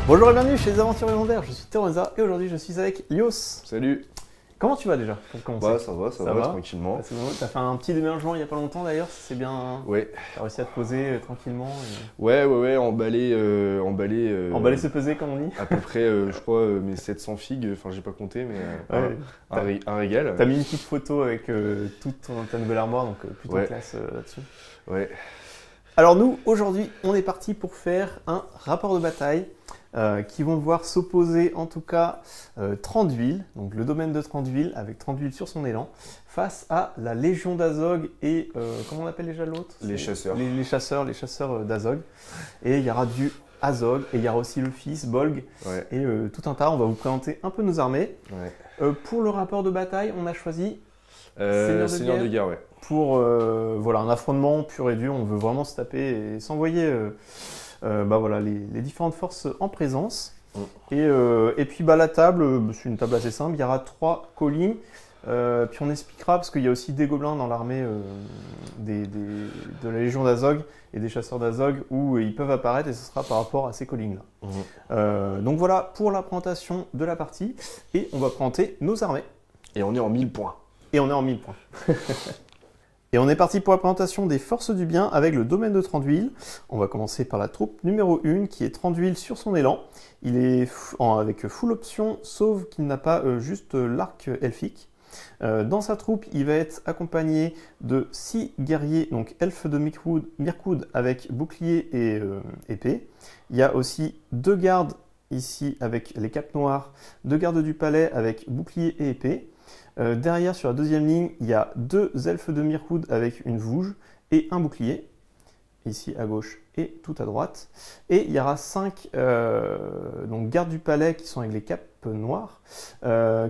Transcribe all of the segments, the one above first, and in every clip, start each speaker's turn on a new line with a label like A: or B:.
A: Bonjour et bienvenue chez les Aventures Légendaires, je suis Teresa et aujourd'hui je suis avec Lios.
B: Salut.
A: Comment tu vas déjà pour commencer?
B: Bah ça va, tranquillement.
A: T'as fait un petit déménagement il n'y a pas longtemps d'ailleurs, c'est bien.
B: Ouais.
A: T'as réussi à te poser tranquillement
B: Ouais, emballer.
A: Emballer se peser comme on dit.
B: À peu près, je crois, mes 700 figues, enfin j'ai pas compté, mais un régal.
A: T'as mis une petite photo avec toute ta nouvelle armoire, donc plutôt classe là-dessus.
B: Ouais.
A: Alors nous, aujourd'hui, on est parti pour faire un rapport de bataille qui vont voir s'opposer en tout cas Thranduil, donc le domaine de Thranduil avec Thranduil sur son élan, face à la Légion d'Azog et comment on appelle déjà l'autre?
B: Les chasseurs.
A: Les chasseurs d'Azog. Et il y aura du Azog et il y aura aussi le fils, Bolg et tout un tas. On va vous présenter un peu nos armées. Ouais. Pour le rapport de bataille, on a choisi
B: Seigneur de guerre, ouais.
A: Pour voilà, un affrontement pur et dur, on veut vraiment se taper et s'envoyer voilà, les différentes forces en présence. Et puis la table, c'est une table assez simple, il y aura 3 collines, puis on expliquera parce qu'il y a aussi des gobelins dans l'armée de la Légion d'Azog et des chasseurs d'Azog où ils peuvent apparaître et ce sera par rapport à ces collines-là. Donc voilà pour la présentation de la partie et on va présenter nos armées.
B: Et on est en 1000 points.
A: Et on est en 1000 points. Et on est parti pour la présentation des forces du bien avec le domaine de Thranduil. On va commencer par la troupe numéro 1 qui est Thranduil sur son élan. Il est avec full option, sauf qu'il n'a pas juste l'arc elfique. Dans sa troupe, il va être accompagné de 6 guerriers, donc elfes de Mirkwood avec bouclier et épée. Il y a aussi 2 gardes ici avec les capes noires, 2 gardes du palais avec bouclier et épée. Derrière, sur la deuxième ligne, il y a 2 elfes de Mirkwood avec une vouge et un bouclier, ici à gauche et tout à droite. Et il y aura 5 donc gardes du palais qui sont avec les capes noires,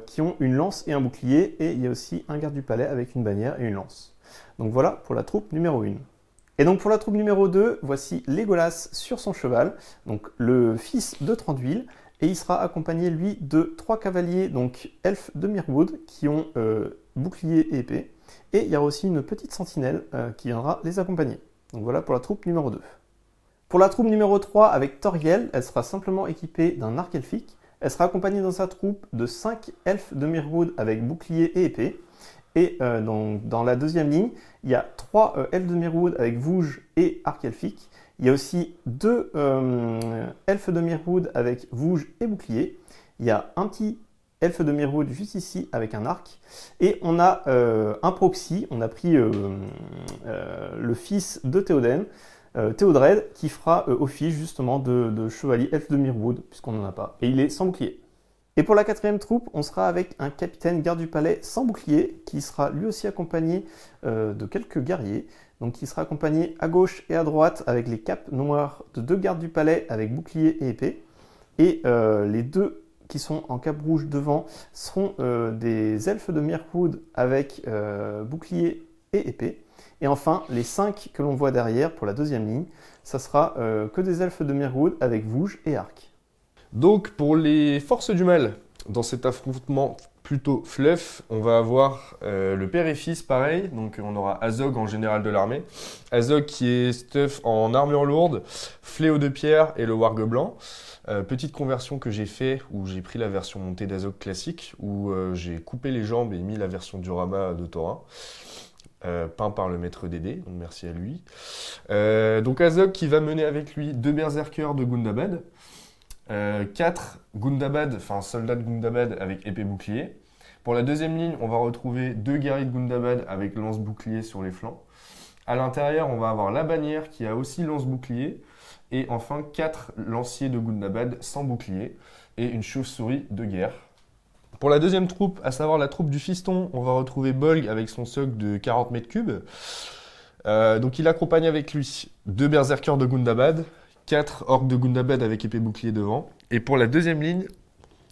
A: qui ont une lance et un bouclier. Et il y a aussi un garde du palais avec une bannière et une lance. Donc voilà pour la troupe numéro 1. Et donc pour la troupe numéro 2, voici Legolas sur son cheval, donc le fils de Thranduil. Et il sera accompagné, lui, de 3 cavaliers, donc elfes de Mirkwood, qui ont bouclier et épée. Et il y aura aussi une petite sentinelle qui viendra les accompagner. Donc voilà pour la troupe numéro 2. Pour la troupe numéro 3, avec Thorgel, elle sera simplement équipée d'un arc elfique. Elle sera accompagnée dans sa troupe de 5 elfes de Mirkwood avec bouclier et épée. Et dans la deuxième ligne, il y a 3 elfes de Mirkwood avec vouge et arc elfique. Il y a aussi 2 elfes de Mirkwood avec vouge et bouclier. Il y a un petit elfe de Mirkwood juste ici avec un arc. Et on a un proxy, on a pris le fils de Théoden, Théodred, qui fera office justement de chevalier elfe de Mirkwood, puisqu'on n'en a pas. Et il est sans bouclier. Et pour la 4e troupe, on sera avec un capitaine garde du palais sans bouclier, qui sera lui aussi accompagné de quelques guerriers. Donc il sera accompagné à gauche et à droite avec les capes noires de 2 gardes du palais avec bouclier et épée. Et les 2 qui sont en cape rouge devant seront des elfes de Mirkwood avec bouclier et épée. Et enfin, les 5 que l'on voit derrière pour la deuxième ligne, ça sera que des elfes de Mirkwood avec vouge et arc.
B: Donc pour les forces du mal, dans cet affrontement plutôt fluff, on va avoir le père et fils pareil, donc on aura Azog en général de l'armée. Azog qui est stuff en armure lourde, fléau de pierre et le warg blanc. Petite conversion que j'ai fait où j'ai pris la version montée d'Azog classique, où j'ai coupé les jambes et mis la version diorama de Thorin. Peint par le maître Dédé, donc merci à lui. Donc Azog qui va mener avec lui 2 berserkers de Gundabad. 4 Gundabad, enfin soldats de Gundabad avec épée bouclier. Pour la deuxième ligne, on va retrouver 2 guerriers de Gundabad avec lance-bouclier sur les flancs. À l'intérieur, on va avoir la bannière qui a aussi lance-bouclier. Et enfin 4 lanciers de Gundabad sans bouclier et une chauve-souris de guerre. Pour la deuxième troupe, à savoir la troupe du fiston, on va retrouver Bolg avec son socle de 40 mètres cubes. Donc il accompagne avec lui 2 berserkers de Gundabad, 4 orques de Gundabad avec épée bouclier devant. Et pour la deuxième ligne,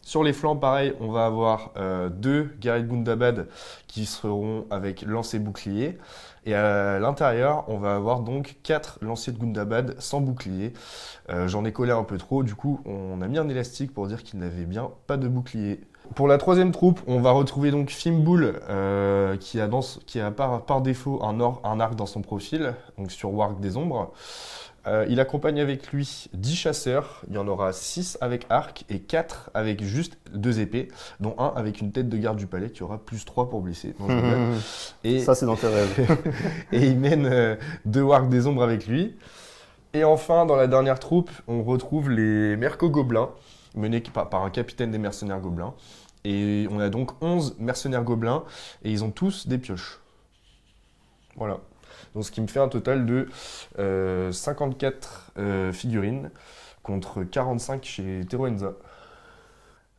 B: sur les flancs, pareil, on va avoir 2 guerriers de Gundabad qui seront avec lance et bouclier. Et à l'intérieur, on va avoir donc 4 lanciers de Gundabad sans bouclier. J'en ai collé un peu trop, du coup, on a mis un élastique pour dire qu'ils n'avaient bien pas de bouclier. Pour la troisième troupe, on va retrouver donc Fimbul qui a par défaut un arc dans son profil, donc sur Warg des Ombres. Il accompagne avec lui 10 chasseurs, il y en aura 6 avec arc et 4 avec juste 2 épées, dont un avec une tête de garde du palais qui aura +3 pour blesser. Non, je rigole. Et,
A: Ça, c'est dans tes rêves.
B: et il mène 2 Warg des Ombres avec lui. Et enfin, dans la dernière troupe, on retrouve les Merco Gobelins, menés par un capitaine des mercenaires gobelins. Et on a donc 11 mercenaires gobelins, et ils ont tous des pioches. Voilà. Donc ce qui me fait un total de 54 figurines contre 45 chez Teroenza.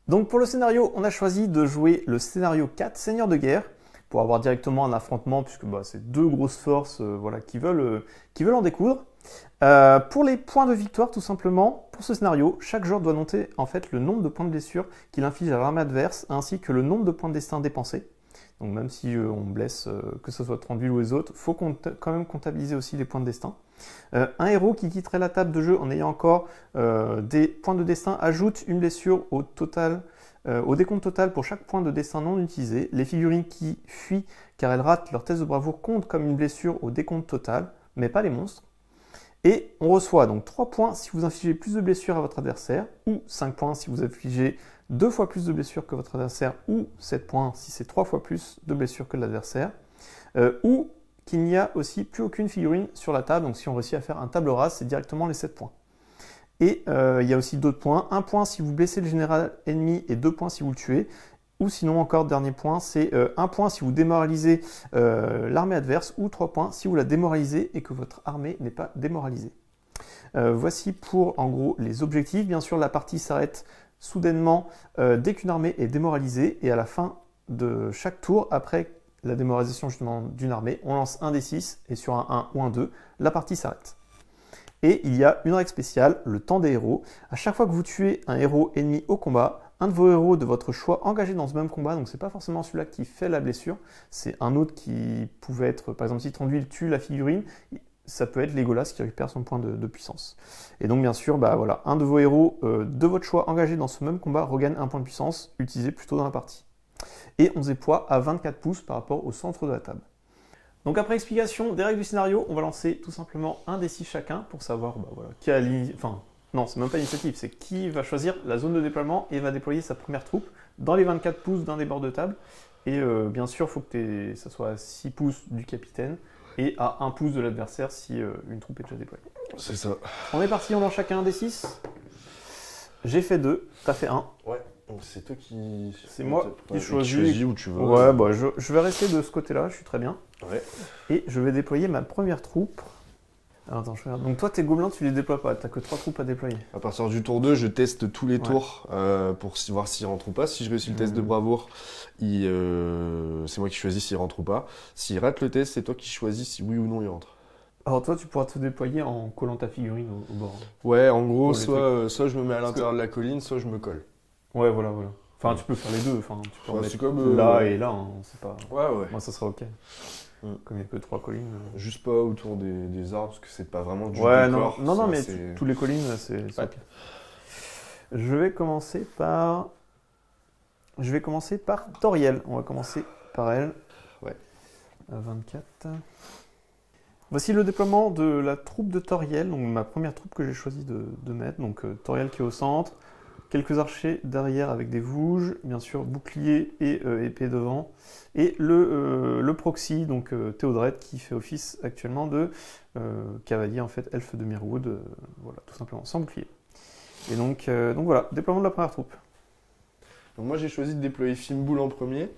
A: Donc pour le scénario, on a choisi de jouer le scénario 4, Seigneur de guerre, pour avoir directement un affrontement, puisque c'est deux grosses forces voilà, qui veulent en découdre. Pour les points de victoire, tout simplement, pour ce scénario, chaque joueur doit noter en fait le nombre de points de blessure qu'il inflige à l'armée adverse, ainsi que le nombre de points de destin dépensés. Donc même si on blesse, que ce soit Thranduil ou les autres, il faut quand même comptabiliser aussi les points de destin. Un héros qui quitterait la table de jeu en ayant encore des points de destin ajoute une blessure au décompte total pour chaque point de destin non utilisé. Les figurines qui fuient car elles ratent leur test de bravoure comptent comme une blessure au décompte total, mais pas les monstres. Et on reçoit donc 3 points si vous infligez plus de blessures à votre adversaire, ou 5 points si vous infligez 2 fois plus de blessures que votre adversaire, ou 7 points si c'est 3 fois plus de blessures que l'adversaire, ou qu'il n'y a aussi plus aucune figurine sur la table, donc si on réussit à faire un table rase, c'est directement les 7 points. Et il y a aussi d'autres points, 1 point si vous blessez le général ennemi et 2 points si vous le tuez, ou sinon encore, dernier point, c'est 1 point si vous démoralisez l'armée adverse, ou 3 points si vous la démoralisez et que votre armée n'est pas démoralisée. Voici pour en gros les objectifs. Bien sûr, la partie s'arrête soudainement dès qu'une armée est démoralisée, et à la fin de chaque tour, après la démoralisation justement d'une armée, on lance un des 6 et sur un 1 ou un 2, la partie s'arrête. Et il y a une règle spéciale, le temps des héros. À chaque fois que vous tuez un héros ennemi au combat, un de vos héros de votre choix engagé dans ce même combat, donc c'est pas forcément celui-là qui fait la blessure, c'est un autre qui pouvait être, par exemple si Thranduil tue la figurine, ça peut être Legolas qui récupère son point de puissance. Et donc bien sûr, voilà, un de vos héros de votre choix engagé dans ce même combat regagne un point de puissance, utilisé plus tôt dans la partie. Et on se déploie à 24 pouces par rapport au centre de la table. Donc après explication des règles du scénario, on va lancer tout simplement un des 6 chacun pour savoir qui a enfin non, c'est même pas l'initiative, c'est qui va choisir la zone de déploiement et va déployer sa première troupe dans les 24 pouces d'un des bords de table. Et bien sûr, il faut que ça soit à 6 pouces du capitaine et à 1 pouce de l'adversaire si une troupe est déjà déployée.
B: C'est ça.
A: On est parti, on lance chacun un des 6. J'ai fait 2, t'as fait 1.
B: Ouais, donc c'est toi qui...
A: C'est moi qui choisis
B: où tu veux.
A: Ouais, je vais rester de ce côté-là, je suis très bien.
B: Ouais.
A: Et je vais déployer ma première troupe. Alors, attends, je regarde. Donc toi, tes gobelins, tu les déploies pas, t'as que 3 troupes à déployer.
B: À partir du tour 2, je teste tous les tours pour voir s'ils rentrent ou pas. Si je réussis le test de bravoure, c'est moi qui choisis s'ils rentrent ou pas. S'ils ratent le test, c'est toi qui choisis si oui ou non ils rentrent.
A: Alors toi, tu pourras te déployer en collant ta figurine au bord.
B: Ouais, en gros, soit je me mets à l'intérieur de la colline, soit je me colle.
A: Ouais, voilà. Enfin, tu peux faire les deux. Enfin, tu peux en mettre
B: comme,
A: là et là, hein, c'est pas...
B: Ouais.
A: Moi, ça sera ok. Comme il y a que 3 collines.
B: Juste pas autour des arbres, parce que c'est pas vraiment du
A: décor.
B: Ouais,
A: non, mais tous les collines, c'est ok. Je vais commencer par Toriel. On va commencer par elle.
B: Ouais.
A: À 24. Voici le déploiement de la troupe de Toriel, donc ma première troupe que j'ai choisi de mettre. Donc Toriel qui est au centre, quelques archers derrière avec des vouges, bien sûr bouclier et épée devant, et le proxy, donc Théodred, qui fait office actuellement de cavalier, en fait, elfe de Mirwood, voilà, tout simplement, sans bouclier. Et donc voilà, déploiement de la première troupe.
B: Donc moi j'ai choisi de déployer Fimbul en premier,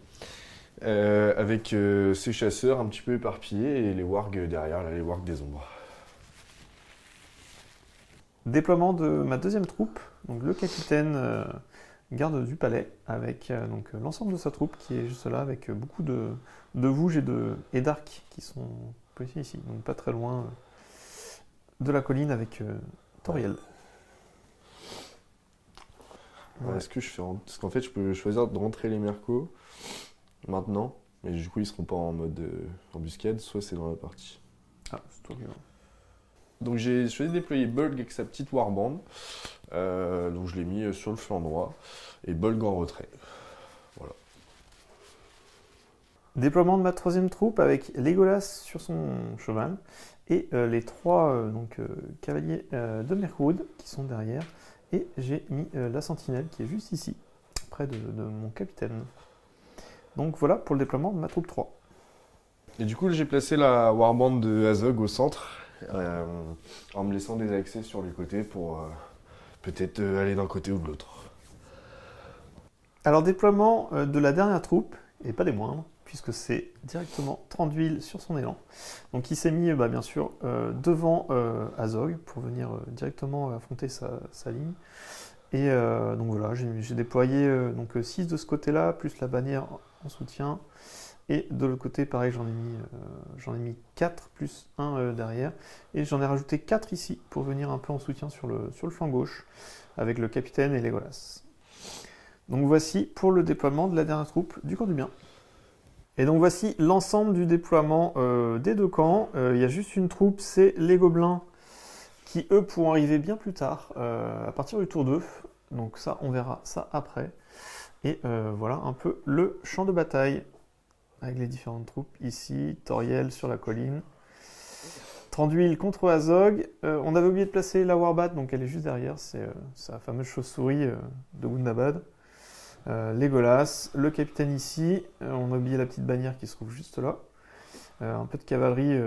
B: avec ses chasseurs un petit peu éparpillés et les wargs derrière, là, les wargs des ombres.
A: Déploiement de ma deuxième troupe, donc le capitaine garde du palais, avec l'ensemble de sa troupe qui est juste là, avec beaucoup de vouges et d'arcs qui sont positionnés ici, donc pas très loin de la colline avec Toriel.
B: Ouais. Est-ce que je fais Parce qu'en fait, je peux choisir de rentrer les mercos maintenant, mais du coup, ils seront pas en mode embuscade, soit c'est dans la partie.
A: Ah, c'est toi qui vas.
B: Donc j'ai choisi de déployer Bolg avec sa petite warband, donc je l'ai mis sur le flanc droit, et Bolg en retrait.
A: Déploiement de ma troisième troupe avec Legolas sur son cheval et les 3 cavaliers de Mirkwood qui sont derrière. Et j'ai mis la sentinelle qui est juste ici, près de mon capitaine. Donc voilà pour le déploiement de ma troupe 3.
B: Et du coup, j'ai placé la warband de Azog au centre, en me laissant des accès sur les côtés pour peut-être aller d'un côté ou de l'autre.
A: Alors déploiement de la dernière troupe, et pas des moindres, puisque c'est directement Thranduil sur son élan. Donc il s'est mis bien sûr devant Azog pour venir directement affronter sa ligne. Et donc voilà, j'ai déployé 6 de ce côté-là, plus la bannière en soutien. Et de l'autre côté, pareil, j'en ai mis 4 plus 1 derrière. Et j'en ai rajouté 4 ici pour venir un peu en soutien sur le flanc gauche, avec le capitaine et Legolas. Donc voici pour le déploiement de la dernière troupe du camp du bien. Et donc voici l'ensemble du déploiement des deux camps. Il y a juste une troupe, c'est les gobelins, qui eux pourront arriver bien plus tard, à partir du tour 2. Donc ça, on verra ça après. Et voilà un peu le champ de bataille, avec les différentes troupes ici, Toriel sur la colline. Thranduil contre Azog. On avait oublié de placer la Warbat, donc elle est juste derrière, c'est sa fameuse chauve-souris de Gundabad. Legolas, le capitaine ici, on a oublié la petite bannière qui se trouve juste là. Un peu de cavalerie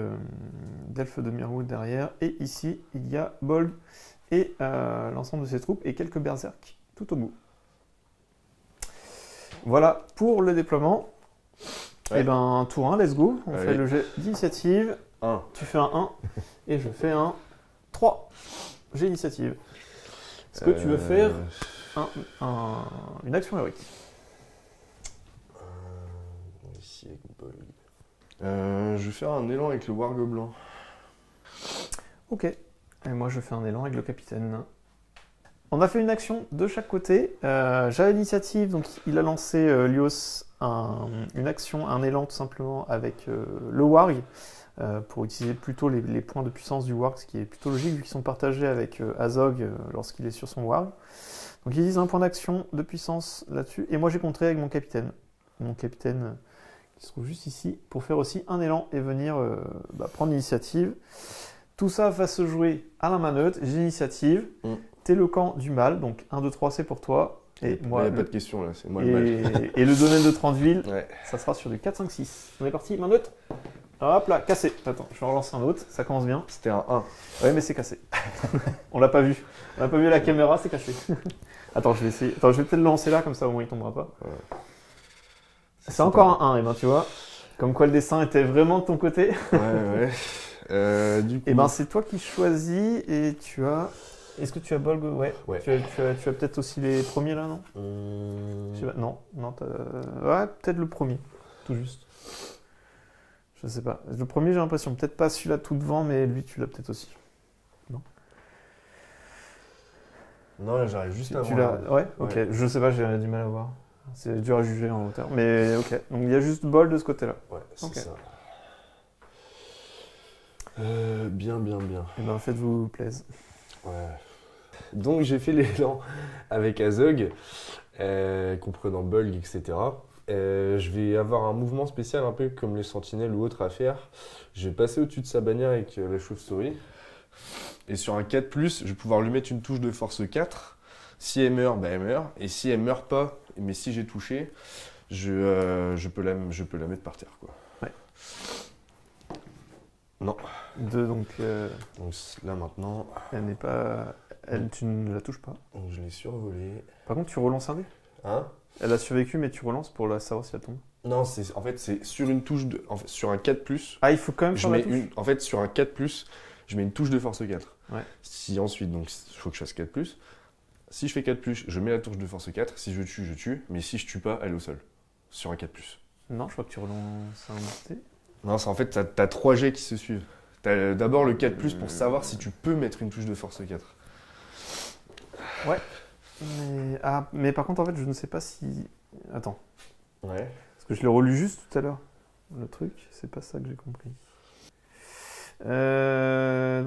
A: d'elfes de Mirkwood derrière. Et ici, il y a Bolg et l'ensemble de ses troupes et quelques berserk tout au bout. Voilà pour le déploiement.
B: Ouais.
A: Et ben, tour 1, let's go. On
B: Allez.
A: fait le jet d'initiative.
B: 1.
A: Tu fais un 1 et je fais un 3. J'ai l'initiative. Est-ce que tu veux faire une action héroïque?
B: Ici avec Bolg. Je vais faire un élan avec le Wargobelin.
A: Ok. Et moi, je fais un élan avec le capitaine. On a fait une action de chaque côté. J'avais l'initiative, donc il a lancé Lios une action, un élan tout simplement avec le Warg pour utiliser plutôt les points de puissance du Warg, ce qui est plutôt logique vu qu'ils sont partagés avec Azog lorsqu'il est sur son Warg. Donc il utilise un point d'action de puissance là-dessus. Et moi j'ai contré avec mon capitaine. Mon capitaine qui se trouve juste ici pour faire aussi un élan et venir prendre l'initiative. Tout ça va se jouer à la main neutre. J'ai l'initiative. T'es le camp du mal, donc 1, 2, 3 c'est pour toi. Et moi,
B: il n'y a pas de question là, c'est moi le mal.
A: Et le domaine de Thranduil,
B: Ouais.
A: ça sera sur du 4, 5, 6. On est parti, main neutre. Hop là, cassé. Attends, je vais en relancer un autre, ça commence bien.
B: C'était un 1.
A: Ouais, mais c'est cassé. On l'a pas vu. On l'a pas vu à la caméra, c'est caché. Attends, je vais essayer. Attends, je vais peut-être le lancer là, comme ça au moins il tombera pas.
B: Ouais.
A: C'est encore un 1, et ben tu vois. Comme quoi le dessin était vraiment de ton côté.
B: Ouais. Du coup...
A: Et ben c'est toi qui choisis et tu as. Est-ce que tu as Bolg? Ouais.
B: Ouais.
A: Tu as peut-être aussi les premiers là, non? Non, ouais, peut-être le premier, tout juste. Je sais pas. Le premier, j'ai l'impression. Peut-être pas celui-là tout devant, mais lui, tu l'as peut-être aussi. Non.
B: Non, là, j'arrive juste à
A: Tu
B: voir.
A: l'as. Ouais. Ok.
B: Ouais.
A: Je sais pas, j'ai du mal à voir. C'est dur à juger en hauteur. Mais ok. Donc il y a juste Bolg de ce côté-là.
B: Ouais, c'est
A: Ok.
B: ça. Bien.
A: Et ben faites-vous plaisir.
B: Ouais. Donc j'ai fait l'élan avec Azog, comprenant Bolg, etc. Je vais avoir un mouvement spécial un peu comme les sentinelles ou autres à faire. Je vais passer au-dessus de sa bannière avec la chauve-souris. Et sur un 4+, je vais pouvoir lui mettre une touche de force 4. Si elle meurt, elle meurt. Et si elle meurt pas, mais si j'ai touché, je peux la mettre par terre, quoi.
A: Ouais.
B: Non.
A: Donc
B: Donc là maintenant,
A: elle n'est pas. Tu ne la touches pas.
B: donc je l'ai survolé.
A: Par contre, tu relances un dé.
B: Hein?
A: Elle a survécu, mais tu relances pour savoir si elle tombe.
B: Non, en fait c'est sur une touche de, en fait, sur un 4+,
A: Ah, il faut quand même
B: je
A: faire la
B: mets
A: touche.
B: en fait sur un 4+, je mets une touche de force 4.
A: Ouais.
B: Si ensuite, donc il faut que je fasse 4+. Si je fais 4+, je mets la touche de force 4. Si je tue. Mais si je tue pas, elle est au sol. Sur un 4+.
A: Non, je crois que tu relances un dé.
B: Non, c'est en fait, t'as 3 jets qui se suivent. T'as d'abord le 4+, pour savoir si tu peux mettre une touche de force 4.
A: Ouais. Mais par contre, en fait, je ne sais pas si. Attends.
B: Ouais.
A: Parce que je l'ai relu juste tout à l'heure. Le truc, c'est pas ça que j'ai compris. À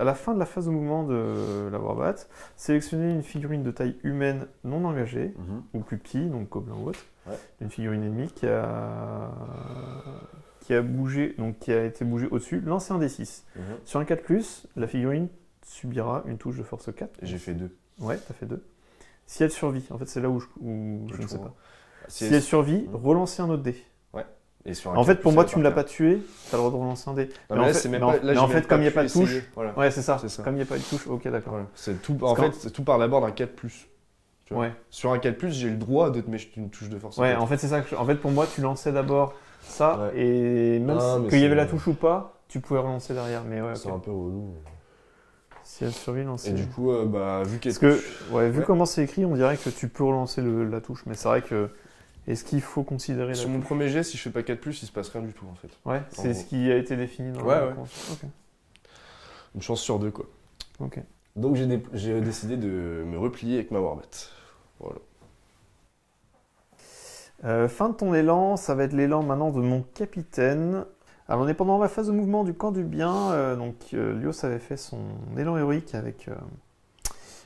A: la fin de la phase de mouvement de la Warbat, sélectionnez une figurine de taille humaine non engagée, ou plus petit, donc gobelin ou autre, une figurine ennemie qui a bougé, donc qui a été bougée au-dessus, lancez un D6. Sur un 4+, la figurine subira une touche de force 4.
B: Et j'ai fait 2.
A: Ouais, t'as fait 2. Si elle survit, en fait c'est là où je ne sais pas. Si
B: elle
A: elle survit, relancez un autre dé.
B: Et sur un
A: en fait, pour moi, tu ne l'as pas tué, tu as le droit de relancer un dé.
B: Non, mais
A: en fait, comme il n'y a pas de touche,
B: voilà.
A: Ouais, c'est ça. Comme il n'y a pas de touche, ok, d'accord.
B: Voilà. C'est tout par l'abord d'un 4+. Tu vois.
A: Ouais.
B: Sur un 4+, j'ai le droit de te mettre une touche de force.
A: Ouais, en fait, c'est ça. En fait, pour moi, tu lançais d'abord ça, et même qu'il y avait la touche ou pas, tu pouvais relancer derrière. Mais ouais,
B: c'est un peu relou.
A: Si elle survit, lancer.
B: Et du coup, vu qu'elle
A: vu comment c'est écrit, on dirait que tu peux relancer la touche, mais c'est vrai que. Est-ce qu'il faut considérer
B: sur mon premier jet, si je fais pas 4+, il se passe rien du tout en fait.
A: Ouais, c'est ce qui a été défini dans la réponse. Okay.
B: Une chance sur 2 quoi.
A: Ok.
B: Donc j'ai décidé de me replier avec ma Warbat. Voilà.
A: Fin de ton élan, ça va être l'élan maintenant de mon capitaine. Alors on est pendant la phase de mouvement du camp du bien, Lios avait fait son élan héroïque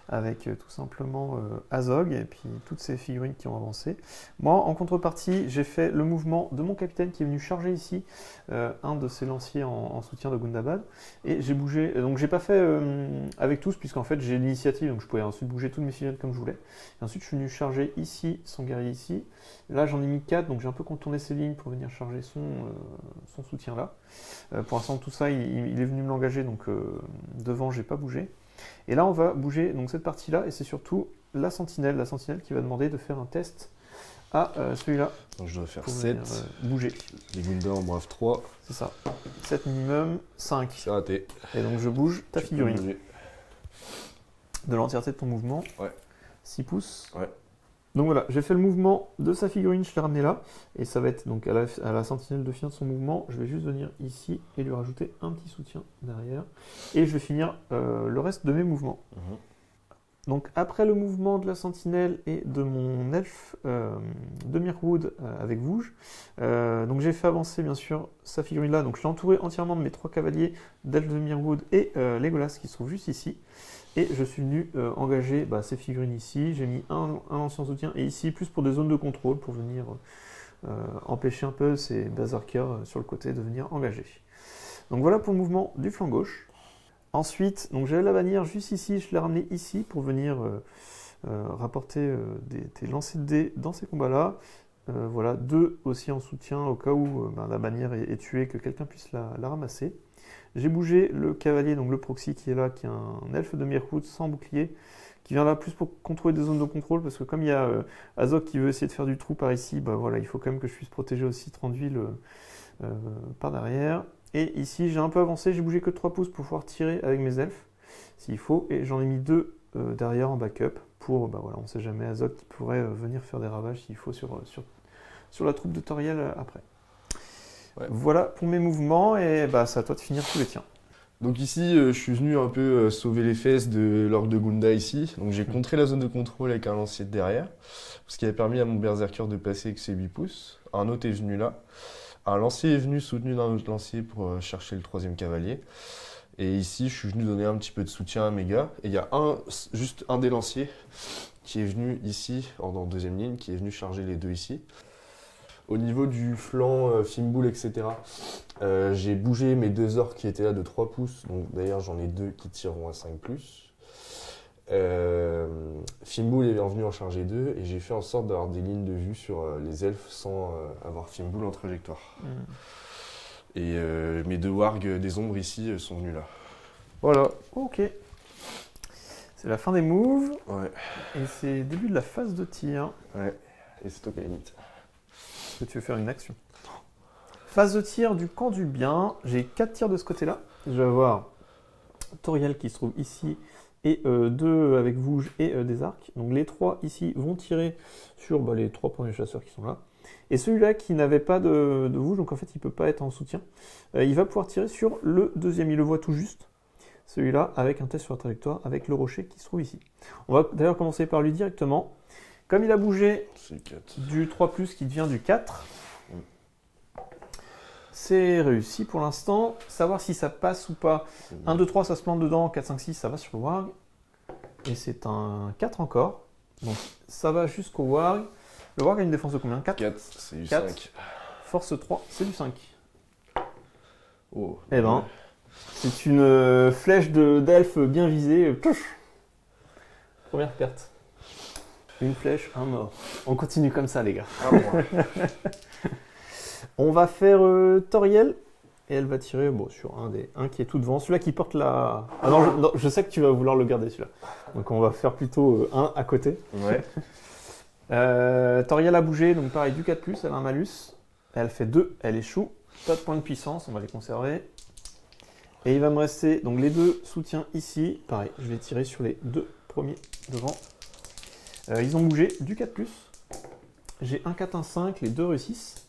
A: avec tout simplement Azog et puis toutes ces figurines qui ont avancé. Moi, en contrepartie, j'ai fait le mouvement de mon capitaine qui est venu charger ici un de ses lanciers en soutien de Gundabad. Et j'ai bougé, donc j'ai pas fait avec tous, puisqu'en fait j'ai l'initiative, donc je pouvais ensuite bouger toutes mes figurines comme je voulais. Et ensuite je suis venu charger ici, son guerrier ici. Là j'en ai mis 4, donc j'ai un peu contourné ces lignes pour venir charger son soutien là. Pour l'instant tout ça, il est venu me l'engager, donc devant j'ai pas bougé. Et là, on va bouger donc cette partie-là, et c'est surtout la sentinelle qui va demander de faire un test à celui-là.
B: Donc je dois faire 7.
A: Bouger.
B: Les Gunda en brave 3.
A: C'est ça. 7 minimum, 5.
B: C'est raté.
A: Et donc je bouge ta figurine. De l'entièreté de ton mouvement.
B: Ouais.
A: 6 pouces.
B: Ouais.
A: Donc voilà, j'ai fait le mouvement de sa figurine, je l'ai ramené là. Et ça va être donc à la sentinelle de fin de son mouvement. Je vais juste venir ici et lui rajouter un petit soutien derrière. Et je vais finir le reste de mes mouvements. Donc après le mouvement de la sentinelle et de mon elfe de Mirkwood avec Vouge, donc j'ai fait avancer bien sûr sa figurine là. Donc je l'ai entouré entièrement de mes 3 cavaliers d'elfe de Mirkwood et Legolas qui se trouve juste ici. Et je suis venu engager ces figurines ici. J'ai mis un ancien soutien et ici, plus pour des zones de contrôle, pour venir empêcher un peu ces berserkers sur le côté de venir engager. Donc voilà pour le mouvement du flanc gauche. Ensuite, j'avais la bannière juste ici, je l'ai ramenée ici pour venir rapporter des lancers de dés dans ces combats-là. Voilà, 2 aussi en soutien au cas où la bannière est tuée, que quelqu'un puisse la ramasser. J'ai bougé le cavalier, donc le proxy qui est là, qui est un elfe de Mirkwood sans bouclier, qui vient là plus pour contrôler des zones de contrôle, parce que comme il y a Azog qui veut essayer de faire du trou par ici, voilà, il faut quand même que je puisse protéger aussi Thranduil par derrière. Et ici, j'ai un peu avancé, j'ai bougé que 3 pouces pour pouvoir tirer avec mes elfes, s'il faut, et j'en ai mis 2 derrière en backup, pour, voilà, on ne sait jamais, Azog qui pourrait venir faire des ravages s'il faut sur la troupe de Toriel après. Ouais. Voilà pour mes mouvements, et c'est à toi de finir tous les tiens.
B: Donc ici, je suis venu un peu sauver les fesses de l'orque de Gunda ici. Donc j'ai contré la zone de contrôle avec un lancier de derrière, ce qui a permis à mon berserker de passer avec ses 8 pouces. Un autre est venu là. Un lancier est venu soutenu d'un autre lancier pour chercher le 3e cavalier. Et ici, je suis venu donner un petit peu de soutien à mes gars. Et il y a juste un des lanciers qui est venu ici, en 2e ligne, qui est venu charger les 2 ici. Au niveau du flanc, Fimbul, etc., j'ai bougé mes 2 orques qui étaient là de 3 pouces. Donc d'ailleurs, j'en ai 2 qui tireront à 5+. Fimbul est venu en charger 2 et j'ai fait en sorte d'avoir des lignes de vue sur les elfes sans avoir Fimbul en trajectoire. Et mes 2 wargs des ombres ici sont venus là. Voilà.
A: Ok. C'est la fin des moves.
B: Ouais.
A: Et c'est le début de la phase de tir.
B: Ouais. Et c'est toi qui as la limite.
A: Est-ce que tu veux faire une action? Phase de tir du camp du bien. J'ai 4 tirs de ce côté-là. Je vais avoir Toriel qui se trouve ici et 2 avec Vouge et des arcs. Donc les 3 ici vont tirer sur les 3 premiers chasseurs qui sont là. Et celui-là qui n'avait pas de Vouge, donc en fait il ne peut pas être en soutien, il va pouvoir tirer sur le 2e. Il le voit tout juste. Celui-là avec un test sur la trajectoire avec le rocher qui se trouve ici. On va d'ailleurs commencer par lui directement. Comme il a bougé du 3+, qui devient du 4, c'est réussi pour l'instant. Savoir si ça passe ou pas. 1, 2, 3, ça se plante dedans. 4, 5, 6, ça va sur le warg. Et c'est un 4 encore. Donc ça va jusqu'au warg. Le warg a une défense de combien? 4.
B: 4, c'est du
A: 4.
B: 5.
A: Force 3, c'est du 5.
B: Oh.
A: Eh ben, c'est une flèche d'elfe bien visée. Pouf. Première perte. Une flèche, un mort. On continue comme ça, les gars.
B: Ah, ouais.
A: On va faire Toriel. Et elle va tirer sur un qui est tout devant. Celui-là qui porte la... Ah non, je sais que tu vas vouloir le garder, celui-là. Donc on va faire plutôt un à côté.
B: Ouais.
A: Toriel a bougé, donc pareil, du 4+, elle a un malus. Elle fait 2, elle échoue. Pas de points de puissance, on va les conserver. Et il va me rester donc les 2 soutiens ici. Pareil, je vais tirer sur les 2 premiers devant. Ils ont bougé du 4+. J'ai un 4, un 5, les 2 réussissent.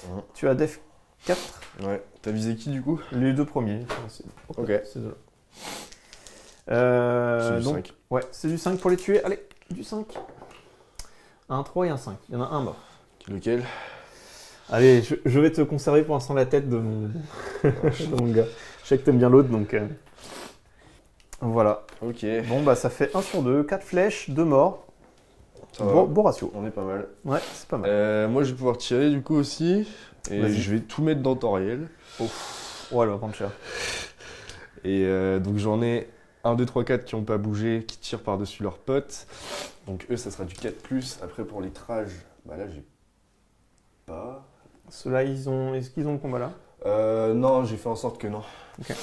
B: Ouais.
A: Tu as def 4.
B: Ouais. T'as visé qui du coup?
A: Les 2 premiers.
B: Ok.
A: C'est de là.
B: C'est du
A: donc,
B: 5.
A: Ouais, c'est du 5 pour les tuer. Allez, du 5. Un 3 et un 5. Il y en a un mort.
B: Lequel?
A: Allez, je vais te conserver pour l'instant la tête de mon, de mon gars. Je sais que t'aimes bien l'autre, donc... Voilà.
B: Ok.
A: Bon, bah ça fait 1 sur 2, 4 flèches, 2 morts.
B: Ça va.
A: Bon ratio.
B: On est pas mal.
A: Ouais, c'est pas mal.
B: Moi je vais pouvoir tirer du coup aussi. Et
A: Vas-y.
B: je vais tout mettre dans Toriel.
A: Oh, elle va prendre cher.
B: Et donc j'en ai 1, 2, 3, 4 qui n'ont pas bougé, qui tirent par-dessus leurs potes. Donc eux, ça sera du 4+. Après pour les trages, bah là j'ai pas.
A: Ceux-là, est-ce qu'ils ont le combat là?
B: Non, j'ai fait en sorte que non.
A: Ok.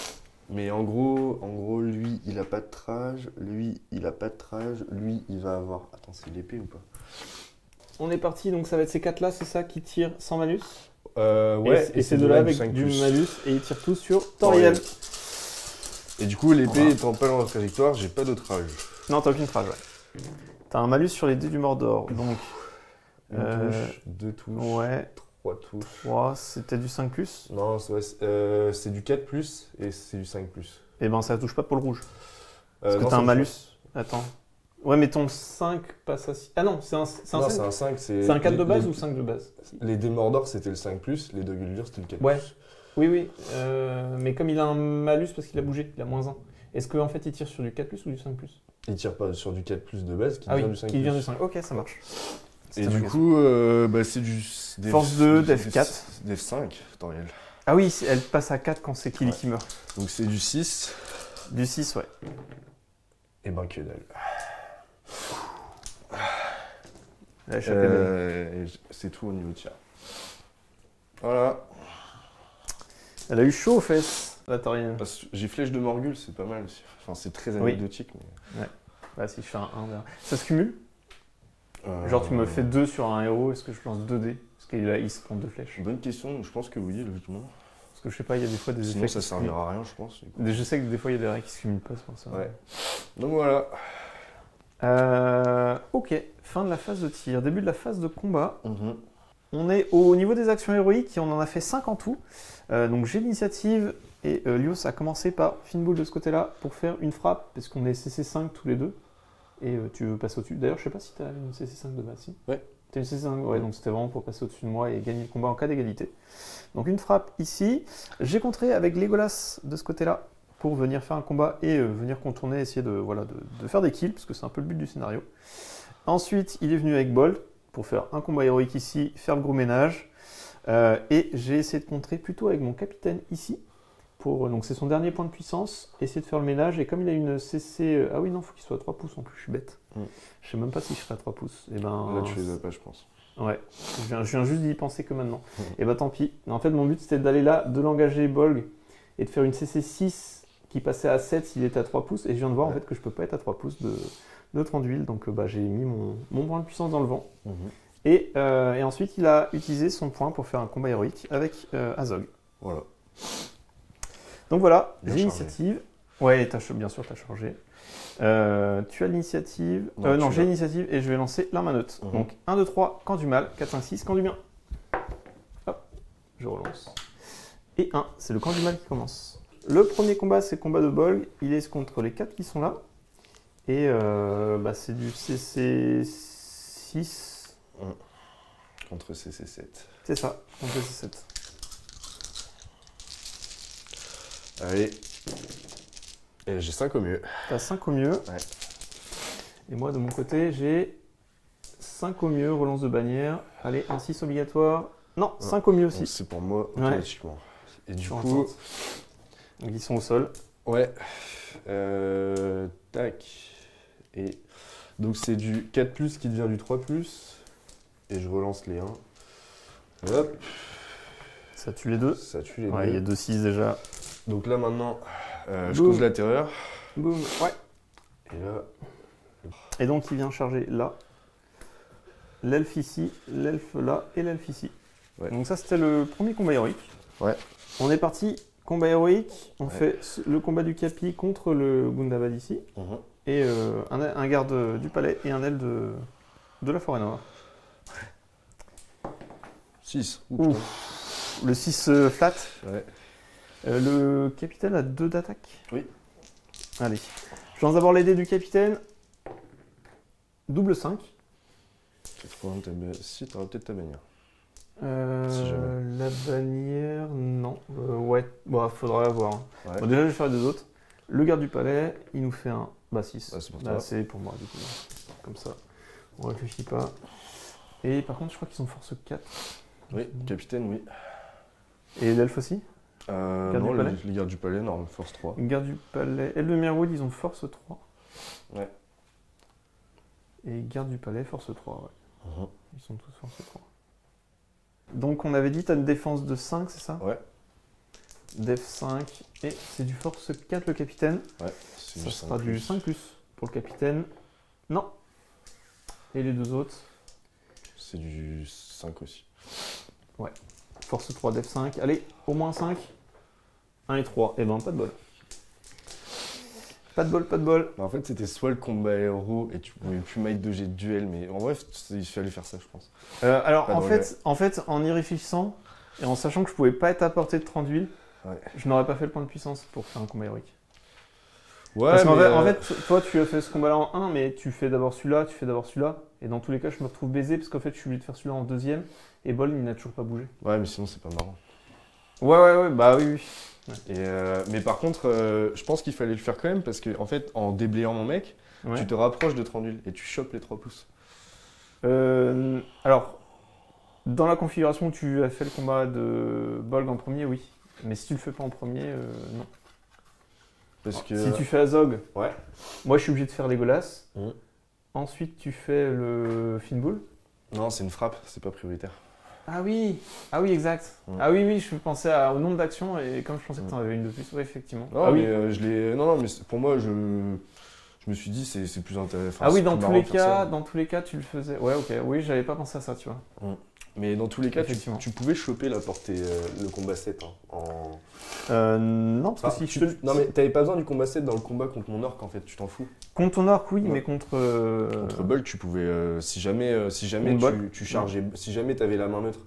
B: Mais en gros, lui, il a pas de trage. Lui, il a pas de trage. Lui, il va avoir... Attends, c'est l'épée ou pas?
A: On est parti, donc ça va être ces 4 là, c'est ça, qui tirent sans malus?
B: Ouais.
A: Et ces 2 là avec
B: 5+.
A: du malus, et ils tirent tous sur Toriel.
B: Et du coup, l'épée
A: Voilà.
B: étant pas dans la trajectoire, j'ai pas de trage.
A: Non, t'as aucune trage, ouais. T'as un malus sur les dés du Mordor, donc...
B: Une touche, 2 touches,
A: Ouais,
B: 3 touches.
A: 3, c'était du 5+.
B: Non, c'est du 4+, et c'est du 5+.
A: Et ben ça touche pas pour le rouge. Parce que
B: non,
A: t'as un
B: c'est
A: malus. Attends. Ouais, mais ton 5 passe à 6. Ah non, c'est un
B: Non,
A: 5.
B: c'est un 5.
A: C'est un 4 de base ou 5 de base?
B: Les dés Mordor, c'était le 5+, les deux Guldur, c'était le 4+.
A: Ouais. Oui. Mais comme il a un malus parce qu'il a bougé, il a -1. Est-ce qu'en fait il tire sur du 4+, ou du 5+?
B: Il tire pas sur du 4+ de base, qui
A: Ah
B: vient
A: oui,
B: du 5+.
A: qui vient du 5. Ok, ça marche.
B: Et
A: C'était ma
B: du
A: question.
B: coup, c'est du...
A: Force 2, def 4.
B: Def 5, Toriel.
A: Ah oui, elle passe à 4 quand c'est Kili
B: Ouais.
A: qui meurt.
B: Donc c'est du 6.
A: Du 6, ouais.
B: Et ben que dalle.
A: Elle a échappé belle.
B: C'est tout au niveau tir. Voilà.
A: Elle a eu chaud aux fesses, la Torienne.
B: Parce que j'ai flèche de Morgul, c'est pas mal aussi. Enfin, c'est très
A: Oui.
B: anecdotique. Mais...
A: Bah si je fais un 1 vers... Ça se cumule? Genre tu me fais 2 sur un héros, est-ce que je lance 2 dés? Parce qu'il se prend 2 flèches.
B: Bonne question, je pense que oui, logiquement.
A: Parce que je sais pas, il y a des fois des
B: Sinon,
A: effets
B: ça
A: qui se cumulent.
B: servira à rien, je pense.
A: Je sais que des fois il y a des règles qui se cumulent pas, c'est pour ça.
B: Ouais. Donc voilà.
A: Ok, fin de la phase de tir. Début de la phase de combat.
B: Mhm.
A: On est au niveau des actions héroïques et on en a fait 5 en tout. Donc j'ai l'initiative et Lios a commencé par Finbull de ce côté-là pour faire une frappe, parce qu'on est CC5 tous les deux. Et tu veux passer au-dessus. D'ailleurs, je sais pas si tu as une CC5 de base, si.
B: Ouais.
A: Tu as une CC5, ouais, donc c'était vraiment pour passer au-dessus de moi et gagner le combat en cas d'égalité. Donc une frappe ici. J'ai contré avec Legolas de ce côté-là pour venir faire un combat et venir contourner, essayer de faire des kills, parce que c'est un peu le but du scénario. Ensuite, il est venu avec Bolt pour faire un combat héroïque ici, faire le gros ménage. Et j'ai essayé de contrer plutôt avec mon capitaine ici. Donc c'est son dernier point de puissance, essayer de faire le ménage. Et comme il a une CC... ah oui, non, il faut qu'il soit à 3 pouces en plus, je suis bête. Je sais même pas si je serai à 3 pouces. Et ben,
B: Là, tu les as pas, je pense.
A: Ouais, je viens juste d'y penser que maintenant. Et bah tant pis. En fait, mon but c'était d'aller là, de l'engager Bolg et de faire une CC 6 qui passait à 7 s'il était à 3 pouces. Et je viens de voir en fait que je peux pas être à 3 pouces de 30 d'huile. Donc j'ai mis mon point de puissance dans le vent. Et ensuite, il a utilisé son point pour faire un combat héroïque avec Azog.
B: Voilà.
A: Donc voilà,
B: Bien
A: j'ai
B: chargé.
A: l'initiative. Ouais, bien sûr, tu as chargé. Tu as l'initiative. Non, j'ai l'initiative et je vais lancer l'arme neutre. Donc 1, 2, 3, camp du mal. 4, 5, 6, camp du bien. Hop, je relance. Et 1, c'est le camp du mal qui commence. Le premier combat, c'est le combat de Bolg. Il est contre les 4 qui sont là. Et c'est du CC 6.
B: Contre CC7.
A: C'est ça, contre CC 7.
B: Allez. Et j'ai 5 au mieux.
A: T'as 5 au mieux.
B: Ouais.
A: Et moi, de mon côté, j'ai 5 au mieux, relance de bannière. Allez, un 6 obligatoire. Non, 5 au mieux
B: Donc
A: aussi.
B: c'est pour moi
A: Ouais.
B: automatiquement. Et du
A: Sur un
B: coup,
A: sens. Donc, ils sont au sol.
B: ouais. Tac. Et donc c'est du 4+, qui devient du 3+. Et je relance les 1. Hop.
A: Ça tue les deux.
B: Ça tue les
A: Ouais, il y a
B: deux.
A: 2-6 déjà.
B: Donc là maintenant, je
A: Boum.
B: cause la terreur.
A: Boum. Ouais.
B: Et là,
A: Et donc, il vient charger là. L'elfe ici, l'elfe là et l'elfe ici.
B: Ouais.
A: Donc ça, c'était le premier combat héroïque.
B: Ouais.
A: On est parti, combat héroïque. On
B: Ouais.
A: fait le combat du Capi contre le Gundabad ici. Et un garde du palais et un aile de la forêt noire.
B: 6.
A: Le 6 flat.
B: Ouais.
A: Le capitaine a 2 d'attaque.
B: Oui.
A: Allez. Je lance d'abord les dés du capitaine. Double 5.
B: 80, si, t'auras peut-être ta bannière.
A: Euh,
B: Si jamais.
A: La bannière, non. Ouais, bon, faudra la voir. Hein.
B: Ouais.
A: Bon, déjà, je vais faire les deux autres. Le garde du palais, il nous fait un. Bah, 6.
B: Ah, c'est pour
A: Là,
B: toi.
A: c'est pour moi, du coup. Comme ça. On réfléchit pas. Et par contre, je crois qu'ils sont force 4.
B: Oui, capitaine, oui.
A: Et l'elfe aussi. Garde
B: Non,
A: du palais
B: les gardes du palais, non, force 3.
A: Garde du palais. Elfe de Mirwood, ils ont force 3.
B: Ouais.
A: Et garde du palais, force 3, ouais.
B: Mhm.
A: Ils sont tous force 3. Donc, on avait dit, t'as une défense de 5, c'est ça?
B: Ouais.
A: Def 5. Et c'est du force 4 le capitaine.
B: Ouais. C'est
A: Ça
B: du
A: sera
B: 5+.
A: du 5 plus pour le capitaine. Non. Et les deux autres,
B: C'est du 5 aussi.
A: force 3, def 5. Allez, au moins 5. 1 et 3. Et ben, pas de bol. Pas de bol, pas de bol.
B: En fait, c'était soit le combat héros et tu pouvais plus mettre de jet de duel, mais en bref, il fallait faire ça, je pense.
A: Alors,
B: Pas de
A: en fait, en y réfléchissant, et en sachant que je pouvais pas être à portée de 30 d'huile,
B: Ouais.
A: je n'aurais pas fait le point de puissance pour faire un combat héroïque.
B: Ouais,
A: Parce qu'en
B: mais,
A: en fait, toi, tu as fait ce combat-là en 1, mais tu fais d'abord celui-là, tu fais d'abord celui-là. Et dans tous les cas, je me retrouve baisé parce qu'en fait, je suis obligé de faire celui-là en deuxième. Et Bol, il n'a toujours pas bougé.
B: Ouais, mais sinon, c'est pas marrant.
A: Ouais, bah oui.
B: Et, mais par contre, je pense qu'il fallait le faire quand même parce que, en fait, en déblayant mon mec,
A: Ouais.
B: tu te rapproches de 30 d'huile et tu chopes les 3 pouces.
A: Alors, dans la configuration où tu as fait le combat de Bolg en premier, oui. Mais si tu le fais pas en premier, non.
B: Parce que.
A: Si tu fais Azog,
B: Ouais.
A: moi je suis obligé de faire Legolas.
B: Mhm.
A: Ensuite, tu fais le Finbull.
B: Non, c'est une frappe, c'est pas prioritaire.
A: Ah oui, exact.
B: Mhm.
A: Ah oui, je pensais au nombre d'actions et comme je pensais que tu en avais une de plus, ouais, effectivement.
B: Non,
A: ah
B: mais
A: oui,
B: je l'ai. Non, mais pour moi, je me suis dit, c'est plus intéressant.
A: ah oui,
B: c'est
A: dans
B: plus
A: tous
B: marrant
A: les
B: de faire ça.
A: cas, tu le faisais. Ouais, ok. Oui, j'avais pas pensé à ça, tu vois.
B: Mais dans tous les cas,
A: Effectivement.
B: tu pouvais choper la portée, le combat 7.
A: Non, parce que
B: Enfin,
A: si je te...
B: Non, mais t'avais pas besoin du combat 7 dans le combat contre mon orc en fait, tu t'en fous.
A: Contre ton orc, oui,
B: Ouais.
A: mais contre.
B: Contre Bulk, tu pouvais, si jamais
A: Contre Bulk,
B: tu chargeais, si jamais t'avais la main neutre,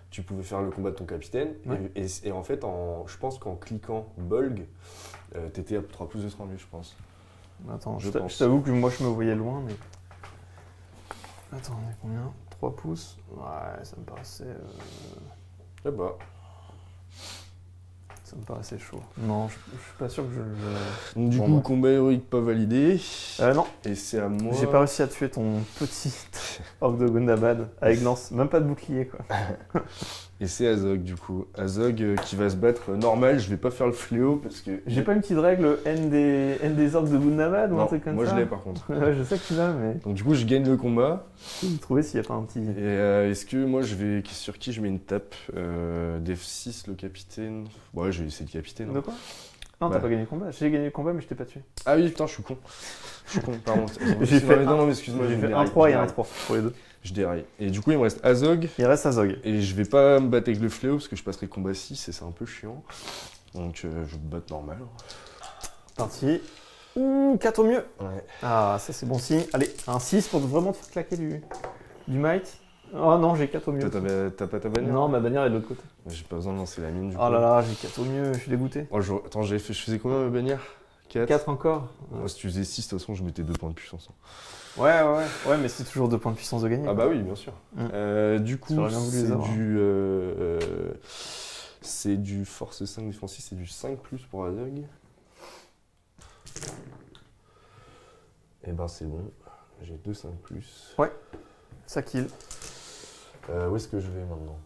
B: tu pouvais faire le combat de ton capitaine.
A: Ouais.
B: Et en fait, je pense qu'en cliquant Bulk, t'étais à 3 plus de 30 je pense.
A: Attends,
B: Je
A: je
B: pense.
A: t'avoue que moi je me voyais loin, mais. Attends, on est combien 3 pouces. Ouais, ça me paraissait.
B: Eh bah.
A: Ça me paraissait chaud. Non, je suis pas sûr que je.
B: Donc, du
A: Bon,
B: coup,
A: bah.
B: combat héroïque pas validé.
A: Non,
B: Et c'est à moi.
A: j'ai pas réussi à tuer ton petit orc de Gundabad avec lance, même pas de bouclier quoi.
B: Et c'est Azog du coup. Azog qui va se battre normal, je vais pas faire le fléau parce que.
A: J'ai pas une petite règle N des orcs de Gundabad ou un
B: Non,
A: truc comme
B: moi
A: ça
B: je l'ai par contre.
A: Ouais, je sais que tu l'as, mais.
B: Donc du coup, je gagne le combat.
A: Je vais trouver s'il y a pas un petit.
B: Et est-ce que moi je vais. Sur qui je mets une tape Def6, le capitaine. Ouais, je vais essayer le capitaine.
A: De
B: hein.
A: quoi Non, t'as
B: Ouais.
A: pas gagné le combat. J'ai gagné le combat, mais je t'ai pas tué.
B: Ah oui, putain, je suis con. Je suis con, pardon.
A: J'ai fait
B: non, mais excuse-moi,
A: J'ai
B: je
A: fait
B: déraille,
A: 1-3 et
B: je déraille.
A: 1-3 pour les deux.
B: Je déraille. Et du coup, il me reste Azog.
A: Il reste Azog.
B: Et je vais pas me battre avec le fléau parce que je passerai combat 6 et c'est un peu chiant. Donc je vais me battre normal.
A: Parti. Ouh, 4 au mieux.
B: Ouais.
A: Ah, ça c'est bon signe. Allez, un 6 pour vraiment te faire claquer du might. Oh non, j'ai 4 au mieux.
B: Toi, t'as pas ta bannière?
A: Non, ma bannière est de l'autre côté.
B: J'ai pas besoin de lancer la mine du coup.
A: Oh là là, j'ai 4 au mieux, je suis dégoûté.
B: Oh, attends, je faisais combien ma bannière 4.
A: 4 encore.
B: Moi, si tu faisais 6, de toute façon, je mettais 2 points de puissance.
A: Ouais, mais c'est toujours 2 points de puissance de gagner.
B: Ah bah oui, bien sûr. Du coup,
A: J'aurais bien voulu les
B: c'est
A: avoir.
B: C'est du force 5 défense 6, c'est du 5 plus pour Azog. Et ben c'est bon, j'ai 2 5 plus.
A: Ouais, ça kill.
B: Où est-ce que je vais maintenant?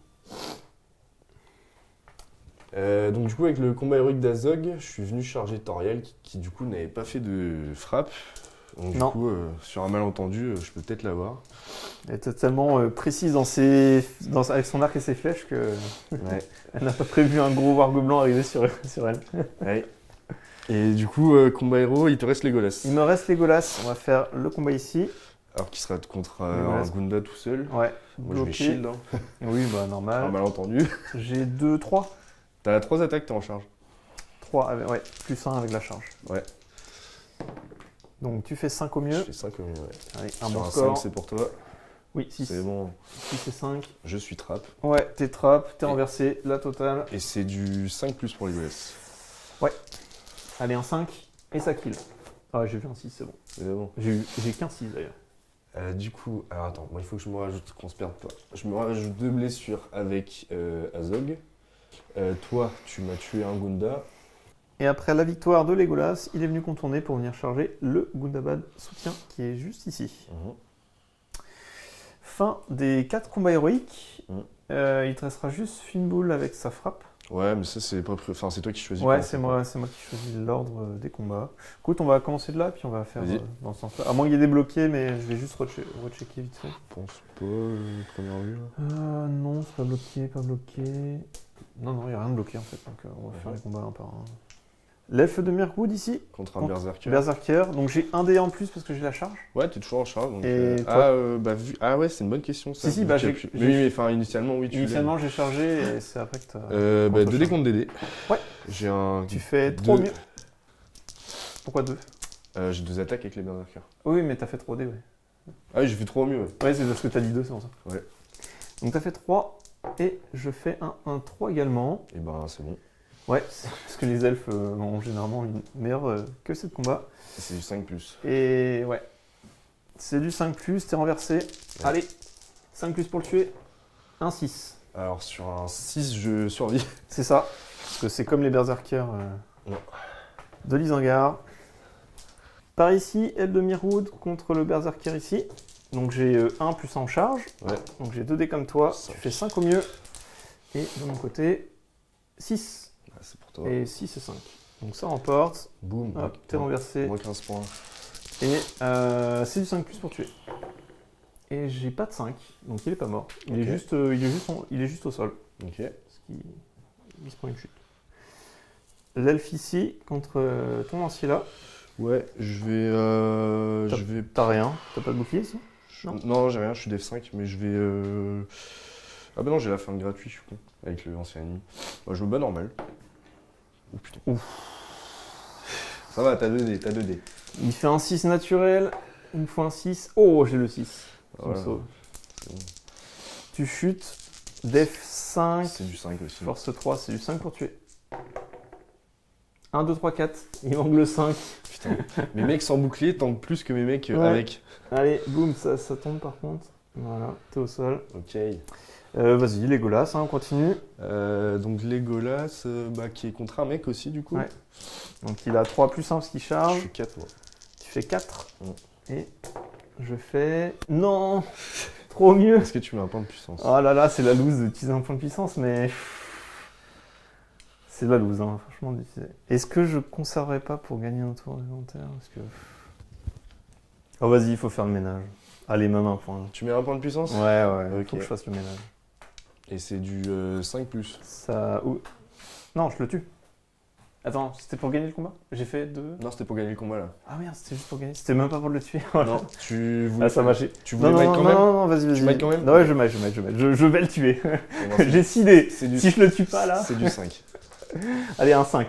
B: Donc du coup avec le combat héroïque d'Azog, je suis venu charger Toriel qui du coup n'avait pas fait de frappe. Donc du coup sur un malentendu, je peux peut-être l'avoir.
A: Elle est totalement précise avec son arc et ses flèches que
B: Ouais.
A: elle n'a pas prévu un gros warg blanc arriver sur elle.
B: Ouais. Et du coup combat héros, il te reste Legolas.
A: Il me reste Legolas, on va faire le combat ici.
B: Alors qu'il sera contre
A: Legolas.
B: un Gunda tout seul.
A: Ouais,
B: Moi je vais
A: bloqué.
B: shield. Hein.
A: Oui, bah
B: Un
A: normal.
B: malentendu.
A: J'ai 2, 3.
B: T'as 3 attaques, t'es en charge.
A: 3, ouais, plus 1 avec la charge.
B: Ouais.
A: Donc tu fais 5 au
B: Je
A: mieux.
B: fais 5 au mieux, ouais.
A: Allez, un
B: Sur
A: bon
B: un
A: score.
B: 5 c'est pour toi.
A: Oui, 6.
B: C'est bon,
A: 6 et 5.
B: je suis trap.
A: Ouais, t'es trap, t'es
B: Et-
A: renversé, la totale.
B: Et c'est du 5 plus pour Legolas.
A: Allez, un 5 et ça kill. Ah, j'ai vu un 6, c'est bon.
B: C'est bon.
A: J'ai qu'un 6 d'ailleurs.
B: Du coup, alors attends, moi il faut que je me rajoute, qu'on se perde pas. Je me rajoute 2 blessures avec Azog. Toi, tu m'as tué un Gunda.
A: Et après la victoire de Legolas, il est venu contourner pour venir charger le Gundabad soutien qui est juste ici. Fin des 4 combats héroïques.
B: Mhm.
A: Il te restera juste Finnbull avec sa frappe.
B: Ouais, mais ça c'est pas enfin c'est toi qui choisis.
A: Ouais,
B: quoi.
A: c'est moi qui choisis l'ordre des combats. Écoute, on va commencer de là, puis on va faire
B: Vas-y.
A: dans ce sens-là. À moins qu'il y ait des bloqués, mais je vais juste rechecker vite fait.
B: Je pense pas, première vue là.
A: Non, c'est pas bloqué, pas bloqué. Non, il n'y a rien de bloqué en fait, donc on va faire les combats un par un. L'elfe de Mirkwood ici,
B: Contre un
A: Contre
B: berserker.
A: Berserker. Donc j'ai un dé en plus parce que j'ai la charge.
B: Ouais, t'es toujours en charge. Donc,
A: Et toi
B: ah ouais, c'est une bonne question ça.
A: Si,
B: Vu
A: bah,
B: qu'il y a
A: j'ai-
B: plus-
A: j'ai-
B: Mais oui, mais enfin initialement oui tu l'as.
A: Initialement j'ai chargé et c'est après que t'as.
B: Bah,
A: contre
B: 2D
A: charge.
B: contre DD.
A: Ouais.
B: J'ai un.
A: Tu fais trop
B: deux-
A: mieux. Pourquoi 2?
B: J'ai 2 attaques avec les berserkers.
A: Oui, mais t'as fait 3 dés, ouais.
B: Ah oui, j'ai fait 3 au mieux. Ouais.
A: Ouais, c'est parce que t'as dit 2, c'est pour ça.
B: Ouais.
A: Donc t'as fait 3 et je fais un 3 également.
B: Et ben c'est bon.
A: Ouais, parce que les elfes ont généralement une meilleure que cette combat.
B: C'est du 5 plus.
A: Et ouais. C'est du 5+, t'es renversé. Allez, 5+ pour le tuer. Un 6.
B: Alors sur un 6, je survis.
A: C'est ça. Parce que c'est comme les berserkers
B: Non.
A: de Lysangar. Par ici, aile de Mirkwood contre le berserker ici. Donc j'ai 1 plus 1 en charge.
B: Ouais.
A: Donc j'ai 2 dés comme toi.
B: Cinq.
A: Tu fais 5 au mieux. Et de mon côté, 6.
B: Ah, c'est pour toi.
A: Et 6 et 5. Donc ça remporte.
B: Boum.
A: Hop, t'es renversé.
B: Moins 15 points.
A: Et c'est du 5+ pour tuer. Et j'ai pas de 5, donc il est pas mort. Il est juste au sol.
B: Ok.
A: Parce qu'il il se prend une chute. L'elfe ici contre ton lancier là.
B: Ouais, je vais.
A: T'as rien. T'as pas de bouclier ici?
B: Non, j'ai rien, je suis def 5, mais je vais. Ah bah non, j'ai la fin de gratuit, je suis con. Avec le ancien ennemi. Moi, je me bats normal. Oh putain.
A: Ouf.
B: Ça va, t'as 2 dés, t'as 2 dés.
A: Il fait un 6 naturel. Une fois un 6. Oh, j'ai le 6. Ça me
B: Voilà.
A: sauve.
B: C'est bon.
A: Tu chutes. Def 5.
B: C'est du 5 aussi.
A: Force 3, c'est du 5 pour tuer. 1, 2, 3, 4. Il manque le 5.
B: Putain. Mes mecs sans bouclier tankent plus que mes mecs
A: Ouais.
B: avec.
A: Allez, boum, ça tombe par contre. Voilà, t'es au sol.
B: Ok.
A: Vas-y, Legolas, on continue.
B: Donc Legolas, qui est contre un mec aussi, du coup.
A: Ouais. Donc il a 3 plus 1 parce qu'il
B: Je
A: charge.
B: suis 4 moi.
A: Tu fais 4.
B: Mm.
A: Et je fais. Non. Trop mieux.
B: Est-ce que tu mets un point de puissance?
A: Oh là là, c'est la loose d'utiliser un point de puissance, mais. C'est la loose, hein, franchement. d'utiliser. Est-ce que je conserverai pas pour gagner un tour élémentaire? Parce que. Oh, vas-y, il faut faire le ménage. Allez, même un point.
B: Tu mets un point de puissance?
A: Ouais,
B: Ok.
A: faut que je fasse le ménage.
B: Et c'est du 5 plus.
A: Ça. Non, je le tue. Attends, c'était pour gagner le combat? J'ai fait 2.
B: Non, c'était pour gagner le combat là.
A: Ah merde, c'était juste pour gagner. C'était même pas pour le tuer.
B: Non, tu voulais.
A: Ah, ça m'a chier.
B: Tu voulais mettre quand même?
A: Non, vas-y.
B: mets quand même?
A: Non, ouais, je mets. Je vais le tuer.
B: Eh ben, c'est-
A: J'ai 6 dés.
B: c'est du-
A: Si je le tue pas là.
B: C'est du 5.
A: Allez, un 5.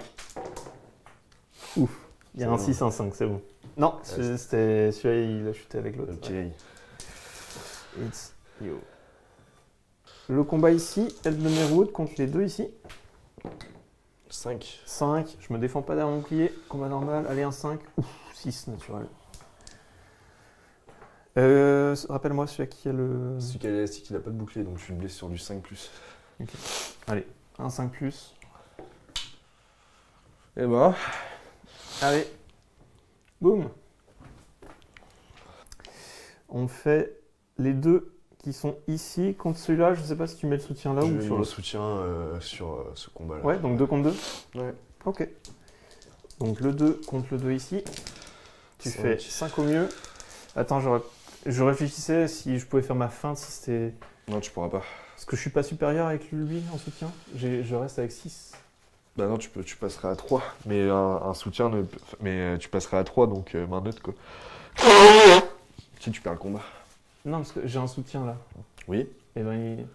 A: Ouf. Il y a
B: C'est
A: un
B: bon.
A: 6, un 5, c'est bon. Non, c'était celui-là, il a chuté avec l'autre.
B: Ok.
A: Ouais. It's you. Le combat ici, Elf de Mirkwood contre les deux ici.
B: 5.
A: 5, je me défends pas derrière mon bouclier. Combat normal, allez, un 5. Ouf, 6 naturel. Rappelle-moi celui qui a le.
B: Celui qui a l'élastique, il a pas de bouclier, donc je suis blessé sur du 5 plus.
A: Allez, Un 5 plus.
B: Et ben,
A: Allez. Boum. On fait les deux qui sont ici contre celui-là. Je sais pas si tu mets le soutien là
B: je
A: ou
B: mets
A: sur
B: mon
A: l'autre.
B: soutien sur ce combat-là.
A: Ouais, donc 2 contre 2.
B: Ouais.
A: Ok. Donc le 2 contre le 2 ici. Tu
B: Cinq.
A: fais 5 au mieux. Attends, je réfléchissais si je pouvais faire ma feinte, si c'était...
B: Non, tu pourras pas.
A: Parce que je suis pas supérieur avec lui en soutien. Je reste avec 6.
B: Bah non, tu passeras à 3. Mais un soutien, mais tu passeras à 3, donc main neutre, quoi. Si tu perds le combat.
A: Non, parce que j'ai un soutien là.
B: Oui.
A: Et ben il...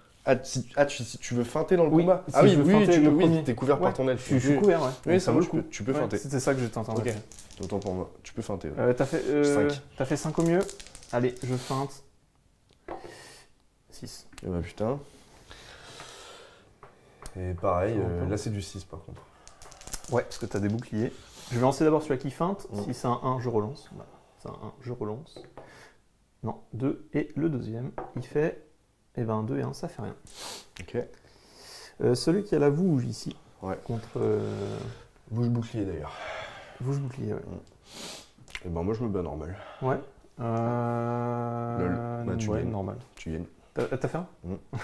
B: Si tu veux feinter dans le
A: Oui,
B: combat.
A: si
B: Ah oui,
A: je veux
B: oui,
A: feinter le premier.
B: t'es couvert
A: Ouais,
B: par ton elfe.
A: Je suis couvert, ouais.
B: Oui,
A: Donc
B: ça
A: vaut
B: vaut
A: le coup.
B: tu peux
A: Ouais,
B: feinter.
A: c'était ça que j'étais en train de
B: Ok.
A: faire.
B: Autant pour moi. Tu peux feinter.
A: T'as fait,
B: Cinq.
A: t'as fait 5 au mieux. Allez, je feinte. 6.
B: Et bah putain. Et pareil,
A: Longtemps.
B: là c'est du 6 par contre.
A: Ouais, parce que t'as des boucliers. Je vais lancer d'abord celui qui feinte.
B: Mm.
A: Si c'est un 1, je relance. Voilà. C'est un 1, je relance. Non, 2. Et le deuxième, il fait... Eh ben 2 et 1, ça fait rien.
B: Ok.
A: Celui qui a la vouge ici.
B: Ouais.
A: Contre...
B: Bouge bouclier d'ailleurs.
A: Vouge bouclier, ouais.
B: Et ben moi je me bats normal.
A: Ouais.
B: Lol. Bah, tu
A: ouais,
B: gagnes.
A: normal.
B: Tu gagnes.
A: T'as fait un
B: Mm.
A: Ok.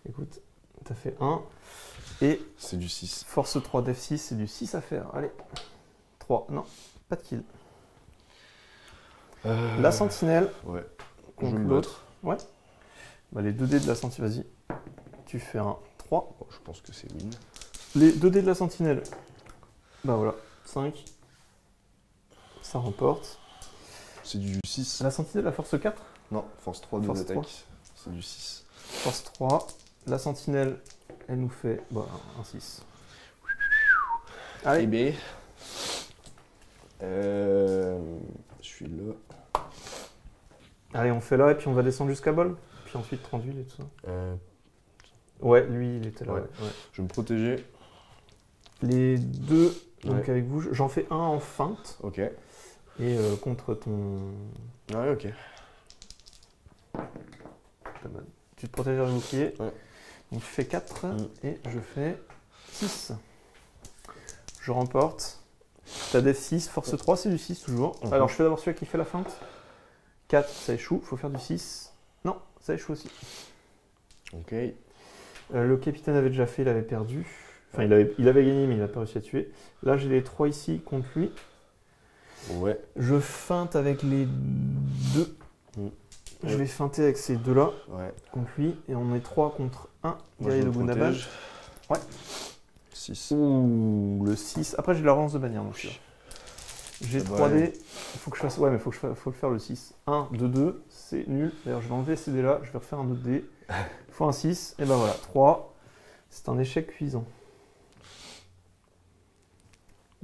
A: Écoute, t'as fait 1. Et
B: C'est du 6.
A: force 3 d'F6, c'est du 6 à faire. Allez. 3. Non, pas de kill. La sentinelle
B: Ouais.
A: contre
B: Je me
A: l'autre. Ouais. Bah, les 2 dés de la sentinelle, vas-y. Tu fais un 3.
B: Bon, je pense que c'est win.
A: Les 2 dés de la sentinelle. Bah voilà. 5. Ça remporte.
B: C'est du 6.
A: La sentinelle a force 4.
B: Non, force 3 de
A: Force
B: l'attaque.
A: 3.
B: C'est du 6.
A: Force 3. La sentinelle, elle nous fait bah, un 6. Allez.
B: Et B. Je suis là.
A: Allez, on fait là et puis on va descendre jusqu'à bol. Puis ensuite 30 d'huile et tout ça.
B: Euh,
A: Ouais, lui, il était là.
B: Ouais.
A: Ouais.
B: je vais me protéger.
A: Les deux, donc
B: Ouais.
A: avec vous, j'en fais un en feinte
B: Ok.
A: et contre ton...
B: Ouais, ok.
A: Tu te protèges vers le bouclier.
B: Ouais.
A: Donc tu fais 4
B: Mm.
A: et je fais 6. Je remporte. T'as def 6, force 3, c'est du 6 toujours.
B: Mhm.
A: Alors je fais d'abord celui qui fait la feinte. 4, ça échoue, faut faire du 6. Non, ça échoue aussi.
B: Ok.
A: Le capitaine avait déjà fait, il avait perdu. Enfin, il avait gagné, mais il n'a pas réussi à tuer. Là, j'ai les 3 ici contre lui.
B: Ouais.
A: Je feinte avec les 2.
B: Mm.
A: Je vais feinter avec ces deux-là
B: Ouais.
A: contre lui. Et on est 3 contre 1.
B: Moi,
A: Guerrier
B: je
A: de
B: me
A: Gundabad.
B: protège.
A: Ouais.
B: 6.
A: Ouh, le 6. Après, j'ai la relance de bannière. Donc, j'ai
B: Ça va
A: 3
B: aller.
A: dés. Il faut que je fasse. Ouais, mais faut le faire le 6. 1, 2, 2. C'est nul. D'ailleurs, je vais enlever ces dés-là. Je vais refaire un autre dé. Il faut un 6. Et ben voilà. 3. C'est un échec cuisant.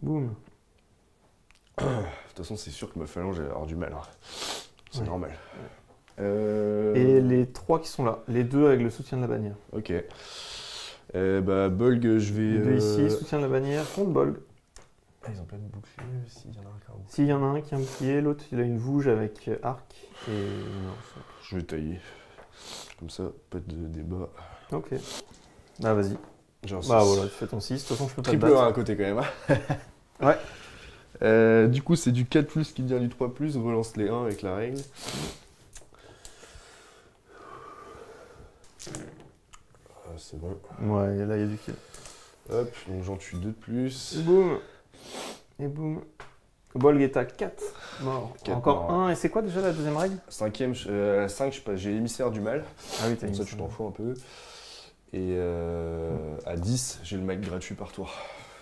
A: Boum.
B: De toute façon, c'est sûr que ma phalange va avoir du mal. Hein. C'est
A: Ouais.
B: normal.
A: Et les 3 qui sont là. Les 2 avec le soutien de la bannière.
B: Ok. Bah, Bolg, je vais.
A: Les 2 ici, soutien de la bannière contre Bolg.
B: Ah, ils ont pas de bouclier s'il y en a un qui a un bouclier.
A: S'il y en a un qui a un bouclier, l'autre il a une vouge avec arc et une lance.
B: Je vais tailler. Comme ça, pas de débat.
A: Ok. Bah vas-y.
B: J'ai un
A: Bah
B: 6.
A: voilà, tu fais ton 6. De toute façon, je peux pas te
B: Triple 1
A: battre.
B: à côté quand même.
A: Ouais.
B: Du coup, c'est du 4+, qui devient du 3+. On relance les 1 avec la règle. Ah, c'est bon.
A: Ouais, là il y a du kill.
B: Hop, donc j'en tue 2 de plus.
A: Boum. Et boum. Bolg est à 4 morts.
B: 4
A: Encore
B: morts.
A: un. Et c'est quoi déjà la deuxième règle?
B: 5ème, 5, je sais pas, j'ai l'émissaire du mal.
A: Ah oui, t'as
B: Comme
A: une
B: ça, tu t'en fous un peu. Et à 10, j'ai le max gratuit par tour.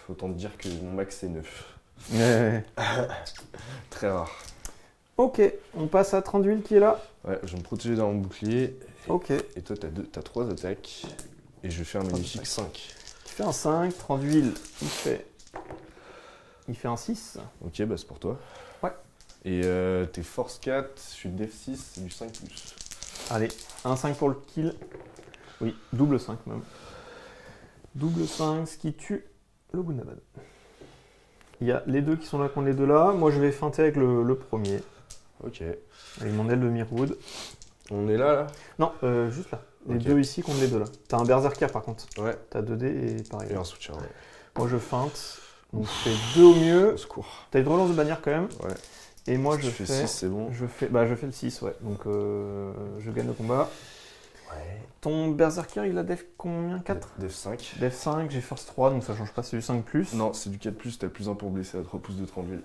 B: Autant te dire que mon max c'est 9.
A: Ouais.
B: Très rare.
A: Ok, on passe à 30 d'huile qui est là.
B: Ouais, je vais me protéger dans mon bouclier.
A: Ok.
B: Et toi, t'as 3 attaques. Et je vais faire un magnifique 5.
A: Tu fais un 5, 30 d'huile, il fait un 6.
B: Ok, bah c'est pour toi.
A: Ouais.
B: Et t'es force 4, je suis def 6, c'est du 5+.
A: Allez, un 5 pour le kill. Oui, double 5 même. Double 5, ce qui tue le Gundabad. Il y a les deux qui sont là contre les deux là. Moi je vais feinter avec le premier.
B: Ok.
A: Avec mon aile de Mirwood.
B: On est là
A: Non, juste là. Les
B: Ok.
A: deux ici contre les deux là. T'as un berserker par contre.
B: Ouais.
A: T'as 2 dés et pareil.
B: Et un soutien, ouais.
A: Moi je feinte. Donc je fais 2 au mieux.
B: Au secours.
A: T'as une relance de bannière quand même.
B: Ouais.
A: Et moi
B: Si
A: je
B: tu fais
A: fais.
B: 6, c'est bon.
A: Je fais le 6, ouais. Donc je gagne le combat.
B: Ouais.
A: Ton berserker il a def combien? 4?
B: Def 5.
A: Def 5, j'ai force 3 donc ça change pas, c'est du 5+.
B: Non, c'est du 4+, t'as plus 1 pour blesser à 3 pouces de 30 d'huile.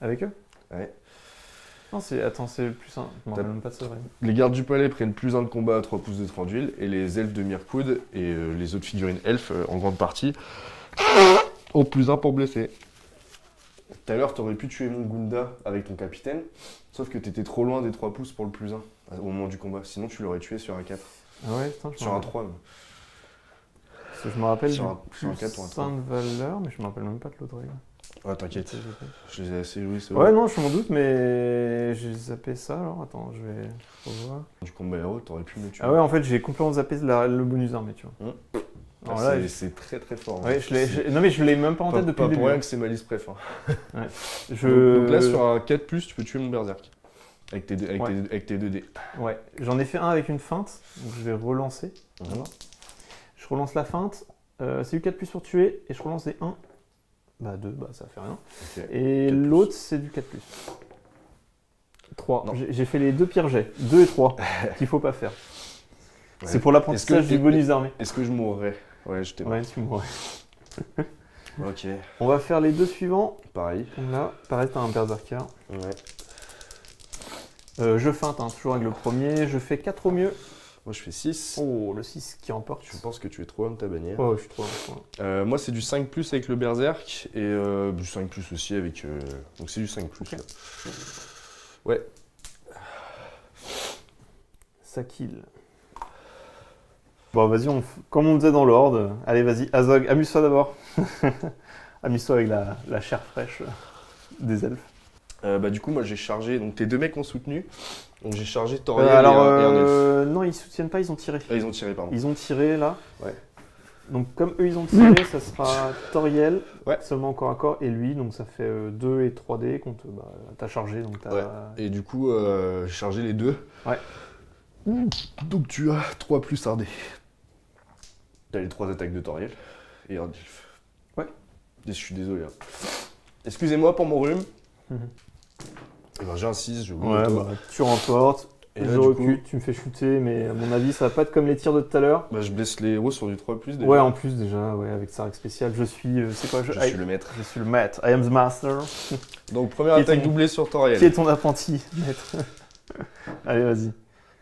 A: Avec eux?
B: Ouais.
A: Non, c'est. Attends, c'est le plus 1. Je me rappelle même pas de ça, vrai.
B: Les gardes du palais prennent plus 1 de combat à 3 pouces de 30 d'huile, et les elfes de Mirkwood et les autres figurines elfes, en grande partie, ont plus 1 pour blesser. Tout à l'heure, t'aurais pu tuer mon Gunda avec ton capitaine, sauf que t'étais trop loin des 3 pouces pour le plus 1 au moment du combat. Sinon, tu l'aurais tué sur un 4.
A: Ah ouais, putain,
B: Sur un 3 même.
A: Parce que je me rappelle
B: Sur
A: du
B: un 4 ou un
A: plus
B: 3.
A: 1 de valeur, mais je me rappelle même pas de l'autre règle.
B: Ah, t'inquiète, je les ai assez joués, c'est
A: Ouais,
B: vrai.
A: non, je m'en doute, mais j'ai zappé ça alors. Attends, je vais revoir.
B: Du combat héros, t'aurais pu me tuer.
A: Ah ouais, en fait, j'ai complètement zappé le bonus armé, tu vois.
B: Ah,
A: Alors là,
B: c'est très très fort.
A: ouais,
B: hein.
A: non, mais je l'ai même pas en tête depuis
B: pas
A: le début.
B: pour rien que c'est ma liste préf. Hein.
A: Je...
B: Donc là, sur un 4+, tu peux tuer mon berserk. Avec tes,
A: Ouais.
B: avec tes 2 dés.
A: Ouais, j'en ai fait un avec une feinte, donc je vais relancer. Voilà. Je relance la feinte, c'est du 4+ pour tuer, et je relance des 1. Bah 2, bah ça fait rien.
B: Ok.
A: Et
B: 4+.
A: l'autre, c'est du 4+. 3.
B: Non.
A: J'ai fait les 2 pires jets, 2 et 3, qu'il faut pas faire.
B: Ouais.
A: C'est pour l'apprentissage
B: Est-ce que-
A: du bonus armé.
B: Est-ce que je mourrais? Ouais, je t'ai
A: Ouais, tu mourrais.
B: Ok,
A: On va faire les 2 suivants.
B: pareil.
A: Donc là, pareil, t'as un berserker.
B: Ouais.
A: Je feinte, hein, toujours avec le premier. Je fais 4 au mieux.
B: Moi, je fais 6.
A: Oh, le 6 qui emporte.
B: Je pense que tu es trop loin de ta bannière.
A: Oh, je suis trop loin.
B: Moi, c'est du 5+ avec le berserk et du 5+ aussi avec. Donc, c'est du 5+.
A: Ok.
B: Là. Ouais.
A: Ça kill. Bon, vas-y, comme on faisait dans l'ordre. Allez, vas-y, Azog, amuse-toi d'abord. Amuse-toi avec la chair fraîche des elfes.
B: Du coup, moi, j'ai chargé. Donc, tes 2 mecs ont soutenu. Donc, j'ai chargé Toriel
A: Alors,
B: et un elfe.
A: non, ils soutiennent pas, ils ont tiré.
B: Ah, ils ont tiré, pardon.
A: Ils ont tiré là.
B: Ouais.
A: Donc, comme eux, ils ont tiré, ça sera Toriel,
B: Ouais.
A: seulement encore à corps, et lui. Donc, ça fait 2 et 3D contre. Bah, t'as chargé, donc t'as.
B: Ouais. Et du coup, j'ai chargé les 2.
A: Ouais.
B: Donc, tu as 3+ un dé. T'as les 3 attaques de Toriel et un elfe.
A: Ouais.
B: Et je suis désolé. Hein. Excusez-moi pour mon rhume.
A: Mhm.
B: Eh ben, j'ai un 6, je
A: Ouais, bah, tu remportes.
B: Et
A: Je
B: là, du
A: recule,
B: coup,
A: tu me fais shooter, mais à mon avis, ça va pas être comme les tirs de tout à l'heure.
B: je blesse les héros sur du 3+. Déjà.
A: Ouais, en plus, déjà, ouais, avec sa règle spéciale, je suis. C'est quoi
B: Je suis le maître.
A: Je suis le maître. I am the master.
B: Donc, première
A: Qui est
B: attaque
A: ton-
B: doublée sur Toriel.
A: Qui est ton apprenti, maître? Allez, vas-y.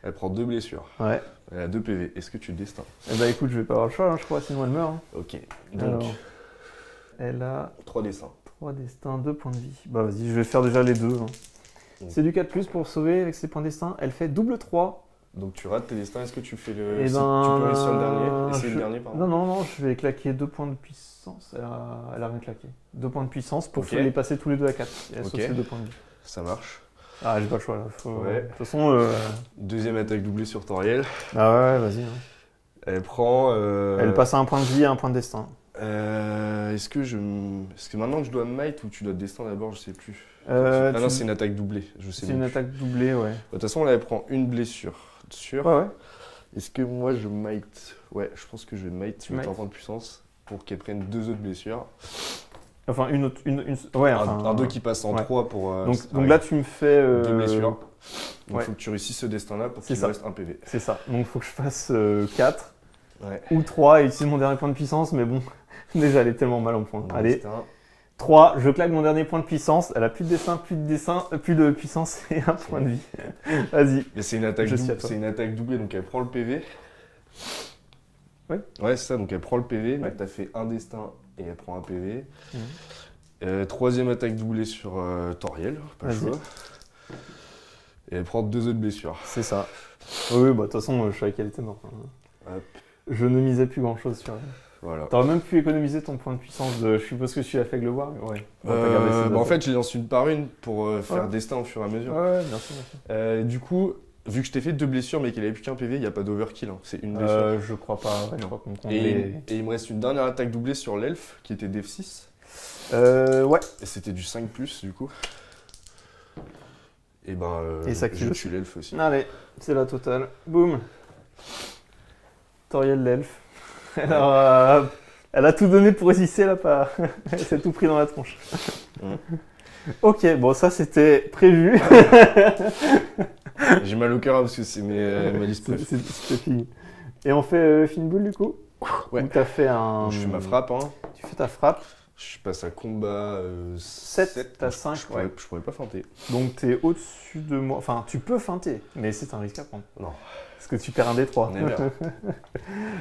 B: Elle prend 2 blessures.
A: Ouais.
B: Elle a 2 PV. Est-ce que tu destin?
A: Eh bah écoute, je vais pas avoir le choix, hein, je crois, sinon elle meurt. Hein.
B: Ok. Donc,
A: Alors, elle a
B: 3 dessins.
A: 3 destins, 2 points de vie. Bah vas-y, je vais faire déjà les deux. Hein. C'est du 4+, pour sauver avec ses points de destin. Elle fait double 3.
B: Donc, tu rates tes destins. Est-ce que tu fais le.
A: Et
B: tu
A: ben,
B: peux réussir le dernier. Essayer
A: je-
B: le dernier, pardon.
A: Non, je vais claquer 2 points de puissance. Elle a rien claqué. 2 points de puissance pour
B: Ok.
A: les passer tous les deux à 4. Et elle
B: Ok.
A: sauve ses 2 points de vie.
B: Ça marche.
A: Ah, j'ai pas le choix là.
B: Ouais.
A: De toute façon.
B: Deuxième attaque doublée sur Toriel.
A: Ah ouais, vas-y. Hein.
B: Elle prend.
A: Elle passe à un point de vie et un point de destin.
B: Est-ce que maintenant que je dois might ou tu dois destin d'abord, je sais plus. Non, c'est une attaque doublée, je sais
A: C'est une
B: plus.
A: attaque doublée, ouais.
B: De toute façon, là, elle prend une blessure. Sûr.
A: Ouais.
B: Est-ce que moi je might? Ouais, je pense que je vais might
A: Tu
B: mettre en
A: might.
B: point de puissance pour qu'elle prenne 2 autres blessures.
A: Enfin, une autre. Ouais, enfin.
B: Un 2 qui passe en
A: ouais.
B: 3 pour.
A: Donc là, tu me fais.
B: 2 blessures. Donc il
A: ouais.
B: faut que tu réussisses ce destin-là pour
A: C'est
B: qu'il
A: ça.
B: me reste un PV.
A: C'est ça. Donc il faut que je fasse 4
B: Ouais.
A: ou 3 et utiliser mon dernier point de puissance, mais bon, déjà elle est tellement mal en point.
B: Donc,
A: Allez,
B: destin.
A: 3, je claque mon dernier point de puissance, elle a plus de dessin, plus de puissance et un point de vie. Vas-y.
B: Mais c'est une attaque
A: Je suis à
B: doublée,
A: toi.
B: c'est une attaque doublée, donc elle prend le PV.
A: Ouais.
B: Ouais, c'est ça, donc elle prend le PV,
A: Ouais.
B: donc t'as fait un destin et elle prend un PV.
A: Mhm.
B: Troisième attaque doublée sur Toriel, pas le
A: Vas-y.
B: choix. Et elle prend 2 autres blessures.
A: C'est ça. Oui, bah de toute façon, je savais qu'elle était morte. Hein.
B: Hop.
A: Je ne misais plus grand chose sur elle.
B: Voilà.
A: T'aurais même pu économiser ton point de puissance de. Je suppose que tu as fait que le voir, mais ouais. On va pas garder ces
B: En
A: deux.
B: fait, je les lance une par une pour faire
A: Ouais.
B: destin au fur et à mesure.
A: Ouais, bien sûr.
B: Du coup, vu que je t'ai fait 2 blessures mais qu'elle avait plus qu'un PV, il n'y a pas d'overkill, hein. C'est une blessure.
A: Je crois pas. Ouais, je crois qu'on compte
B: Et,
A: les.
B: et il me reste une dernière attaque doublée sur l'elfe qui était Def 6.
A: Ouais.
B: Et c'était du 5+, du coup. Et
A: Et ça
B: je
A: kill.
B: tue l'elfe aussi.
A: Allez, c'est la totale. Boum. Toriel l'elfe. Elle a tout donné pour résister, elle a pas. Elle s'est tout pris dans la tronche. Ok, bon, ça c'était prévu.
B: J'ai mal au cœur parce que c'est ma liste préf.
A: C'était fini. Et on fait fine boule du coup.
B: Ouais.
A: Où t'as fait un.
B: Donc, je fais ma frappe. Hein.
A: Tu fais ta frappe.
B: Je passe à combat
A: 7, t'as 5.
B: Je pourrais pas feinter.
A: Donc t'es au-dessus de moi. Enfin, tu peux feinter, mais c'est un risque à prendre.
B: Non.
A: Parce que tu perds un des 3.
B: On est bien.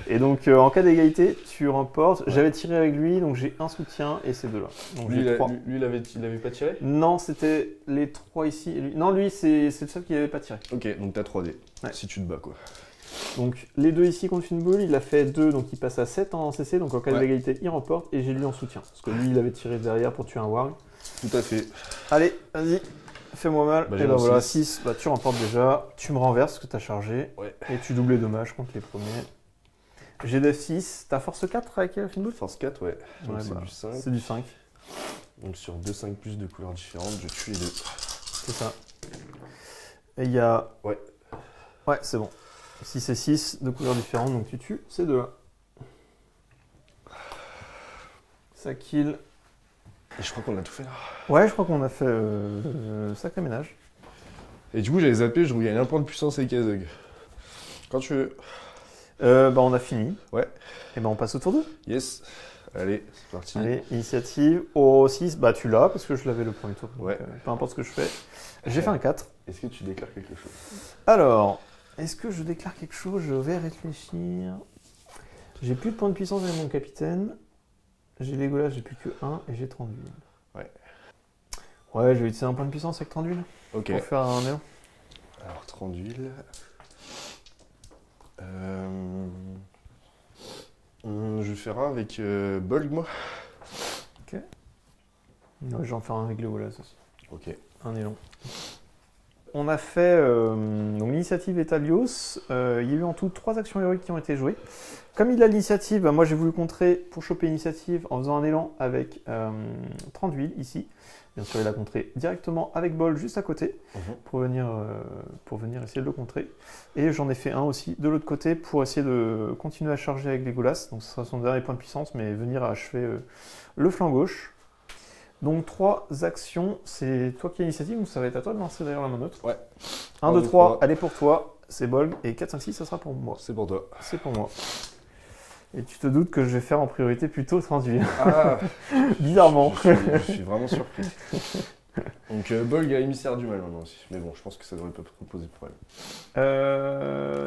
A: Et donc en cas d'égalité, tu remportes. Ouais. J'avais tiré avec lui, donc j'ai un soutien et ces deux-là. Donc
B: lui,
A: j'ai 3.
B: Lui, il avait pas tiré?
A: Non, c'était les 3 ici. Et lui... Non, lui, c'est le seul qui n'avait pas tiré.
B: Ok, donc t'as 3D.
A: Ouais.
B: Si tu te bats, quoi.
A: Donc les deux ici contre Finbull, il a fait 2, donc il passe à 7 en CC. Donc en cas d'égalité, il remporte. Et j'ai lui en soutien. Parce que lui, il avait tiré derrière pour tuer un warg.
B: Tout à fait.
A: Allez, vas-y. Fais-moi mal.
B: Bah,
A: et ben voilà, 6. Bah, tu remportes déjà. Tu me renverses parce que t'as chargé.
B: Ouais.
A: Et tu doubles les dommages contre les premiers. J'ai def 6. T'as force 4 avec Finbull?
B: Force 4, ouais. Donc
A: Ouais,
B: c'est
A: bah,
B: du 5.
A: C'est du 5.
B: Donc sur 2 5 plus de couleurs différentes, je tue les deux.
A: C'est ça. Et il y a...
B: Ouais.
A: Ouais, c'est bon. 6 et 6 de couleurs différentes, donc tu tues ces deux-là. Ça kill.
B: Et je crois qu'on a tout fait là.
A: Ouais, je crois qu'on a fait sacré ménage.
B: Et du coup, j'avais zappé, je regagne un point de puissance avec Azog. Quand tu veux.
A: Bah on a fini.
B: Ouais.
A: Et ben on passe au tour 2.
B: Yes. Allez, c'est parti.
A: Allez, initiative. Au 6, bah tu l'as parce que je l'avais le premier tour.
B: Ouais.
A: Donc, peu importe ce que je fais. J'ai fait un 4.
B: Est-ce que tu déclares quelque chose?
A: Alors, est-ce que je déclare quelque chose? Je vais réfléchir. J'ai plus de points de puissance avec mon capitaine. J'ai Legolas, j'ai plus que 1 et j'ai 30 d'huile.
B: Ouais.
A: Ouais, je vais utiliser un point de puissance avec 30 d'huile.
B: Ok.
A: Pour faire un élan.
B: Alors, 30 d'huile. Je vais faire un avec Bolg, moi.
A: Ok. Ouais, j'en fais un avec Legolas aussi.
B: Ok.
A: Un élan. On a fait donc l'initiative Etalios. Il y a eu en tout 3 actions héroïques qui ont été jouées. Comme il a l'initiative, bah, moi j'ai voulu contrer pour choper l'initiative en faisant un élan avec 30 d'huile ici. Bien sûr, il a contré directement avec Bol juste à côté pour venir essayer de le contrer. Et j'en ai fait un aussi de l'autre côté pour essayer de continuer à charger avec Legolas. Donc ce sera son dernier point de puissance, mais venir achever le flanc gauche. Donc 3 actions, c'est toi qui as l'initiative, donc ça va être à toi de lancer d'ailleurs la manote.
B: Ouais.
A: 1, 2, 3, elle est pour toi, c'est Bolg, et 4, 5, 6, ça sera pour moi.
B: C'est pour toi.
A: C'est pour moi. Et tu te doutes que je vais faire en priorité plutôt 38.
B: Ah.
A: Bizarrement.
B: Je suis vraiment surpris. Donc Bolg a émissaire du mal maintenant aussi. Mais bon, je pense que ça devrait pas poser de problème.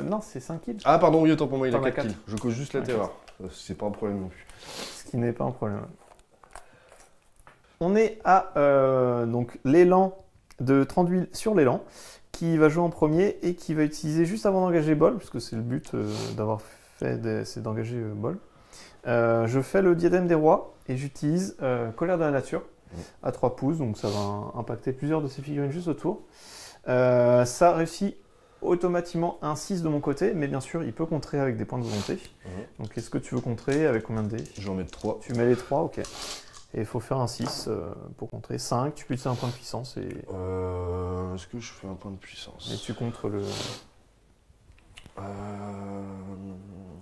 A: Non, c'est 5 kills.
B: Ah pardon, oui, autant pour moi, il a
A: T'en as
B: 4 kills. Je cause juste la terreur. C'est pas un problème non plus.
A: Ce qui n'est pas un problème. On est à donc l'élan de 30 d'huile sur l'élan, qui va jouer en premier et qui va utiliser juste avant d'engager Bol, puisque c'est le but d'avoir fait, c'est d'engager Bol. Je fais le diadème des rois et j'utilise colère de la nature à 3 pouces, donc ça va impacter plusieurs de ces figurines juste autour. Ça réussit automatiquement un 6 de mon côté, mais bien sûr il peut contrer avec des points de volonté. Donc est-ce que tu veux contrer avec combien de dés?
B: Je vais en mettre 3.
A: Tu mets les 3, ok. Et il faut faire un 6 pour contrer. 5, tu peux utiliser un point de puissance et
B: Est-ce que je fais un point de puissance?
A: tu contres le...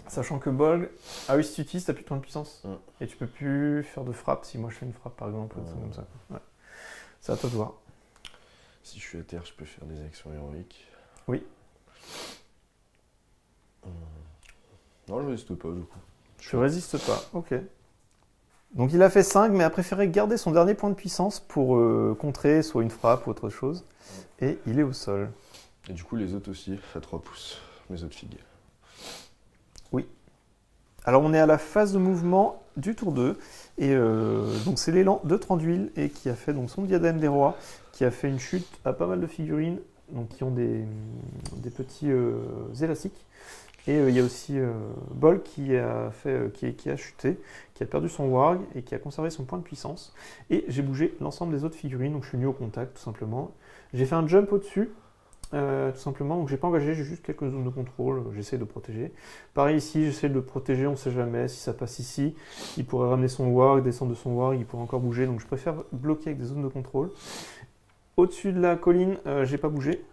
A: Sachant que Bolg, ah oui, si tu utilises, t'as plus de points de puissance. Et tu peux plus faire de frappe si moi je fais une frappe par exemple, ou des trucs comme ça. Ouais. C'est à toi de voir.
B: Si je suis à terre, je peux faire des actions héroïques.
A: Oui.
B: Non, je résiste pas du coup.
A: Je résiste pas, ok. Donc il a fait 5, mais a préféré garder son dernier point de puissance pour contrer soit une frappe ou autre chose. Et il est au sol.
B: Et du coup, les autres aussi, à 3 pouces. Mes autres figues.
A: Oui. Alors on est à la phase de mouvement du tour 2. Et donc c'est l'élan de 30 d'huile et qui a fait donc son diadème des rois, qui a fait une chute à pas mal de figurines donc, qui ont des petits élastiques. Et il y a aussi Bol qui a chuté, qui a perdu son warg et qui a conservé son point de puissance. Et j'ai bougé l'ensemble des autres figurines, donc je suis venu au contact tout simplement. J'ai fait un jump au-dessus, tout simplement, donc j'ai pas engagé, j'ai juste quelques zones de contrôle, j'essaie de protéger. Pareil ici, j'essaie de le protéger, on sait jamais, si ça passe ici, il pourrait ramener son warg, descendre de son warg, il pourrait encore bouger, donc je préfère bloquer avec des zones de contrôle. Au-dessus de la colline, j'ai pas bougé.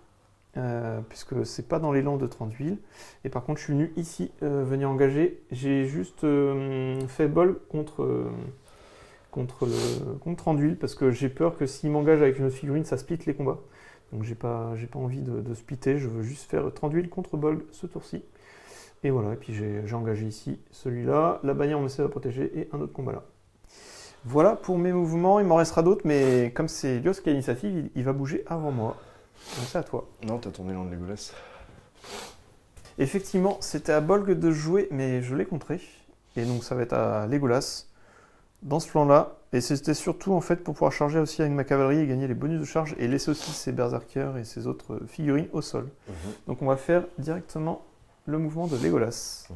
A: puisque c'est pas dans l'élan de 30 huiles. Et par contre, je suis venu ici venir engager. J'ai juste fait bol contre 30 huiles parce que j'ai peur que s'il m'engage avec une autre figurine, ça split les combats. Donc j'ai pas envie de splitter. Je veux juste faire 30 huiles contre bol ce tour-ci. Et voilà, et puis j'ai engagé ici celui-là. La bannière, on essaie de la protéger et un autre combat là. Voilà pour mes mouvements. Il m'en restera d'autres, mais comme c'est Lios qui a l'initiative, il va bouger avant moi. Donc c'est à toi.
B: Non, t'as ton élan de Legolas.
A: Effectivement, c'était à Bolg de jouer, mais je l'ai contré. Et donc ça va être à Legolas dans ce plan-là. Et c'était surtout en fait pour pouvoir charger aussi avec ma cavalerie et gagner les bonus de charge et laisser aussi ses berserkers et ses autres figurines au sol. Donc on va faire directement le mouvement de Legolas.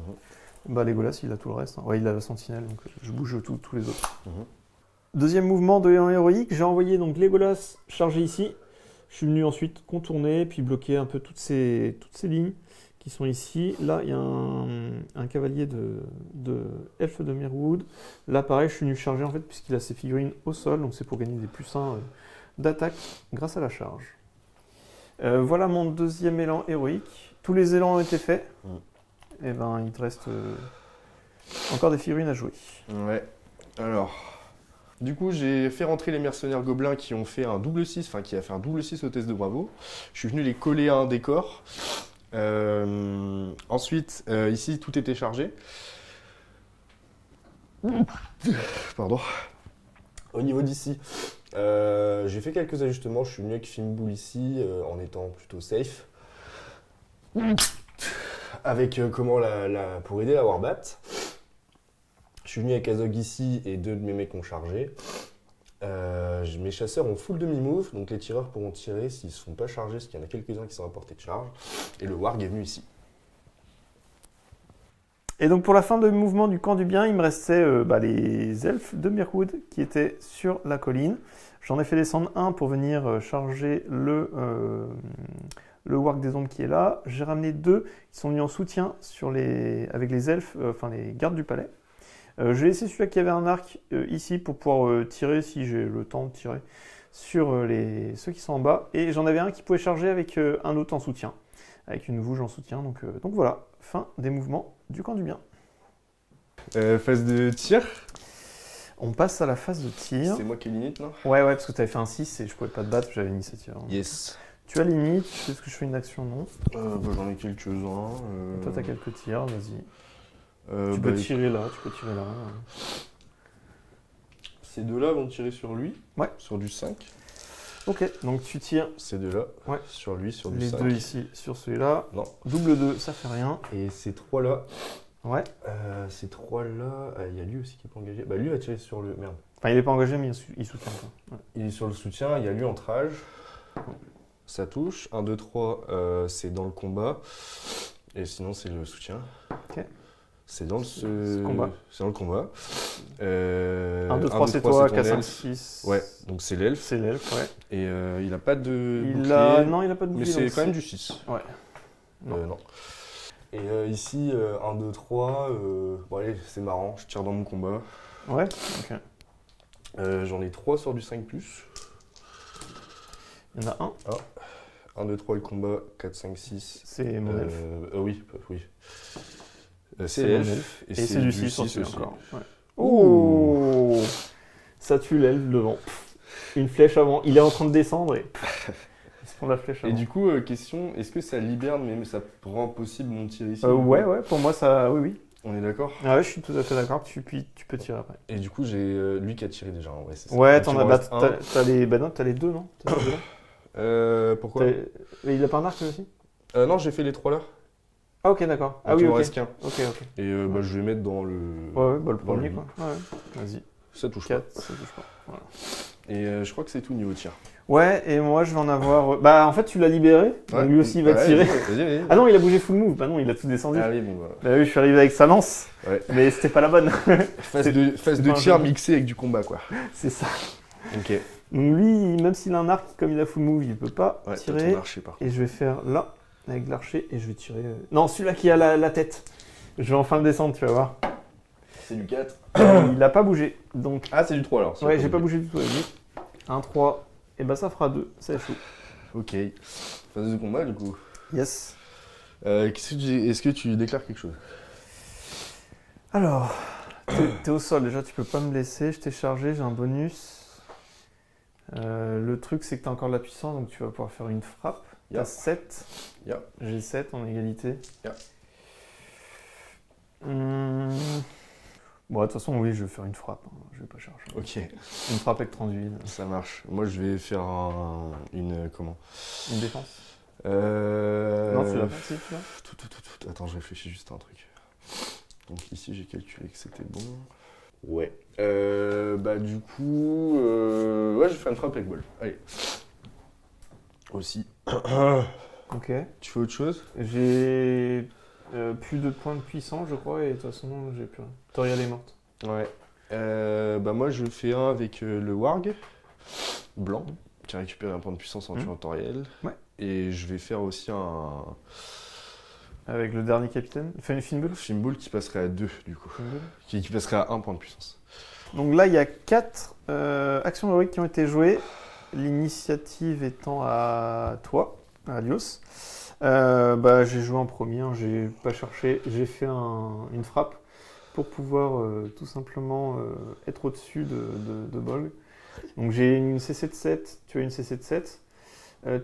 A: Bah Legolas, il a tout le reste. Hein. Ouais, il a la sentinelle, donc je bouge tous les autres. Deuxième mouvement de l'élan héroïque, j'ai envoyé donc Legolas charger ici. Je suis venu ensuite contourner, puis bloquer un peu toutes ces lignes qui sont ici. Là, il y a un cavalier de elfe de Mirwood. Là, pareil, je suis venu charger en fait, puisqu'il a ses figurines au sol, donc c'est pour gagner des +1 d'attaque grâce à la charge. Voilà mon deuxième élan héroïque. Tous les élans ont été faits. Et ben, il te reste encore des figurines à jouer.
B: Ouais. Alors, du coup, j'ai fait rentrer les mercenaires gobelins qui ont fait un double 6, enfin qui a fait un double 6 au test de bravo. Je suis venu les coller à un décor. Ensuite, ici, tout était chargé. Pardon. Au niveau d'ici, j'ai fait quelques ajustements. Je suis venu avec Fimbul ici, en étant plutôt safe. Avec pour aider la Warbat. Je suis venu avec Azog ici et 2 de mes mecs ont chargé. Mes chasseurs ont full demi-move, donc les tireurs pourront tirer s'ils ne se font pas charger, parce qu'il y en a quelques-uns qui sont à portée de charge. Et le Warg est venu ici.
A: Et donc pour la fin de mouvement du camp du bien, il me restait les elfes de Mirkwood qui étaient sur la colline. J'en ai fait descendre un pour venir charger le Warg des ombres qui est là. J'ai ramené 2 qui sont venus en soutien avec les elfes, les gardes du palais. J'ai laissé celui-là qui avait un arc ici pour pouvoir tirer, si j'ai le temps de tirer, sur ceux qui sont en bas. Et j'en avais un qui pouvait charger avec un autre en soutien, avec une vouge en soutien. Donc voilà, fin des mouvements du camp du bien.
B: Phase de tir.
A: On passe à la phase de tir.
B: C'est moi qui ai l'init, non?
A: Ouais, parce que tu avais fait un 6 et je pouvais pas te battre, j'avais l'initiative.
B: Yes.
A: Tu as l'init, est-ce que je fais une action? Non.
B: J'en ai quelques-uns.
A: Toi, tu as quelques tirs, vas-y. Tu peux tirer là, tu peux tirer là.
B: Ces deux-là vont tirer sur lui, sur du 5.
A: Ok, donc tu tires.
B: Ces deux-là, sur lui, sur du 5.
A: Les 2 ici, sur celui-là.
B: Non.
A: Double 2, ça fait rien.
B: Et ces 3-là.
A: Ouais.
B: Ces 3-là, il y a lui aussi qui est pas engagé. Bah lui va tirer sur le... Merde.
A: Enfin, il est pas engagé, mais il soutient.
B: Il est sur le soutien, il y a lui en trage. Ça touche. 1, 2, 3, c'est dans le combat. Et sinon, c'est le soutien.
A: Ok.
B: C'est dans le combat. C'est dans le combat.
A: 1, 2, 3, c'est toi, 4, 5, 6.
B: Ouais, donc c'est l'elfe.
A: C'est l'elfe, ouais.
B: Et il a pas de
A: bouclier. Non, il a pas de bouclier.
B: Mais c'est quand même du 6.
A: Ouais.
B: Non. Et ici, 1, 2, 3. Bon, allez, c'est marrant, je tire dans mon combat.
A: Ouais, ok.
B: J'en ai 3 sur du 5+.
A: Il y en a un.
B: 1, 2, 3, le combat. 4, 5, 6.
A: C'est mon elfe.
B: Oui.
A: C'est l'elfe. Et c'est du 6 aussi encore. Ouais.
B: Oh,
A: ça tue l'elfe devant. Une flèche avant. Il est en train de descendre et il se prend la flèche avant.
B: Et du coup, question, est-ce que ça libère, mais ça rend possible mon tir ici?
A: Ouais, pour moi, ça. Oui.
B: On est d'accord?
A: Ah ouais, je suis tout à fait d'accord. Tu peux tirer après.
B: Et du coup, j'ai lui qui a tiré déjà. En vrai, c'est ça.
A: Ouais, t'as les 2, non?
B: Pourquoi?
A: Il a pas un arc aussi?
B: Non, j'ai fait les 3 là.
A: Ah ok, d'accord.
B: Ah oui, il me reste qu'un.
A: Ok.
B: Et je vais mettre dans le...
A: Ouais, le premier quoi. Ouais, vas-y.
B: Ça touche
A: 4,
B: pas.
A: ça touche pas. Voilà.
B: Et je crois que c'est tout niveau tir.
A: Ouais, et moi je vais en avoir... Bah en fait tu l'as libéré, donc lui aussi il va tirer.
B: Vas-y.
A: Ah non, il a bougé full move, bah non, il a tout descendu.
B: Ah oui, bon bah...
A: Bah oui, je suis arrivé avec sa lance, mais c'était pas la bonne.
B: Phase de tir mixé avec du combat quoi.
A: C'est ça.
B: Ok.
A: Donc lui, même s'il a un arc, comme il a full move, il peut pas tirer.
B: Archer, par contre.
A: Et je vais faire là, avec l'archer, et je vais tirer... Non, celui-là qui a la tête. Je vais enfin le descendre, tu vas voir.
B: C'est du 4.
A: Il a pas bougé, donc...
B: Ah, c'est du 3 alors.
A: Ouais, j'ai pas bougé du tout avec lui. 1, 3, et bah ça fera 2, ça échoue.
B: Ok. Phase de combat du coup.
A: Yes.
B: Est-ce que tu déclares quelque chose?
A: Alors, t'es au sol, déjà tu peux pas me laisser, je t'ai chargé, j'ai un bonus. Le truc c'est que t'as encore de la puissance, donc tu vas pouvoir faire une frappe. T'as
B: Yeah.
A: 7,
B: Yeah.
A: j'ai 7 en égalité.
B: Yeah.
A: Bon, de toute façon, oui, je vais faire une frappe, hein, je vais pas charger.
B: Ok,
A: Une frappe avec 38,
B: ça marche. Moi je vais faire comment?
A: une défense.
B: Euh...
A: Non, tu l'as pas, si, tu l'as.
B: Attends, je réfléchis juste à un truc. Donc ici j'ai calculé que c'était bon. Ouais. Bah du coup, ouais, je vais faire une frappe avec bol. Allez. Aussi.
A: Ok.
B: Tu fais autre chose?
A: J'ai plus de points de puissance, je crois, et de toute façon, j'ai plus rien. Toriel est morte.
B: Ouais. Bah moi je fais un avec le warg blanc qui a récupéré un point de puissance en tuant Toriel.
A: Ouais.
B: Et je vais faire aussi un
A: Avec le dernier capitaine. Fais une Finbull.
B: Fimbul qui passerait à 2 du coup. Qui passerait à 1 point de puissance.
A: Donc là, il y a 4 actions héroïques qui ont été jouées. L'initiative étant à toi, à Alios. Bah, j'ai joué en premier, hein, j'ai pas cherché. J'ai fait une frappe pour pouvoir tout simplement être au-dessus de Bolg. Donc j'ai une CC de 7, tu as une CC de 7.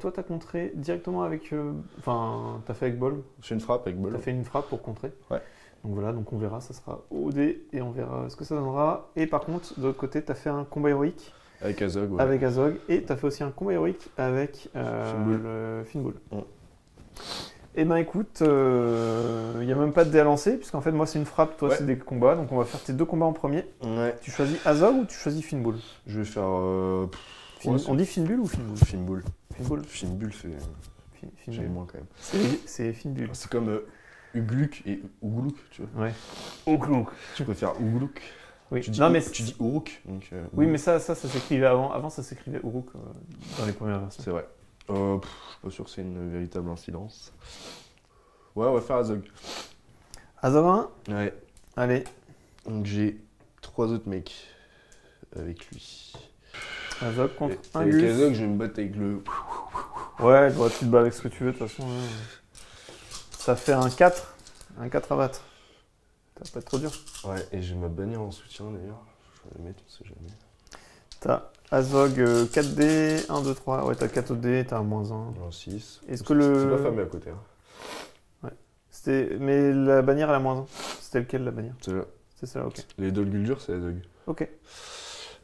A: Toi, tu as contré directement avec. Enfin, tu as fait avec Bolg.
B: Je fais une frappe avec bol.
A: Tu as fait une frappe pour contrer.
B: Ouais.
A: Donc voilà, donc on verra, ça sera OD et on verra ce que ça donnera. Et par contre, de l'autre côté, tu as fait un combat héroïque
B: Avec Azog, ouais.
A: avec Azog et tu as fait aussi un combat héroïque avec
B: Finnbull.
A: le Finnbull.
B: Mm.
A: Et ben écoute, il n'y a même pas de dé à lancer, puisqu'en fait, moi c'est une frappe, toi
B: Ouais.
A: c'est des combats, donc on va faire tes 2 combats en premier.
B: Ouais.
A: Tu choisis Azog ou tu choisis Finnbull?
B: Je vais faire.
A: On dit Finnbull ou Finnbull?
B: Fimbul.
A: Finnbull.
B: Fimbul, c'est. J'ai
A: Finnbull.
B: moins quand même.
A: C'est Finnbull.
B: C'est comme Ugluk et Ugluk, tu vois.
A: Ouais. Ougluk.
B: Je préfère Ugluk.
A: Oui.
B: Tu dis,
A: Non, mais
B: tu dis Uruk. Donc,
A: oui, mais ça s'écrivait avant. Avant, ça s'écrivait Uruk dans les premières versions.
B: c'est vrai. Je suis pas sûr que c'est une véritable incidence. Ouais, on va faire Azog.
A: Azog 1.
B: Ouais.
A: Allez.
B: Donc j'ai 3 autres mecs avec lui.
A: Azog contre
B: Et
A: un
B: avec
A: Gus.
B: Azog, je vais me battre avec le.
A: Ouais, bah, tu te bats avec ce que tu veux, de toute façon. Hein. Ça fait un 4. Un 4 à battre. Ça va pas être trop dur.
B: Ouais, et je vais me bannir en soutien d'ailleurs. Je vais la mettre, on sait jamais.
A: T'as Azog 4D, 1, 2, 3. Ouais, t'as 4 OD, t'as un -1.
B: En 6.
A: Est-ce que le-
B: C'est pas fameux à côté. Hein.
A: Mais la bannière, elle a -1. C'était lequel la bannière?
B: C'est là.
A: C'est celle-là, ok.
B: Les Dolguldur, c'est Azog.
A: Ok.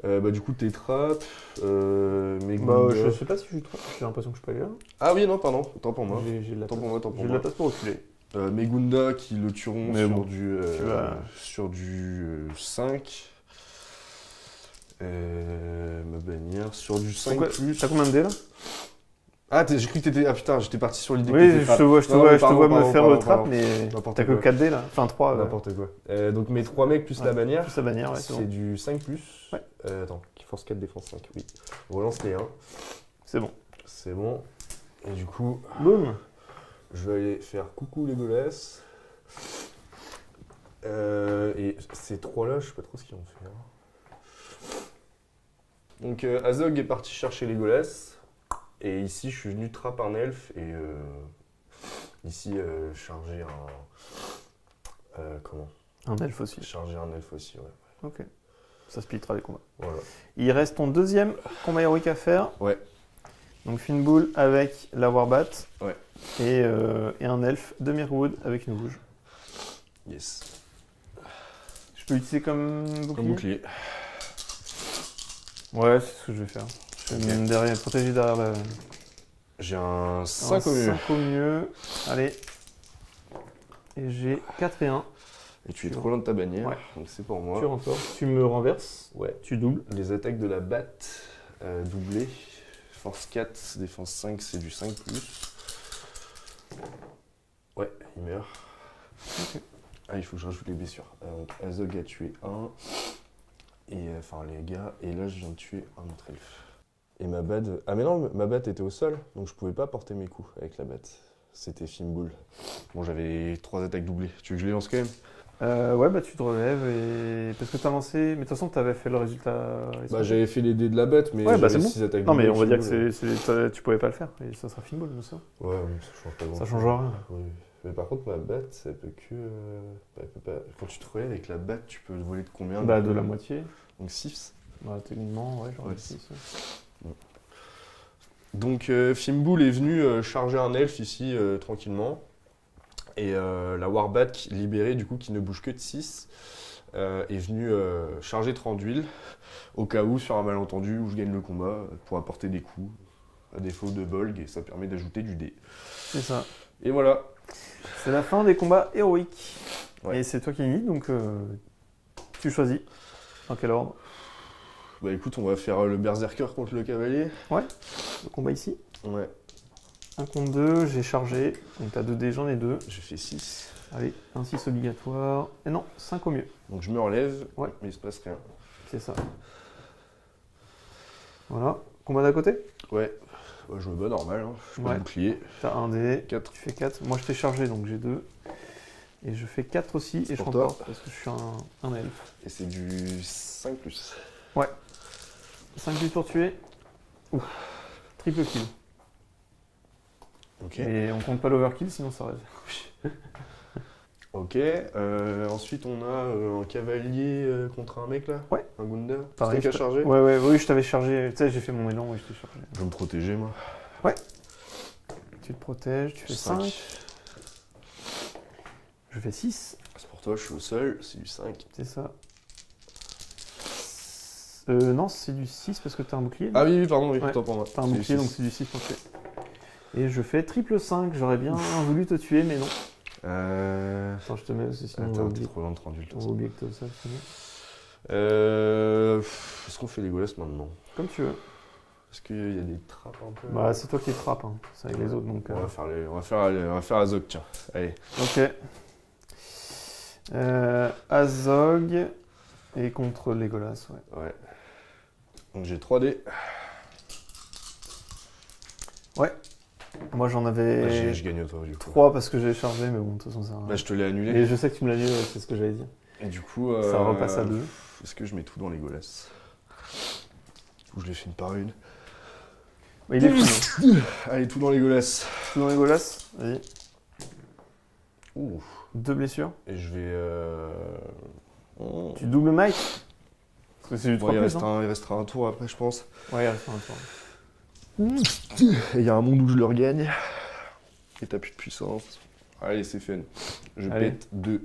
B: Bah du coup, tes trappes, mes
A: Bah,
B: Gunda.
A: je sais pas si je suis trop. J'ai l'impression que je peux aller là.
B: Ah oui, non, pardon. Tant pour moi.
A: J'ai de la
B: Tant
A: place.
B: pour moi, tant pour
A: J'ai de
B: moi.
A: la place pour reculer.
B: Mes Gunda qui le tueront
A: Mais
B: sur,
A: bon,
B: du,
A: tu vas-
B: sur du 5. Ma bannière sur du 5
A: Pourquoi-
B: plus.
A: T'as combien de dés là?
B: Ah, j'ai cru que t'étais. Ah putain, j'étais parti sur l'idée que
A: Oui,
B: t'étais
A: je
B: trappe.
A: te vois, je te
B: Non,
A: vois,
B: mais
A: je te
B: pardon,
A: vois me
B: pardon,
A: faire
B: pardon,
A: le trap,
B: pardon.
A: mais
B: N'importe
A: t'as que
B: quoi.
A: 4 dés là. Enfin 3.
B: N'importe quoi. Donc mes 3 mecs plus
A: Ouais.
B: la bannière,
A: Plus la bannière, ouais, c'est
B: c'est
A: bon.
B: du 5 plus.
A: Ouais.
B: Attends, qui force 4, défense 5, oui. On relance les 1.
A: C'est bon.
B: C'est bon. Et du coup,
A: Boum.
B: je vais aller faire coucou les Legolas. Et ces 3-là, je sais pas trop ce qu'ils vont faire. Donc Azog est parti chercher les Legolas. Et ici, je suis venu trap un elfe. Et ici, charger un. Comment?
A: Un elfe aussi.
B: Charger un elfe aussi, ouais.
A: Ok. Ça splittera les combats.
B: Voilà.
A: Il reste ton deuxième combat héroïque à faire.
B: Ouais.
A: Donc Finnbull avec la Warbat.
B: Ouais.
A: Et un elfe de Mirwood avec une bouge.
B: Yes.
A: Je peux l'utiliser comme bouclier.
B: Comme bouclier.
A: Ouais, c'est ce que je vais faire. Je vais me protéger derrière la.
B: J'ai un 5 au mieux.
A: 5 au mieux. Allez. Et j'ai 4 et 1.
B: Et tu es trop loin de ta bannière,
A: Ouais.
B: donc c'est pour moi.
A: Tu renforces. Tu me renverses.
B: Ouais.
A: Tu doubles.
B: Les attaques de la batte doublées. Force 4, défense 5, c'est du 5 plus. Ouais, il meurt.
A: Ok.
B: Ah, il faut que je rajoute les blessures. Donc Azog a tué un. Et enfin les gars, et là je viens de tuer un autre elfe. Et ma bad. Ah mais non, ma batte était au sol, donc je pouvais pas porter mes coups avec la batte. C'était Fimbul. Bon, j'avais 3 attaques doublées. Tu veux que je les lance quand même?
A: Ouais, bah tu te relèves et. Parce que t'as lancé. Mais de toute façon, t'avais fait le résultat.
B: Bah, j'avais fait les dés de la bête, mais
A: Ouais, bah
B: j'avais
A: c'est bon.
B: 6 attaques
A: Non,
B: de
A: mais
B: ball,
A: on va dire que
B: Fimbul.
A: tu pouvais pas le faire. Et ça sera Finball, nous ça.
B: Ouais, mais ça change pas grand
A: Ça change rien.
B: Oui. Mais par contre, ma batte, elle peut que. Elle peut pas... Quand tu te relèves avec la batte, tu peux voler de combien
A: Bah,
B: du
A: de
B: coup
A: la moitié.
B: Donc 6.
A: Bah, techniquement, ouais, j'aurais
B: Ouais,
A: dit six, ouais.
B: Donc Fimbul est venu charger un elfe ici tranquillement. Et la Warbat libérée, du coup, qui ne bouge que de 6, est venue charger 30 d'huile, au cas où, sur un malentendu, où je gagne le combat, pour apporter des coups, à défaut de Bolg, et ça permet d'ajouter du dé.
A: C'est ça.
B: Et voilà.
A: C'est la fin des combats héroïques.
B: Ouais.
A: Et c'est toi qui initie, donc tu choisis. Dans quel ordre?
B: Bah écoute, on va faire le berserker contre le cavalier.
A: Le combat ici.
B: Ouais.
A: 1 contre 2, j'ai chargé. Donc t'as 2 dés, j'en ai 2.
B: J'ai fait 6.
A: Allez, un 6 obligatoire. Et non, 5 au mieux.
B: Donc je me relève,
A: Ouais.
B: mais il se passe rien.
A: C'est ça. Voilà. Combat d'à côté.
B: Ouais. Ouais, je me bats normal, hein. Je peux
A: Ouais.
B: bouclier.
A: T'as un dé.
B: 4.
A: Tu fais 4. Moi je t'ai chargé, donc j'ai 2. Et je fais 4 aussi.
B: C'est
A: Et je
B: pour toi.
A: remporte parce que je suis un elfe.
B: Et c'est du 5 plus.
A: 5 buts pour tuer. Ouh. Triple kill.
B: Ok.
A: Et on compte pas l'overkill, sinon ça reste.
B: Ok, ensuite on a un cavalier contre un mec là.
A: Ouais.
B: Un Gunda.
A: Pareil,
B: C'était qu'à charger.
A: Ouais, oui, je t'avais chargé. Tu sais, j'ai fait mon élan et je t'ai chargé.
B: Je vais me protéger moi.
A: Tu te protèges, tu fais
B: 5.
A: 5. Je fais 6.
B: C'est pour toi, je suis au sol, c'est du 5.
A: C'est ça. Non, c'est du 6 parce que t'as un bouclier.
B: Ah oui, pardon, oui,
A: Ouais.
B: autant pour moi.
A: T'as un
B: C'est du
A: bouclier,
B: 6.
A: donc c'est du 6 pour tuer. Et je fais triple 5. J'aurais bien voulu te tuer, mais non. Attends, je te mets aussi, sinon on va
B: Attends, t'es
A: oublier.
B: trop loin de 38.
A: On va oublier que t'es au sol, sinon.
B: Est-ce qu'on fait les golasses maintenant?
A: Comme tu veux.
B: Est-ce qu'il y a des trappes un peu?
A: Bah, c'est toi qui frappe, hein. C'est avec les autres, donc.
B: On va faire Azog, tiens. Allez.
A: Ok. Azog et contre Legolas, ouais.
B: Ouais. Donc j'ai 3 dés.
A: Moi j'en
B: Bah,
A: avais
B: je gagne toi du coup.
A: 3 parce que j'ai chargé, mais bon, de toute façon, ça.
B: Bah, je te l'ai annulé.
A: Et je sais que tu me l'as dit, ouais, c'est ce que j'allais dire.
B: Et du coup.
A: Ça repasse à 2.
B: Est-ce que je mets tout dans les golasses? Ou je les fais une par une?
A: Bah, il est fou, hein.
B: Allez, tout dans les golasses.
A: Tout dans Legolas, vas-y.
B: Ouh.
A: 2 blessures.
B: Et je vais.
A: Tu doubles Mike. Parce que c'est du 3
B: il,
A: plus, hein.
B: il restera un tour après, je pense.
A: Ouais, il reste un tour.
B: Et il y a un monde où je le regagne. Et t'as plus de puissance. Allez, c'est fun. Je
A: Allez.
B: pète 2.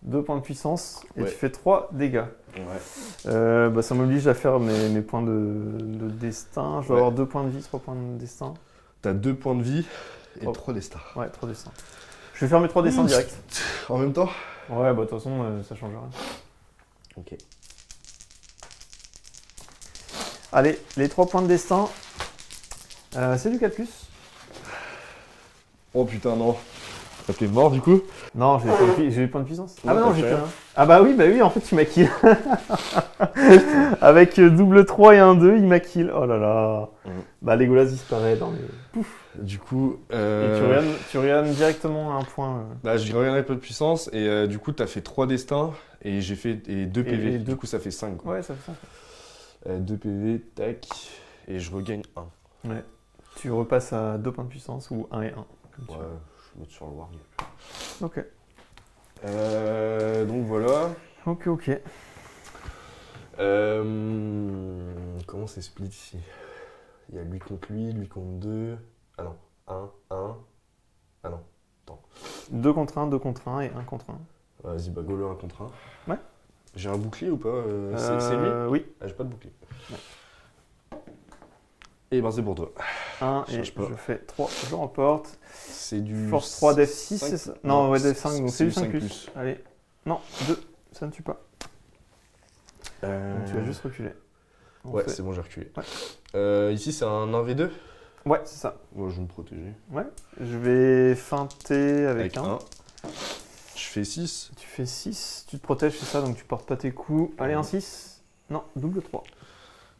A: 2 points de puissance et
B: Ouais.
A: tu fais 3 dégâts.
B: Ouais.
A: Bah, ça m'oblige à faire mes points de destin. Je dois
B: Ouais.
A: avoir 2 points de vie, 3 points de destin.
B: T'as 2 points de vie et
A: Oh.
B: 3 destins.
A: Ouais, 3 destins. Je vais faire mes 3 destins direct.
B: En même temps?
A: Ouais, bah de toute façon, ça change rien.
B: Ok.
A: Allez, les 3 points de destin. C'est du 4+.
B: Oh putain, non. T'es mort du coup?
A: Non, j'ai les points de puissance.
B: Ouais,
A: Ah bah non,
B: t'as
A: j'ai
B: fait
A: plus
B: rien.
A: rien. Ah bah oui, en fait, tu m'as kill. Avec double 3 et un 2, il m'a kill. Oh là là. Bah Legolas disparaît dans les...
B: Du coup.
A: Et tu regardes directement un point.
B: Bah, je reviendrai pas de puissance et du coup, t'as fait 3 destins et j'ai fait 2 PV.
A: et deux.
B: Du coup, ça fait 5. Quoi.
A: Ouais, ça fait ça.
B: 2 PV, tac. Et je regagne 1.
A: Ouais. Tu repasses à 2 points de puissance ou 1 et 1. Comme tu
B: Ouais,
A: veux.
B: je vais mettre sur le warg.
A: Ok.
B: Donc voilà.
A: Ok.
B: Comment c'est split ici? Il y a lui contre 2. Ah non, 1. Ah non,
A: 2 contre 1, 2 contre 1 et 1 contre 1.
B: vas-y, bah go le 1 contre 1.
A: Ouais.
B: J'ai un bouclier ou pas? C'est lui?
A: Oui.
B: Ah, j'ai pas de bouclier. Et ben c'est pour toi.
A: 1 et
B: Change pas.
A: je fais 3. Je remporte.
B: C'est du.
A: Force 3 def 6,
B: 5.
A: c'est ça? Non, ouais, def 5, donc c'est du 5
B: 5
A: plus. Allez. Non, 2. Ça ne tue pas. Donc tu vas juste reculer. On
B: Ouais,
A: fait-
B: c'est bon, j'ai reculé.
A: Ouais.
B: Ici, c'est un 1v2.
A: Ouais, c'est ça.
B: Moi, je vais me protéger.
A: Ouais. Je vais feinter avec 1.
B: Je fais 6.
A: Tu fais 6. Tu te protèges, c'est ça, donc tu portes pas tes coups. Allez, un 6. Non, double 3.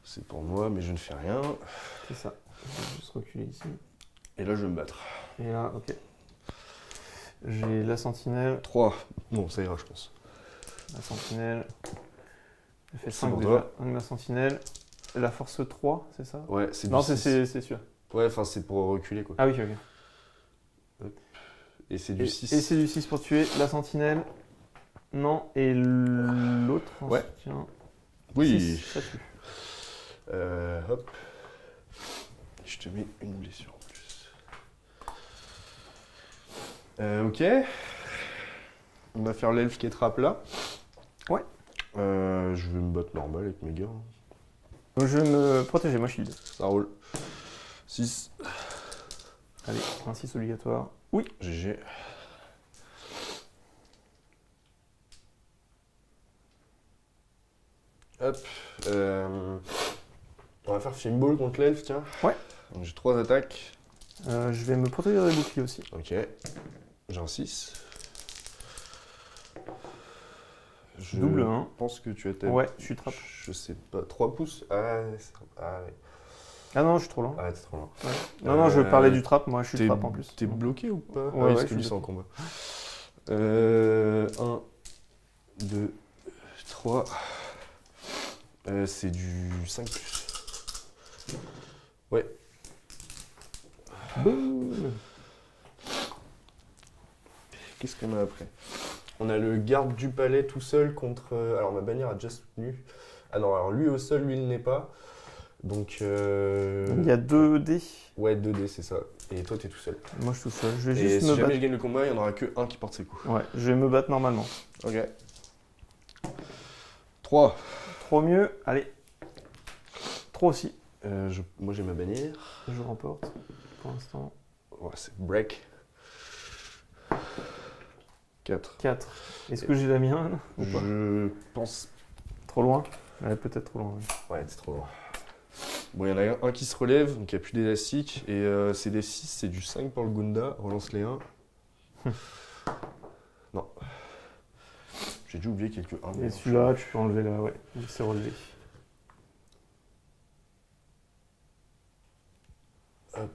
B: C'est pour moi, mais je ne fais rien.
A: C'est ça. Je vais juste reculer ici.
B: Et là, je vais me battre.
A: Et là, ok. J'ai la sentinelle.
B: 3. Bon, ça ira, je pense.
A: La sentinelle. J'ai fait
B: C'est
A: 5
B: pour
A: déjà.
B: toi.
A: Donc la sentinelle. La force 3, c'est ça?
B: Ouais, c'est du
A: Non,
B: 6.
A: c'est sûr.
B: Ouais, enfin, c'est pour reculer, quoi.
A: Ah oui, ok.
B: Et c'est du 6.
A: Et c'est du 6 pour tuer. La sentinelle. Non. Et l'autre en
B: Ouais.
A: soutien.
B: Oui.
A: 6, ça tue.
B: Hop. Je te mets une blessure en plus. Ok. On va faire l'elfe qui est trappe là.
A: Ouais.
B: Je vais me battre normal avec mes gars.
A: Donc je vais me protéger, moi shield.
B: Ça roule. 6.
A: Allez, un 6 obligatoire. Oui.
B: GG. Hop. On va faire Fimball contre l'elfe, tiens.
A: Ouais.
B: Donc j'ai 3 attaques.
A: Je vais me protéger des boucliers aussi.
B: Ok. J'ai un 6. Je
A: Double 1.
B: pense que tu as
A: Ouais, je suis trappe.
B: Je sais pas. 3 pouces. Ah, ouais.
A: Ah non, je suis trop lent.
B: Ah, t'es trop loin.
A: Ouais. Non, je parlais du trap, moi je suis trap en plus.
B: T'es bloqué ou pas?
A: Ouais,
B: Ah oui,
A: ouais,
B: parce que
A: je
B: lui
A: suis
B: c'est en combat. 1, 2, 3. C'est du 5 plus. Ouais.
A: Boum.
B: Qu'est-ce qu'on a après? On a le garde du palais tout seul contre... alors ma bannière a déjà soutenu. Ah non, alors lui au sol, lui il n'est pas. Donc...
A: Il y a 2 dés.
B: Ouais, 2 dés, c'est ça. Et toi, t'es tout seul.
A: Moi je suis tout seul. Je vais
B: Et
A: juste
B: si
A: me
B: jamais
A: battre.
B: je gagne le combat, il n'y en aura que un qui porte ses coups.
A: Ouais, je vais me battre normalement.
B: Ok. 3.
A: 3 mieux. Allez. 3 aussi.
B: Moi j'ai ma bannière.
A: Je remporte pour l'instant.
B: Ouais, c'est break. 4.
A: 4. Est-ce que j'ai la mienne ou pas?
B: Je pense...
A: Trop loin? Ouais, peut-être trop loin. Ouais.
B: Ouais, c'est trop loin. Bon, il y en a un qui se relève, donc il n'y a plus d'élastique. Et c'est des 6, c'est du 5 pour le Gunda. Relance les 1. Non. J'ai dû oublier quelques 1.
A: Et celui-là, tu peux enlever là, ouais. Il s'est relevé.
B: Hop.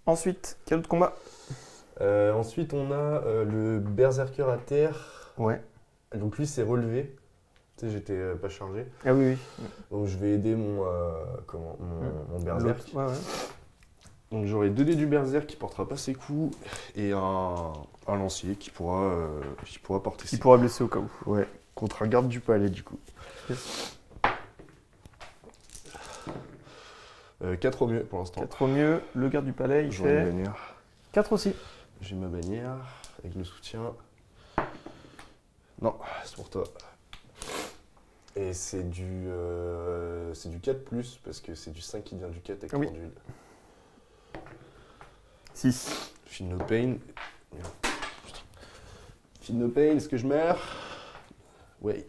A: Ensuite, quel autre combat?
B: Ensuite, on a le Berserker à terre.
A: Ouais.
B: Donc lui, c'est relevé. Tu sais, j'étais pas chargé.
A: Ah oui, oui.
B: Donc je vais aider mon Berserk.
A: L'autre. Ouais, ouais.
B: Donc j'aurai 2 dés du Berserk qui portera pas ses coups et un lancier qui pourra porter ses
A: Il pourra blesser au cas où.
B: coups. Ouais, contre un garde du palais du coup.
A: Yes.
B: 4 au mieux pour l'instant.
A: 4 au mieux. Le garde du palais, il
B: J'aurai une
A: fait
B: bannière.
A: 4 aussi.
B: J'ai ma bannière avec le soutien. Non, c'est pour toi. Et c'est du 4 plus parce que c'est du 5 qui vient du 4 avec
A: Oui.
B: conduite.
A: 6.
B: Feel no pain. Merde. Feel no pain, est-ce que je meurs? Ouais.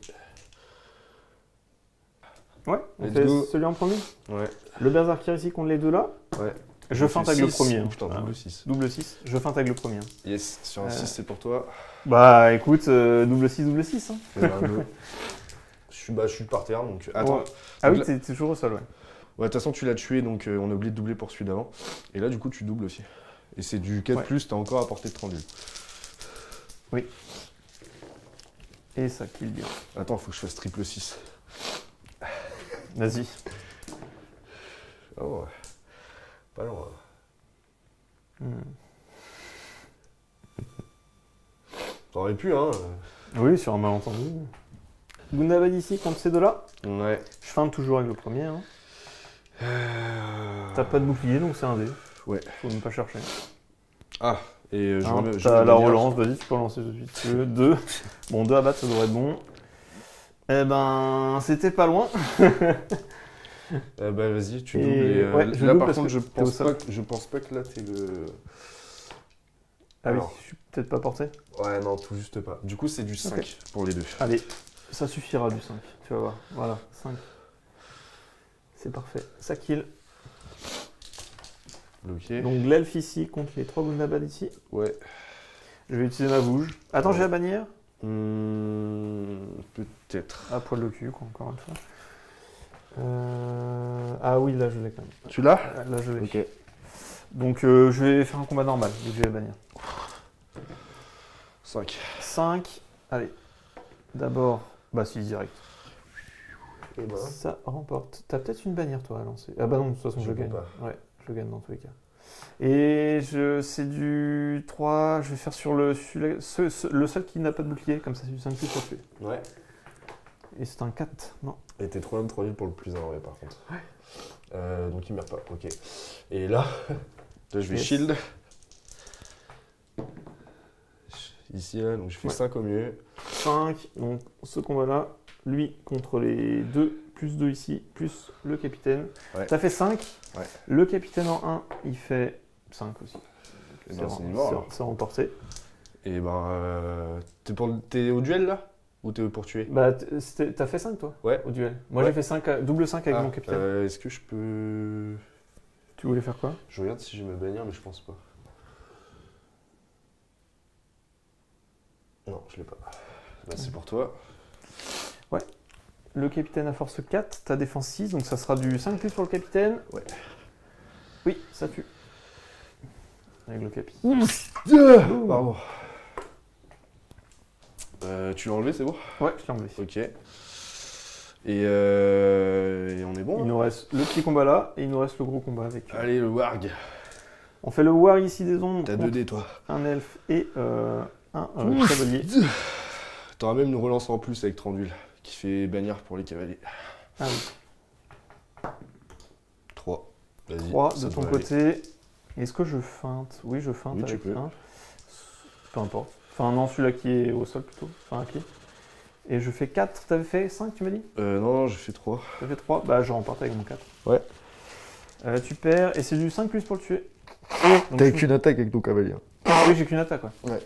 A: Ouais, on
B: Let's
A: fait
B: go.
A: celui en premier.
B: Ouais.
A: Le berserker ici contre les deux là.
B: Ouais.
A: Je feinte avec le
B: six.
A: premier.
B: Oh, putain,
A: Ah,
B: double 6.
A: double 6. Je feinte avec le premier.
B: Yes, sur un 6, c'est pour toi.
A: Bah écoute, double 6, double 6. Hein.
B: Eh ben, go. je suis par terre, donc... Attends.
A: Ouais. Ah
B: Donc
A: oui, t'es toujours au sol, ouais.
B: Ouais, de toute façon, tu l'as tué, donc on a oublié de doubler pour celui d'avant. Et là, du coup, tu doubles aussi. Et c'est du 4
A: Ouais.
B: plus, t'as encore à portée de 30
A: Oui. Et ça kill bien.
B: Attends, faut que je fasse triple 6.
A: Vas-y.
B: Oh, ouais. Pas loin. T'aurais pu, hein.
A: Oui, sur un malentendu. Gundabad ici contre ces deux-là.
B: Ouais.
A: Je feinte toujours avec le premier. Hein. T'as pas de bouclier, donc c'est un dé.
B: Ouais.
A: Faut même pas chercher.
B: Ah, et je
A: Hein,
B: remets...
A: t'as la relance, vas-y, tu peux relancer tout de suite. 2. Bon, 2 à battre, ça devrait être bon. Eh ben, c'était pas loin.
B: Bah vas-y, tu
A: Et
B: doubles. Et,
A: ouais, je
B: là,
A: double
B: par
A: parce
B: contre,
A: que
B: je
A: t'es au
B: pense,
A: sol.
B: je pense pas que là, t'es le...
A: Ah
B: Alors.
A: oui, je suis peut-être pas porté.
B: Ouais, non, tout juste pas. Du coup, c'est du 5
A: Ok.
B: pour les deux.
A: Allez, ça suffira du 5. Tu vas voir. Voilà, 5. C'est parfait. Ça kill.
B: Ok.
A: Donc l'elfe ici contre les 3 Gundabad ici.
B: Ouais.
A: Je vais utiliser ma bouge. Attends,
B: Ouais.
A: j'ai la bannière.
B: Peut-être.
A: À poil le cul, quoi, encore une fois. Ah oui, là je l'ai quand même.
B: Tu l'as?
A: Là je l'ai.
B: Ok.
A: Donc je vais faire un combat normal, vu que j'ai la bannière.
B: 5.
A: 5. Allez. D'abord, bah si, direct.
B: Et ben.
A: Ça remporte. T'as peut-être une bannière, toi, à lancer. Ah bah non, de toute façon, je gagne.
B: Pas.
A: Ouais, je gagne dans tous les cas. Et c'est du 3. Je vais faire sur le seul qui n'a pas de bouclier. Comme ça, c'est du 5 plus pour tuer.
B: Ouais.
A: Et c'est un 4. Non.
B: Et t'es trop loin de 3 villes pour le plus 1, ouais, par contre.
A: Ouais.
B: Donc il meurt pas, ok. Et là, je vais
A: Yes.
B: shield. Ici, là, donc je fais
A: Ouais.
B: 5 au mieux.
A: 5. Donc, ce combat-là, lui contre les 2, plus 2 ici, plus le capitaine.
B: Ouais.
A: Ça fait 5.
B: Ouais.
A: Le capitaine en 1, il fait 5 aussi.
B: Et ben, c'est mort, alors.
A: C'est remporté.
B: Et ben, t'es au duel là? Ou t'es pour tuer?
A: Bah, t'as fait 5 toi?
B: Ouais.
A: Au duel. Moi
B: Ouais.
A: j'ai fait 5, double 5 avec mon capitaine.
B: Est-ce que je peux...
A: Tu voulais faire quoi?
B: Je regarde si j'ai ma bannière, mais je pense pas. Non, je l'ai pas. Bah, c'est pour toi.
A: Le capitaine a force 4, t'as défense 6, donc ça sera du 5 plus pour le capitaine.
B: Ouais.
A: Oui, ça tue. Avec le capi.
B: Pardon. Tu l'as enlevé, c'est bon?
A: Ouais, je l'ai enlevé.
B: Ok. Et on est bon?
A: Il nous reste le petit combat là, et il nous reste le gros combat avec.
B: Allez, le warg.
A: On fait le war ici des ombres.
B: T'as
A: contre
B: 2 dés, toi.
A: un elfe et un chevalier.
B: T'auras même une relance en plus avec Tranduil, qui fait bannière pour les cavaliers.
A: Ah oui.
B: 3. Vas-y.
A: 3
B: ça
A: de ton
B: devrait aller.
A: côté. Est-ce que je feinte? Oui, je feinte
B: Oui, tu
A: avec
B: peux.
A: 1. Peu importe. Enfin, non, celui-là qui est au sol plutôt. Enfin, à pied. Et je fais 4. T'avais fait 5, tu m'as dit?
B: Non, j'ai fait 3.
A: T'as fait 3. Bah, je remporte avec mon 4.
B: Ouais.
A: Tu perds. Et c'est du 5 plus pour le tuer. Donc,
B: T'as
A: je-
B: qu'une attaque avec ton cavalier.
A: Oui, j'ai qu'une attaque, quoi.
B: Ouais.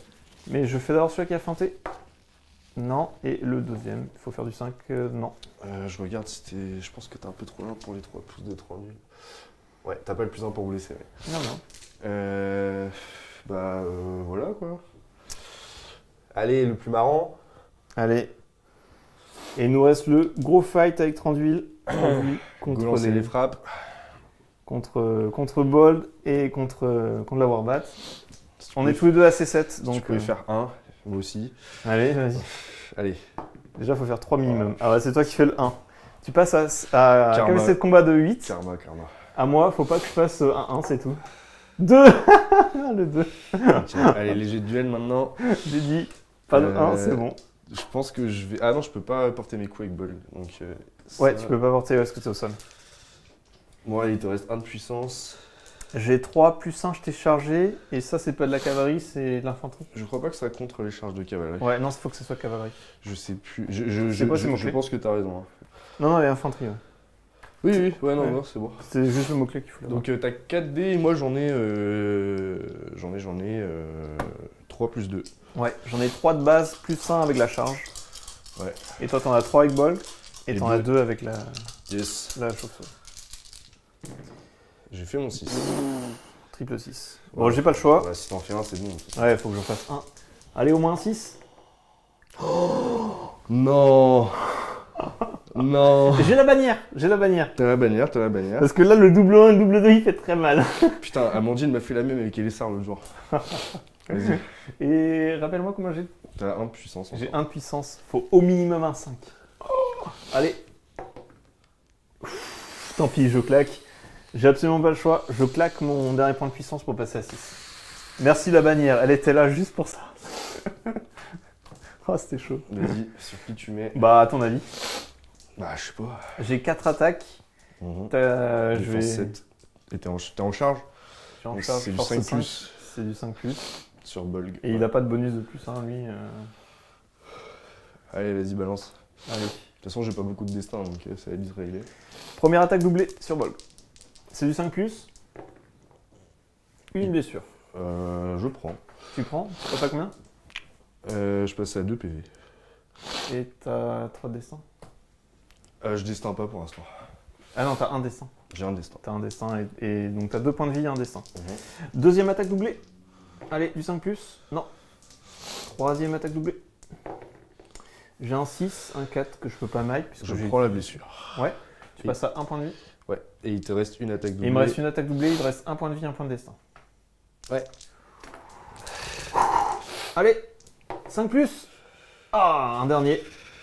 A: Mais je fais d'abord celui qui a feinté. Non. Et le deuxième. Il faut faire du 5. Non.
B: Je regarde si t'es... Je pense que t'es un peu trop loin pour les 3 pouces de Tranduil. Ouais, t'as pas le plus 1 pour blesser, ouais.
A: Non, non.
B: Voilà, quoi. Allez, le plus marrant.
A: Allez. Et il nous reste le gros fight avec Tranduil. Tranduil
B: Go
A: contre
B: lancer les frappes.
A: contre Bold et contre la Warbat.
B: Si tu
A: On
B: pouvais-
A: est tous les deux à C7.
B: si
A: Donc,
B: tu pouvais faire 1, moi aussi.
A: Allez, vas-y.
B: Allez.
A: Déjà, il faut faire 3 minimum. Ah ouais, c'est toi qui fais le 1. Tu passes à
B: Karma.
A: capacité de combat de 8.
B: Karma.
A: À moi, faut pas que je fasse un 1, c'est tout. 2. Le 2.
B: Ok, allez, léger duel maintenant.
A: J'ai dit pas de 1, c'est bon.
B: Je pense que je vais... Ah non, je peux pas porter mes coups avec Bol. Donc,
A: Ouais,
B: ça-
A: tu peux pas porter parce que t'es au sol.
B: Bon, allez, il te reste 1 de puissance.
A: J'ai 3 plus 1, je t'ai chargé. Et ça, c'est pas de la cavalerie, c'est de l'infanterie.
B: Je crois pas que ça contre les charges de cavalerie.
A: Ouais, non, il faut que ce soit cavalerie.
B: Je sais plus.
A: C'est quoi, c'est mon
B: Je
A: clé
B: pense que t'as raison. Hein.
A: Non, non, les infanteries. Ouais.
B: Oui, ouais,
A: Ouais.
B: non, c'est bon.
A: C'est juste le mot-clé qu'il faut là.
B: Donc t'as 4 dés et moi j'en ai 3 plus 2.
A: Ouais, j'en ai 3 de base, plus 1 avec la charge.
B: Ouais.
A: Et toi, t'en as 3 avec Bolt. Et
B: Et
A: t'en as
B: deux.
A: 2 avec la
B: Yes.
A: chauve-souris.
B: J'ai fait mon 6.
A: Triple 6. Bon, j'ai pas le choix.
B: Bah, si t'en fais un, c'est bon.
A: Ouais, faut que j'en fasse un. Allez, au moins 6.
B: Non. Non.
A: J'ai la bannière, j'ai la bannière.
B: T'as la bannière.
A: Parce que là, le double 1 et le double 2, il fait très mal.
B: Putain, Amandine m'a fait la même avec Elessar l'autre jour. Vas-y.
A: Et rappelle-moi comment j'ai.
B: T'as 1 de puissance.
A: J'ai
B: encore.
A: 1 de puissance. Faut au minimum un 5. Allez. Tant pis, je claque. J'ai absolument pas le choix. Je claque mon dernier point de puissance pour passer à 6. Merci la bannière, elle était là juste pour ça. Oh, c'était chaud.
B: Vas-y, sur qui tu mets?
A: Bah, à ton avis.
B: Bah, je sais pas.
A: J'ai 4 attaques.
B: Mhm.
A: Je
B: Défense
A: vais.
B: 7. Et t'es en charge?
A: Je suis en
B: Donc
A: charge,
B: c'est du
A: force
B: 5
A: 5.
B: plus
A: C'est du 5 plus.
B: sur Bolg.
A: Et il a pas de bonus de plus, hein, lui.
B: Allez, vas-y, balance.
A: Allez.
B: De toute façon, j'ai pas beaucoup de destin, donc ça va vite régler.
A: Première attaque doublée sur Bolg. C'est du 5 plus. Une blessure.
B: Je prends.
A: Tu prends? Tu passes à combien?
B: Je passe à 2 PV.
A: Et t'as 3 de destin?
B: Je destin pas pour l'instant.
A: Ah non, t'as un destin.
B: J'ai un destin.
A: T'as un destin et donc t'as 2 points de vie et un destin.
B: Mhm.
A: Deuxième attaque doublée. Allez, du 5 plus. Non. Troisième attaque doublée. J'ai un 6, un 4 que je peux pas maille. Puisque
B: Je
A: j'ai...
B: prends la blessure.
A: Ouais. Tu passes à 1 point de vie.
B: Ouais. Et il te reste une attaque
A: Et
B: doublée.
A: il me reste une attaque doublée, il te reste 1 point de vie, 1 point de destin. Allez, 5 plus. Ah, un dernier.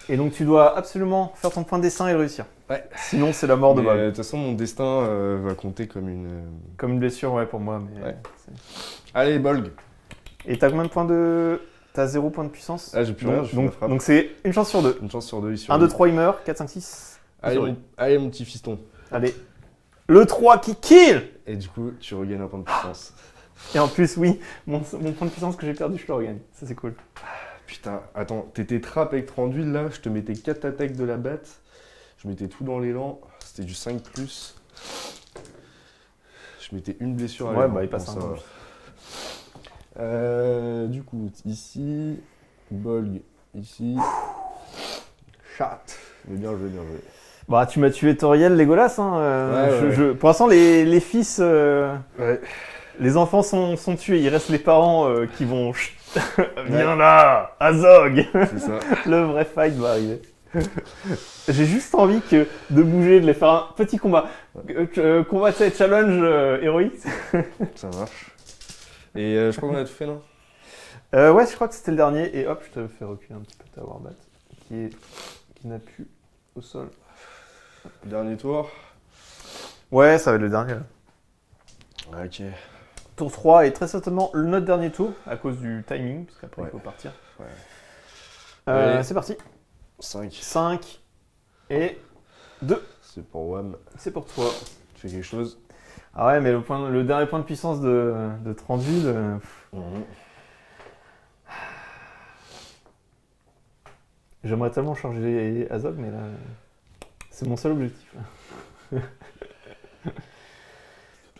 A: Et donc tu dois absolument faire ton point de destin et le réussir.
B: Ouais.
A: Sinon c'est la mort de
B: Mais,
A: Bob.
B: de toute façon, mon destin va compter comme une...
A: Comme une blessure, ouais, pour moi. Mais
B: Ouais. Allez, Bolg.
A: Et t'as combien de points de... T'as 0 point de puissance.
B: Ah, j'ai plus rien, je fais ma frappe.
A: donc c'est une chance sur 2.
B: Une chance sur 2, il
A: 1, 2, 3, il meurt. 4, 5, 6.
B: Allez, mon petit fiston.
A: Allez. Le 3 qui kill.
B: Et du coup, tu regagnes un point de puissance.
A: Et en plus, oui, mon point de puissance que j'ai perdu, je le regagne. Ça, c'est cool.
B: Putain, attends, t'étais trap avec 30 d'huile là, je te mettais 4 attaques de la batte, je mettais tout dans l'élan, c'était du 5+. Je mettais une blessure à
A: Ouais,
B: l'élan,
A: bah il passe
B: bon,
A: un
B: ça
A: peu.
B: va. Du coup, ici, Bolg, ici, chat. Mais bien joué, bien joué.
A: Bah, tu m'as tué Toriel, Legolas. Hein.
B: Ouais.
A: Pour l'instant, les fils,
B: Ouais.
A: les enfants sont tués. Il reste les parents qui vont. Viens là, Azog.
B: C'est ça.
A: Le vrai fight va arriver. J'ai juste envie de bouger, de les faire un petit combat. Combat, tu sais, challenge héroïque.
B: Ça marche. Et je crois qu'on a tout fait, non?
A: Ouais, je crois que c'était le dernier. Et hop, je te fais reculer un petit peu ta Warbat qui n'a plus au sol.
B: Dernier tour.
A: Ouais, ça va être le dernier. Là.
B: Ok.
A: Tour 3 est très certainement notre dernier tour à cause du timing, parce qu'après
B: Ouais.
A: il faut partir.
B: Ouais. Allez.
A: C'est parti.
B: 5.
A: 5 et 2.
B: C'est pour Wam.
A: C'est pour toi.
B: Tu fais quelque chose?
A: Ah ouais, mais le dernier point de puissance de Trandville. J'aimerais tellement changer Azog, mais là, c'est mon seul objectif.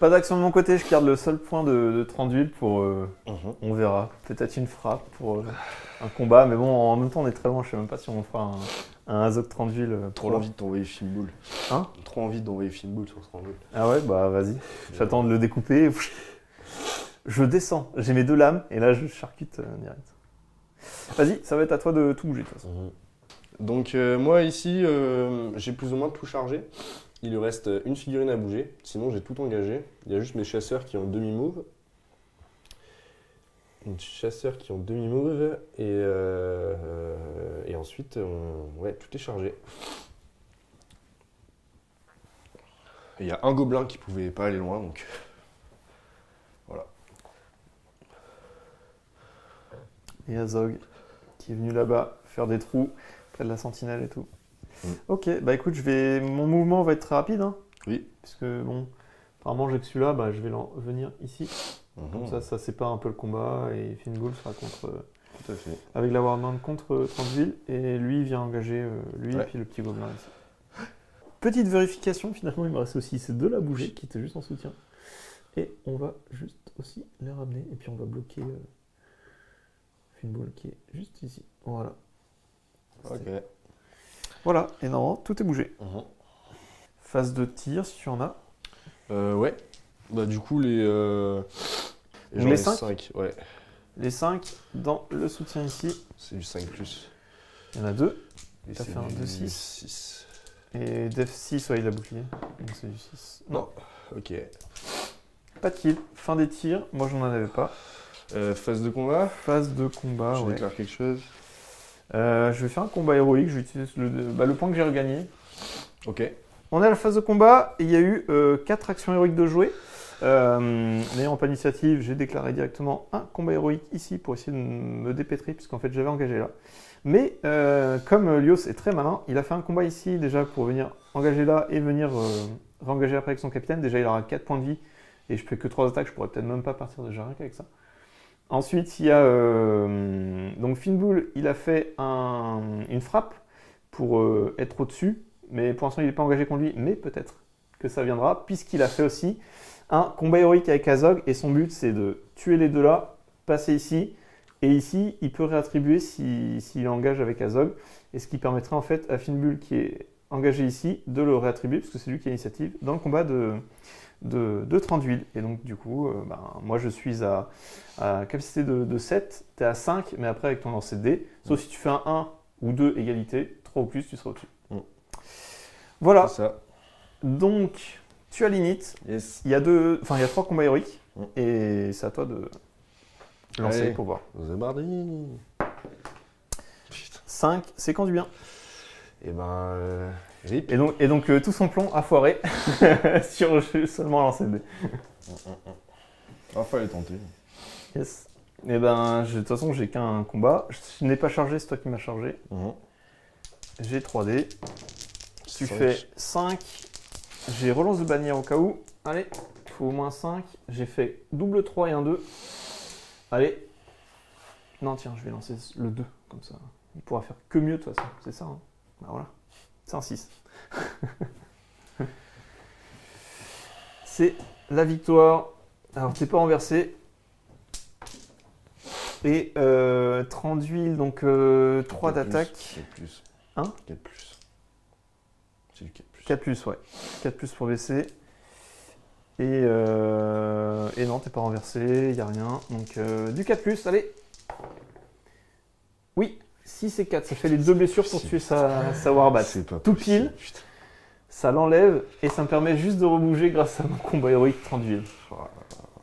A: Pas d'action de mon côté, je garde le seul point de Trandville pour. On verra. Peut-être une frappe pour un combat, mais bon, en même temps, on est très loin. Je sais même pas si on fera un Azog Trandville.
B: Trop envie de t'envoyer Finbull.
A: Hein?
B: Trop envie d'envoyer Finbull sur Trandville.
A: Ah ouais, bah vas-y. J'attends de le découper. Je descends. J'ai mes 2 lames et là, je charcute direct. Vas-y, ça va être à toi de tout bouger de toute façon.
B: Donc moi ici, j'ai plus ou moins tout chargé. Il lui reste une figurine à bouger, sinon j'ai tout engagé. Il y a juste mes chasseurs qui ont demi-move. Une chasseur qui ont demi-move et ensuite, ouais, tout est chargé. Et il y a un gobelin qui pouvait pas aller loin, donc voilà.
A: Et Azog qui est venu là-bas faire des trous près de la sentinelle et tout. Ok, bah écoute, mon mouvement va être très rapide. Hein,
B: Oui.
A: puisque bon, apparemment j'ai que celui-là, bah, je vais venir ici. Comme ça sépare un peu le combat et Finbull sera contre.
B: Tout à fait.
A: Avec la Warman contre Trandville et lui il vient engager lui
B: Ouais.
A: et puis le petit gobelin ici. Petite vérification, finalement il me reste aussi ces 2 là bouger qui étaient juste en soutien. Et on va juste aussi les ramener et puis on va bloquer Finbull qui est juste ici. Voilà.
B: Ok.
A: Voilà, et normalement tout est bougé. Phase de tir si tu en as.
B: Ouais. Bah du coup les
A: Donc les 5
B: ouais.
A: Les 5 dans le soutien ici.
B: C'est du 5+.
A: Il y en a 2.
B: Et
A: T'as
B: c'est
A: fait un
B: du
A: 2-6.
B: 6.
A: Et Def 6, ouais, il a bouclier. Donc c'est du 6. Non,
B: Ok.
A: pas de kill. Fin des tirs. Moi, j'en avais pas.
B: Phase de combat.
A: Phase de combat,
B: Je
A: ouais.
B: déclare quelque chose.
A: Je vais faire un combat héroïque. Je vais utiliser le point que j'ai regagné.
B: Ok.
A: On est à la phase de combat. Et il y a eu 4 actions héroïques de jouer. N'ayant pas d'initiative, j'ai déclaré directement un combat héroïque ici pour essayer de me dépêtrer, puisqu'en fait j'avais engagé là. Mais comme Lios est très malin, il a fait un combat ici déjà pour venir engager là et venir réengager après avec son capitaine. Déjà il aura 4 points de vie et je fais que 3 attaques, je pourrais peut-être même pas partir déjà rien qu'avec ça. Ensuite il y a donc Finbull, il a fait une frappe pour être au-dessus, mais pour l'instant il n'est pas engagé contre lui, mais peut-être que ça viendra, puisqu'il a fait aussi un combat héroïque avec Azog et son but c'est de tuer les 2 là, passer ici. Et ici, il peut réattribuer s'il engage avec Azog, et ce qui permettrait en fait à Finbull qui est engagé ici de le réattribuer, parce que c'est lui qui a l'initiative, dans le combat de Trandville. Et donc du coup, moi je suis à capacité de 7, tu es à 5, mais après avec ton lancer de dés, sauf si tu fais un 1 ou 2 égalité, 3 ou plus, tu seras au-dessus. Voilà,
B: C'est ça.
A: donc tu as l'init,
B: Yes.
A: il y a 3 combats héroïques, et c'est à toi Lancez
B: Allez.
A: pour voir.
B: C'est mardi. Putain.
A: 5, séquence du bien.
B: Et ben, rip.
A: Et donc tout son plan a foiré sur seulement un lancer de dés.
B: Ah, fallait tenter.
A: Yes. Et ben, de toute façon, j'ai qu'un combat. Je n'ai pas chargé, c'est toi qui m'as chargé. J'ai 3 dés. Tu fais 5. J'ai relance de bannière au cas où. Allez, il faut au moins 5. J'ai fait double 3 et un 2. Allez. Non, tiens, je vais lancer le 2, comme ça. Il pourra faire que mieux, de toute façon. C'est ça, hein. Bah voilà. C'est un 6. C'est la victoire. Alors, t'es pas renversé. Et 30 d'huile, donc 3 d'attaque.
B: 4 plus.
A: Hein
B: 4 plus. C'est du 4 plus.
A: 4 plus, ouais. 4 plus pour baisser. Et non, t'es pas renversé, y a rien. Donc du 4 plus, allez. Oui, 6 et 4, ça fait les 2 blessures pour tuer sa Warbat.
B: C'est pas
A: Tout
B: possible,
A: pile.
B: putain.
A: Ça l'enlève et ça me permet juste de rebouger grâce à mon combat héroïque 30 d'huile.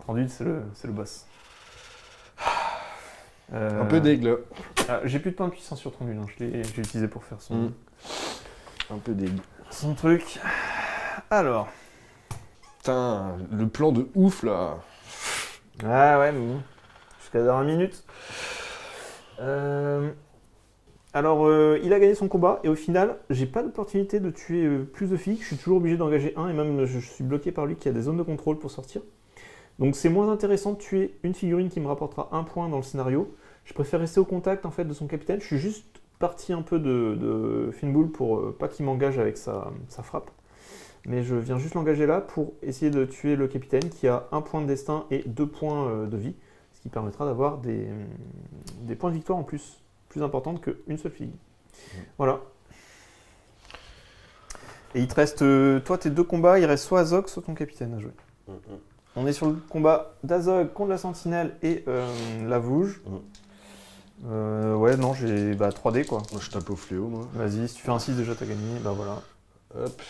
A: 30 d'huile, c'est le boss.
B: Un peu d'aigle.
A: J'ai plus de points de puissance sur 30 d'huile, hein. Je l'ai utilisé pour faire
B: Un peu d'aigle.
A: son truc. Alors.
B: Putain, le plan de ouf là.
A: Ah ouais, mais bon. Jusqu'à la dernière minute. Alors, il a gagné son combat et au final, j'ai pas d'opportunité de tuer plus de filles. Je suis toujours obligé d'engager un et même je suis bloqué par lui qui a des zones de contrôle pour sortir. Donc c'est moins intéressant de tuer une figurine qui me rapportera un point dans le scénario. Je préfère rester au contact en fait de son capitaine. Je suis juste parti un peu de Finbull pour pas qu'il m'engage avec sa frappe. Mais je viens juste l'engager là pour essayer de tuer le capitaine qui a un point de destin et 2 points de vie. Ce qui permettra d'avoir des points de victoire en plus importants qu'une seule fille. Voilà. Et il te reste, toi tes 2 combats, il reste soit Azog, soit ton capitaine à jouer. On est sur le combat d'Azog contre la Sentinelle et la Vouge. Ouais, non, j'ai 3D quoi.
B: Moi je tape au fléau, moi.
A: Vas-y, si tu fais un 6 déjà t'as gagné, bah voilà.
B: Hop.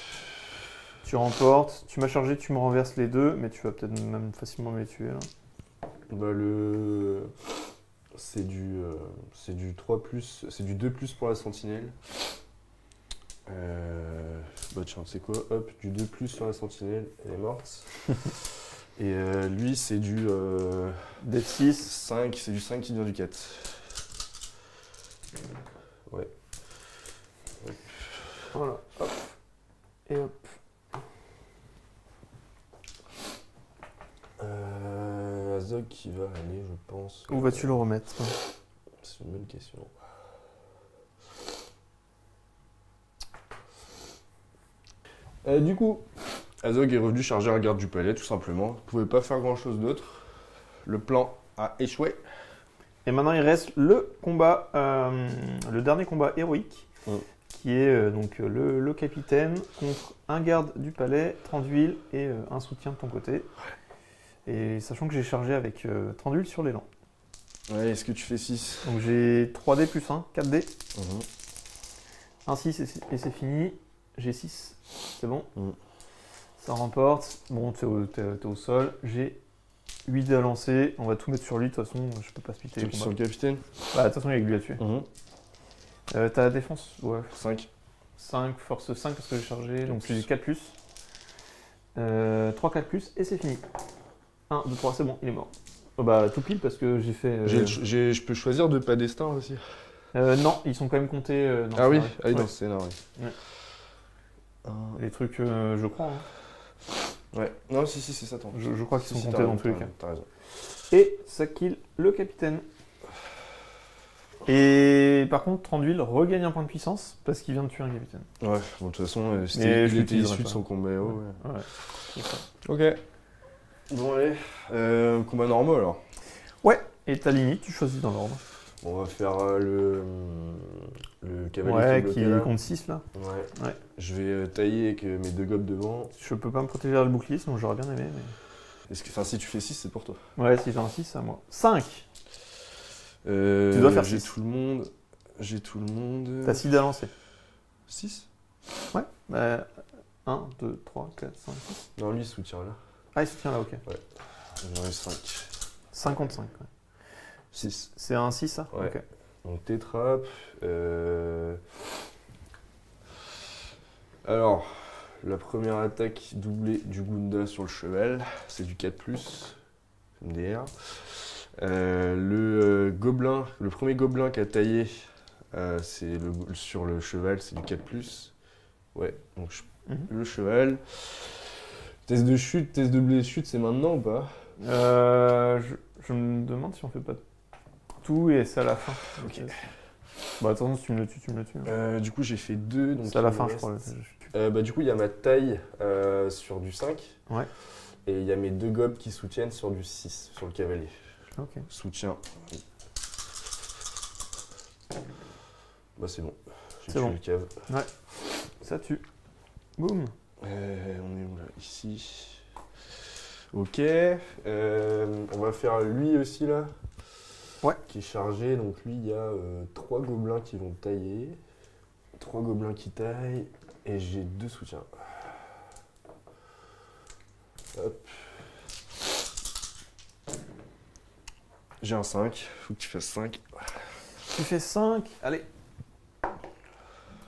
A: Tu remportes, tu m'as chargé, tu me renverses les 2, mais tu vas peut-être même facilement me les tuer là.
B: Bah c'est du 3 plus, c'est du 2 plus pour la sentinelle. Bah tiens, c'est quoi? Hop, du 2 plus sur la sentinelle, elle est morte. Et lui c'est du
A: Death 6.
B: 5, c'est du 5 qui vient du 4. Ouais.
A: Voilà, hop. Et hop.
B: Azog qui va aller, je pense.
A: Où vas-tu le remettre?
B: C'est une bonne question. Du coup, Azog est revenu charger la garde du palais, tout simplement. Il ne pouvait pas faire grand-chose d'autre. Le plan a échoué.
A: Et maintenant il reste le combat, le dernier combat héroïque, qui est donc le capitaine contre un garde du palais, 30 d'huile et un soutien de ton côté. Et sachant que j'ai chargé avec 30 d'huile sur l'élan.
B: Ouais, est-ce que tu fais 6?
A: Donc j'ai 3D plus 1, 4D. Un 6 et c'est fini. J'ai 6, c'est bon. Ça remporte. Bon, t'es au sol. J'ai 8 dés à lancer. On va tout mettre sur lui, de toute façon, je peux pas splitter les combats.
B: Sur le capitaine?
A: Bah, de toute façon, il y a que lui à tuer. T'as la défense? Ouais.
B: 5.
A: 5, force 5 parce que j'ai chargé, donc c'est du 4 plus. 3, 4 plus, et c'est fini. 1, 2, 3, c'est bon, il est mort. Oh bah, tout pile parce que j'ai fait.
B: Je peux choisir de pas destin aussi.
A: Non, ils sont quand même comptés dans
B: Ah
A: le
B: oui,
A: scénario.
B: dans le scénario.
A: Ouais. Les trucs, je crois. Hein.
B: Ouais, non, si, c'est ça, attends.
A: Je crois qu'ils sont comptés
B: t'as
A: dans
B: raison,
A: tous les cas.
B: T'as raison.
A: Et ça kill le capitaine. Et par contre, Tranduil regagne un point de puissance parce qu'il vient de tuer un capitaine.
B: Ouais, bon, de toute façon,
A: Mais
B: il
A: je
B: était
A: l'utiliserai
B: issu de
A: pas.
B: son combat héros.
A: Ouais, c'est ça.
B: Ok. Bon, allez. Combat normal alors.
A: Ouais, et ta limite, tu choisis dans l'ordre.
B: On va faire le cavalier
A: Ouais,
B: qui est
A: qui
B: bloqué là.
A: compte 6 là.
B: Ouais. Je vais tailler avec mes 2 gobes devant.
A: Je peux pas me protéger vers le bouclier, sinon j'aurais bien aimé. Mais...
B: Enfin, si tu fais 6, c'est pour toi.
A: Ouais, si j'ai un 6, c'est à moi. 5.
B: Tu
A: dois faire
B: J'ai
A: 6.
B: tout le monde.
A: T'as 6 à lancer.
B: 6?
A: Ouais. 1, 2, 3, 4, 5, 6.
B: Non, lui, il soutient là.
A: Ah, il se tient là, ok.
B: J'en ai 5.
A: 55. Ouais.
B: 6.
A: C'est un 6 ça?
B: Ouais.
A: Ok.
B: Donc T-Trap. Alors, la première attaque doublée du Gunda sur le cheval, c'est du 4+, MDR. Gobelin, le premier gobelin qui a taillé, sur le cheval, c'est du 4+. Ouais, donc le cheval. Test de chute, test de chute, c'est maintenant ou pas?
A: Je me demande si on fait pas tout et c'est à la fin.
B: Ok.
A: Bah attends, si tu me le tues, tu me le tues.
B: Du coup, j'ai fait 2.
A: C'est à la fin, je crois.
B: Du coup, il y a ma taille sur du 5.
A: Ouais.
B: Et il y a mes 2 gobes qui soutiennent sur du 6, sur le cavalier.
A: Ok.
B: Soutien. Bah, c'est bon. J'ai
A: C'est
B: tué
A: bon.
B: le cave.
A: Ouais. Ça tue. Boum.
B: On est où là? Ici. Ok. On va faire lui aussi là.
A: Ouais.
B: Qui est chargé. Donc lui, il y a 3 gobelins qui vont tailler. 3 gobelins qui taillent. Et j'ai 2 soutiens. Hop. J'ai un 5. Faut que tu fasses 5.
A: Tu fais 5. Allez.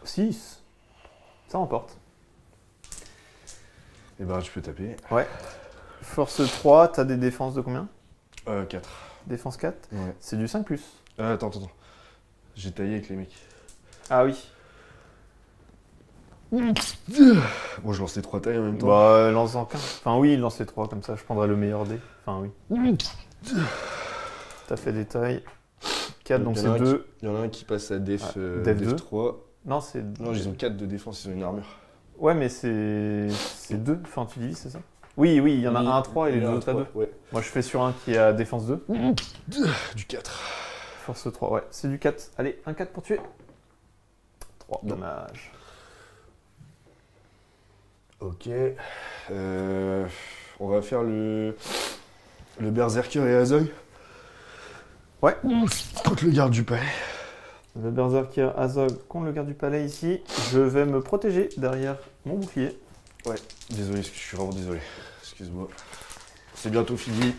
A: 6. Ça emporte.
B: Et bah tu peux taper.
A: Ouais. Force 3, t'as des défenses de combien?
B: 4.
A: Défense 4.
B: Ouais.
A: C'est du 5+.
B: Attends. J'ai taillé avec les mecs.
A: Ah oui.
B: Bon, je lance les 3 tailles en même temps.
A: Bah, lance-en qu'un. Enfin, oui, lance les 3, comme ça, je prendrai le meilleur dé. Enfin, oui. T'as fait des tailles. 4, donc c'est 2.
B: Il y en a un qui passe à def,
A: def 2.
B: 3.
A: Non, c'est...
B: Non, ils ont 4 de défense, ils ont une armure.
A: Ouais, mais c'est 2. Enfin, tu divises, c'est ça? Oui, il y en a un à 3 et les deux autres à 2.
B: Ouais.
A: Moi, je fais sur un qui est à défense 2.
B: Du 4.
A: Force 3, ouais, c'est du 4. Allez, un 4 pour tuer. 3,
B: Non.
A: dommage.
B: Ok. On va faire le Berserker et Azog.
A: Ouais.
B: Contre le garde du palais.
A: Le Berserker Azog contre le garde du palais ici. Je vais me protéger derrière mon bouclier.
B: Ouais, désolé, je suis vraiment désolé. Excuse-moi. C'est bientôt fini.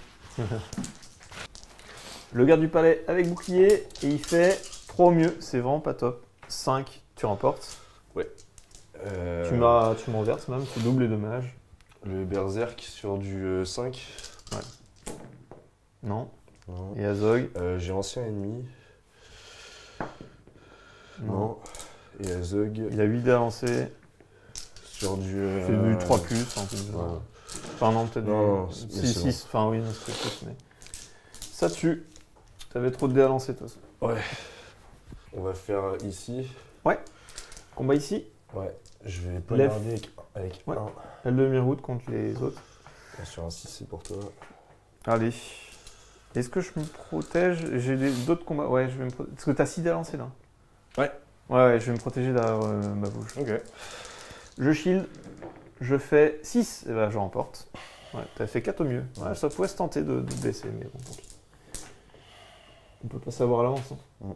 A: Le garde du palais avec bouclier et il fait 3 au mieux. C'est vraiment pas top. 5, tu remportes. Tu m'enverses même, tu doubles les dommages.
B: Le Berserk sur du 5.
A: Non.
B: Non.
A: Et Azog.
B: J'ai ancien ennemi.
A: Non.
B: Et Azog
A: Il a 8 dés à lancer.
B: sur du.
A: C'est du 3+. En plus.
B: Ouais.
A: Enfin non, peut-être
B: Non,
A: du
B: mais c'est
A: 6. Enfin oui, non, c'est plus, mais... Ça tue. T'avais trop de dés à lancer, de toute façon.
B: Ouais. On va faire ici.
A: Combat ici.
B: Ouais. Je vais pas
A: Lève.
B: garder avec
A: Ouais.
B: 1.
A: Elle demi-route contre les autres.
B: Sur un 6, c'est pour toi.
A: Allez. Est-ce que je me protège? J'ai d'autres combats. Ouais, je vais me protéger. Parce que t'as 6 dés à lancer là.
B: Ouais.
A: Ouais, je vais me protéger derrière ma bouche.
B: Ok.
A: Je shield. Je fais 6. Et ben, je remporte. Ouais, t'as fait 4 au mieux. Ouais, ça pourrait se tenter de baisser, mais bon, tant pis. On peut pas savoir à l'avance. Hein.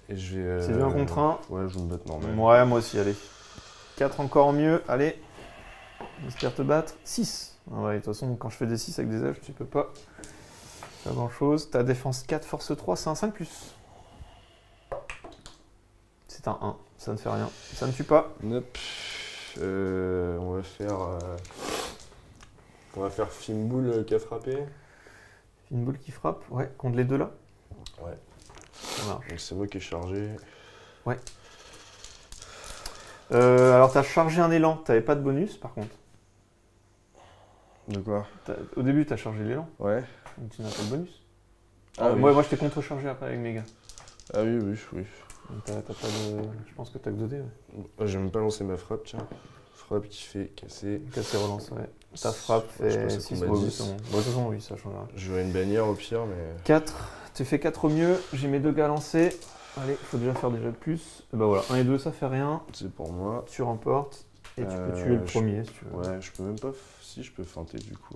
B: Et je vais.
A: C'est bien contre 1.
B: Ouais, je vais me battre normal.
A: Ouais, moi aussi, allez. 4 encore mieux, allez. J'espère te battre. 6. Ah ouais, de toute façon, quand je fais des 6 avec des elfes, tu peux pas faire grand chose. Ta défense 4, force 3, c'est un 5+. C'est un 1, ça ne fait rien. Ça ne tue pas.
B: Nope. On va faire Fimboul qui a frappé.
A: Une boule qui frappe, ouais, contre les deux là.
B: Ouais.
A: Ça marche.
B: Donc c'est moi qui ai chargé.
A: Alors, t'as chargé un élan, t'avais pas de bonus par contre.
B: De quoi?
A: Au début, t'as chargé l'élan,
B: Ouais.
A: donc tu n'as pas de bonus.
B: Ah oui.
A: Moi, je t'ai contre-chargé après avec mes gars.
B: Ah oui.
A: Donc, t'as pas de. Je pense que t'as que 2 dés, ouais.
B: J'ai même pas lancé ma frappe, tiens. Frappe qui fait casser.
A: Casser relance, ouais. Ta frappe
B: Je
A: fait
B: passe au
A: 6,
B: combat
A: bon,
B: 10.
A: c'est bon. Bon, de toute façon, oui, ça changera.
B: J'aurais une bannière au pire, mais.
A: 4, tu fais 4 au mieux, j'ai mes 2 gars lancés. Allez, faut déjà faire déjà plus. Et bah voilà, 1 et 2, ça fait rien.
B: C'est pour moi.
A: Tu remportes. Et tu peux tuer le premier si tu veux.
B: Ouais, je peux même pas. Si, je peux feinter du coup.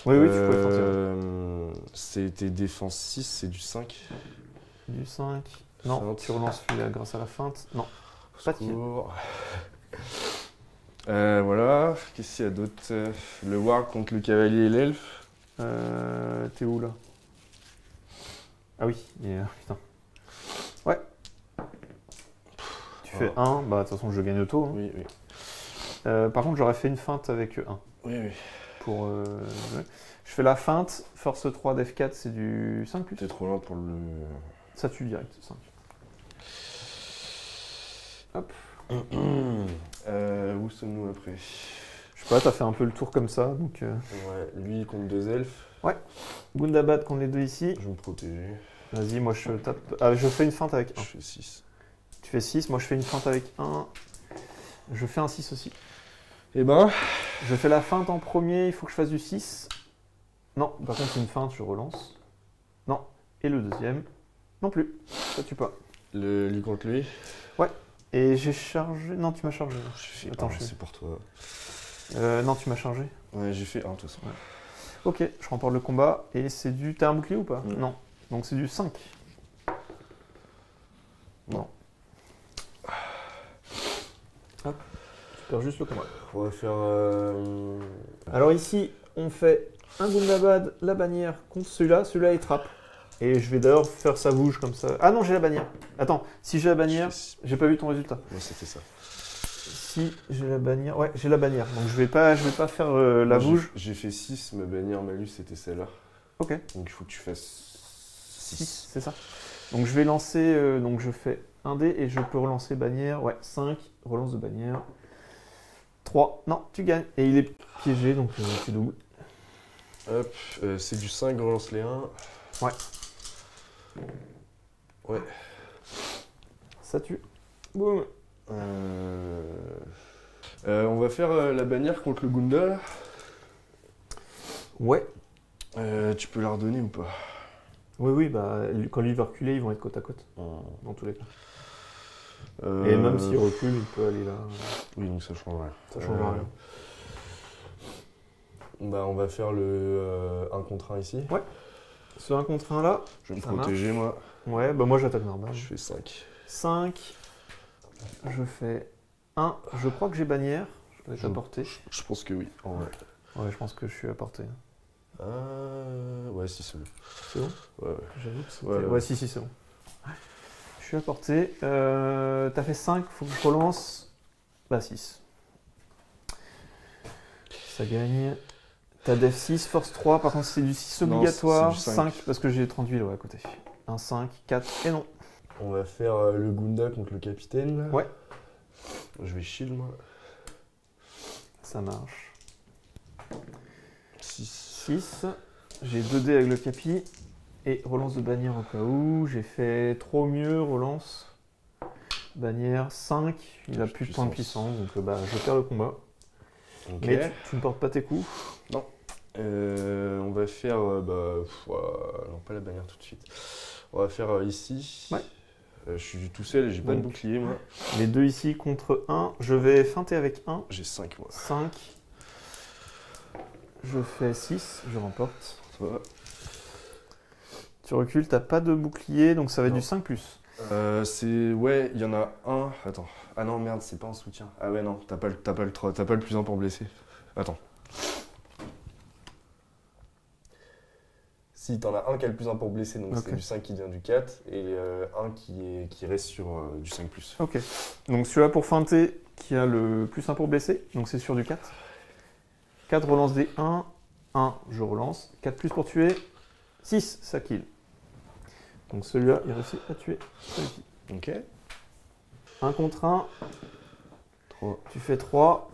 A: Oui, tu peux feinter.
B: C'était défense 6, c'est du 5.
A: Du 5. Non,
B: Feinte.
A: tu relances celui-là grâce à la feinte. Non, pas de kill.
B: Secours. Voilà. Qu'est-ce qu'il y a d'autre? Le War contre le cavalier et l'elfe.
A: T'es où là? Ah oui, putain. Ouais. Tu fais 1, bah de toute façon je gagne auto. Hein.
B: Oui, oui.
A: Par contre j'aurais fait une feinte avec 1.
B: Oui, oui.
A: Pour, ouais. Je fais la feinte, force 3 d'F4 c'est du 5 plus.
B: T'es trop loin pour le...
A: Ça tue direct, 5. Hop.
B: Où sommes-nous après?
A: Je sais pas, t'as fait un peu le tour comme ça, donc...
B: Ouais, lui contre 2 elfes.
A: Ouais. Gundabad contre les deux ici.
B: Je vais me protéger.
A: Vas-y, moi je tape... Ah, je fais une feinte avec 1.
B: Je fais 6.
A: Tu fais 6, moi je fais une feinte avec 1. Je fais un 6 aussi.
B: Eh ben...
A: Je fais la feinte en premier, il faut que je fasse du 6. Non, par contre c'est une feinte, je relance. Non. Et le deuxième, non plus. Ça tue pas.
B: Lui contre lui.
A: Et j'ai chargé... Non, tu m'as chargé.
B: J'ai fait
A: Attends,
B: un, c'est pour toi.
A: Non, tu m'as chargé.
B: Ouais, j'ai fait 1 de toute façon.
A: Ouais. Ok, je remporte le combat. Et c'est du... T'as un bouclier ou pas?
B: Mm.
A: Non. Donc c'est du 5. Non. Hop. Tu perds juste le combat.
B: On va faire...
A: Alors ici, on fait un Gundabad, la bannière contre celui-là. Celui-là, il trappe. Et je vais d'ailleurs faire sa bouge comme ça. Ah non, j'ai la bannière. Attends, si j'ai la bannière, j'ai pas vu ton résultat.
B: Ouais, c'était ça.
A: Si j'ai la bannière, ouais, j'ai la bannière. Donc je vais pas faire la bouge.
B: J'ai fait 6, ma bannière malus c'était celle-là.
A: Ok.
B: Donc il faut que tu fasses 6.
A: C'est ça. Donc je vais lancer, donc je fais un dé et je peux relancer bannière. Ouais, 5, relance de bannière. 3, non, tu gagnes. Et il est piégé, donc tu doubles.
B: Hop, c'est du 5, relance les 1.
A: Ouais.
B: Ouais.
A: Ça tue. Boum.
B: On va faire la bannière contre le Gunda. Là.
A: Ouais.
B: Tu peux la redonner ou pas?
A: Oui, bah quand lui va reculer, ils vont être côte à côte. Dans tous les cas.
B: Euh,
A: Et même s'il recule, il peut aller là.
B: Oui, donc ça change rien.
A: Ça change rien.
B: Bah, on va faire le 1 contre 1 ici.
A: Ouais. Ce 1 contre 1 là.
B: Je vais me
A: ça
B: protéger, moi.
A: Ouais, bah moi j'attaque normal.
B: Je fais 5.
A: 5. Je fais 1. Je crois que j'ai bannière. Je peux être à portée.
B: Je pense que oui, en vrai.
A: Ouais, je pense que je suis à portée.
B: Ouais, si, c'est bon.
A: C'est bon?
B: Ouais.
A: J'avoue que c'était...
B: Ouais.
A: Ouais, si, c'est bon. Je suis à portée. T'as fait 5, faut que je relance. Bah 6. Ça gagne. T'as def 6, force 3, par contre c'est du 6
B: Non,
A: obligatoire.
B: c'est du
A: 5 parce que j'ai 38 là à côté. 1, 5, 4 et non.
B: On va faire le Gunda contre le capitaine. Là.
A: Ouais.
B: Je vais shield, moi.
A: Ça marche.
B: 6.
A: 6. J'ai 2 dés avec le capi. Et relance de bannière au cas où. J'ai fait 3 au mieux, relance. Bannière 5. Il a plus de points de puissance, donc bah, je perds le combat.
B: Okay.
A: Mais tu ne portes pas tes coups.
B: Non. On va faire... non, pas la bannière tout de suite. On va faire ici.
A: Ouais.
B: Je suis tout seul et j'ai pas de bouclier, moi.
A: Les deux ici contre 1. Je vais feinter avec 1.
B: J'ai 5, moi.
A: 5. Je fais 6. Je remporte.
B: Toi.
A: Tu recules, t'as pas de bouclier, donc ça va être
B: Non.
A: du 5+.
B: Ouais, il y en a un. Attends. Ah non, merde, c'est pas un soutien. Ah ouais, non, t'as pas le plus 1 pour blesser. Attends. Si, t'en as un qui a le plus 1 pour blesser, donc
A: Okay.
B: c'est du 5 qui vient du 4, et un qui reste sur du 5+.
A: Ok. Donc celui-là pour feinter, qui a le plus 1 pour blesser, donc c'est sur du 4. 4 relance des 1. 1, je relance. 4 plus pour tuer. 6, ça kill. Donc celui-là, il réussit à tuer celui-ci.
B: Ok.
A: 1 contre 1.
B: 3.
A: Tu fais 3.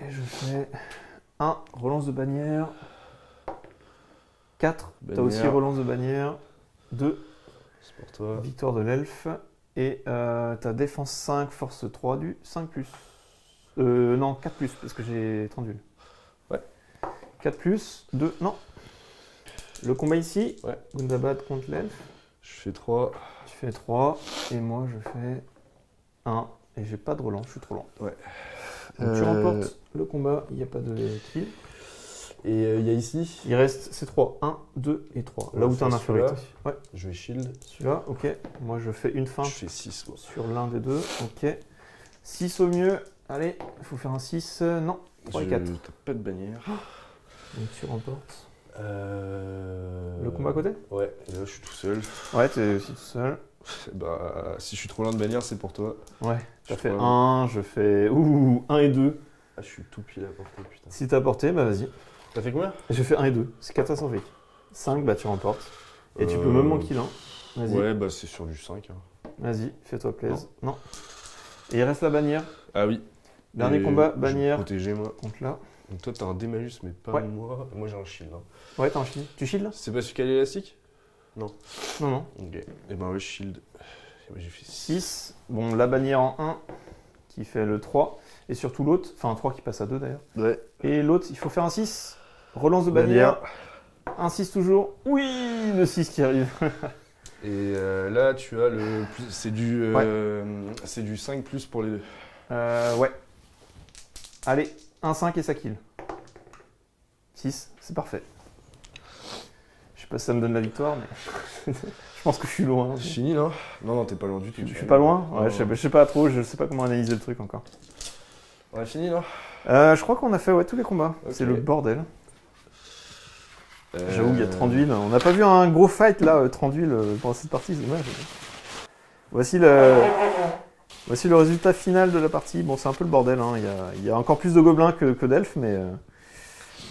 A: Et je fais 1, relance de bannière. 4, t'as aussi relance de bannière. 2,
B: C'est pour toi.
A: victoire de l'elfe. Et t'as défense 5, force 3 du 5+. Non, 4+, parce que j'ai 30 villes.
B: Ouais.
A: 4+, 2, non. Le combat ici,
B: Ouais.
A: Gundabad contre l'elfe.
B: Je fais 3.
A: Tu fais 3, et moi je fais 1. Et j'ai pas de relance, je suis trop lent.
B: Ouais.
A: Donc tu remportes le combat, il n'y a pas de kill.
B: Et il y a ici.
A: Il reste ces 3, 1, 2 et 3. Là où tu as un infériorité. Ouais.
B: Je vais shield.
A: Celui-là, ok. Moi je fais une feinte
B: Je fais 6. Bon.
A: sur l'un des deux. Ok. 6 au mieux. Allez, il faut faire un 6. Non, 3 et 4.
B: T'as pas de bannière.
A: Donc tu remportes. Le combat à côté?
B: Ouais, et là je suis tout seul.
A: Ouais, t'es aussi tout seul.
B: Bah, si je suis trop loin de bannir, c'est pour toi.
A: Ouais,
B: Je
A: t'as
B: suis
A: fait
B: trop loin.
A: 1, je fais 1 et 2.
B: Ah, je suis tout pile à porter, putain.
A: Si t'as porté, bah vas-y.
B: T'as fait combien?
A: Je fais 1 et 2, c'est catastrophique. 5, bah tu remportes. Et tu peux même manquer l'un. Vas-y,
B: Ouais, bah c'est sur du 5. Hein.
A: vas-y, fais-toi plaisir. Non. Et il reste la bannière.
B: Ah oui.
A: Dernier
B: Et
A: combat,
B: je vais
A: bannière.
B: protéger moi.
A: Contre là.
B: Donc toi t'as un démalus mais pas
A: Ouais.
B: moi. Moi j'ai un shield. Hein.
A: Ouais, t'as un shield. Tu shield là?
B: C'est pas celui qui a l'élastique?
A: Non, non.
B: Ok. Et ben ouais, shield. Et moi j'ai fait 6.
A: 6. Bon, la bannière en 1 qui fait le 3. Et surtout l'autre, enfin un 3 qui passe à 2 d'ailleurs.
B: Ouais.
A: Et l'autre, il faut faire un 6. Relance de bannière. Un 6 toujours. Oui, le 6 qui arrive.
B: Et là tu as le plus. C'est du 5 plus pour les deux.
A: Ouais. Allez, 1, 5 et ça kill. 6, c'est parfait. Je sais pas si ça me donne la victoire, mais je pense que je suis loin.
B: C'est fini là? Non, non, t'es pas loin du tout.
A: Je suis pas loin? Ouais, je sais pas trop, je sais pas comment analyser le truc encore.
B: On a fini là?
A: Je crois qu'on a fait tous les combats.
B: Ok.
A: C'est le bordel. J'avoue, il y a 30 d'huile. On n'a pas vu un gros fight là, 30 d'huile pendant cette partie, c'est dommage. Voici le résultat final de la partie. Bon, c'est un peu le bordel. Hein. Il y a encore plus de gobelins que d'elfes, mais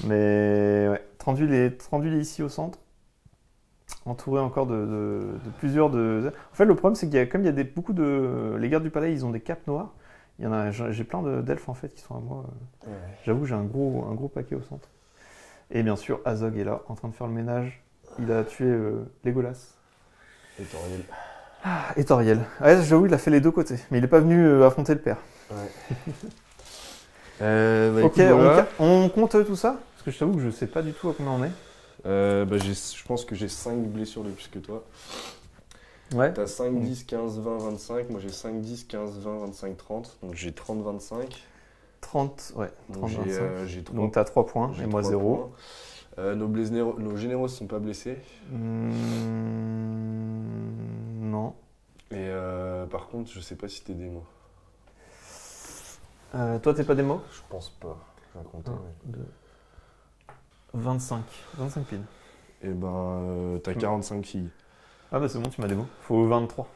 A: ouais. 30 d'huile est ici au centre. Entouré encore de plusieurs de. En fait, le problème, c'est qu'il y a, comme il y a beaucoup de. Les gardes du palais, ils ont des capes noires. Il y en a, j'ai plein d'elfes en fait qui sont à moi.
B: Ouais.
A: J'avoue, j'ai un gros paquet au centre. Et bien sûr, Azog est là, en train de faire le ménage. Il a tué Legolas.
B: Et Toriel.
A: Et Toriel. Ouais, j'avoue, il a fait les deux côtés. Mais il n'est pas venu affronter le père.
B: Ouais. Bah,
A: Ok,
B: écoute, voilà.
A: on compte tout ça? Parce que je t'avoue que je sais pas du tout à combien on est.
B: Bah, je pense que j'ai 5 blessures de plus que toi.
A: Ouais.
B: T'as 5, 10, 15, 20, 25. Moi j'ai 5, 10, 15, 20, 25, 30. Donc j'ai 30, 25.
A: 30, ouais. 30,
B: Donc
A: 25.
B: j'ai 3.
A: Donc t'as 3 points
B: j'ai
A: et moi
B: 3
A: 0.
B: points. Nos généraux sont pas blessés.
A: Non.
B: Et par contre, je sais pas si t'es démo.
A: Toi, t'es pas démo?
B: Je pense pas. Je vais compter.
A: 1,
B: Ouais.
A: 2, 25. 25 piles.
B: Et ben, t'as 45 filles.
A: Ah bah c'est bon, tu m'as démo. Faut 23.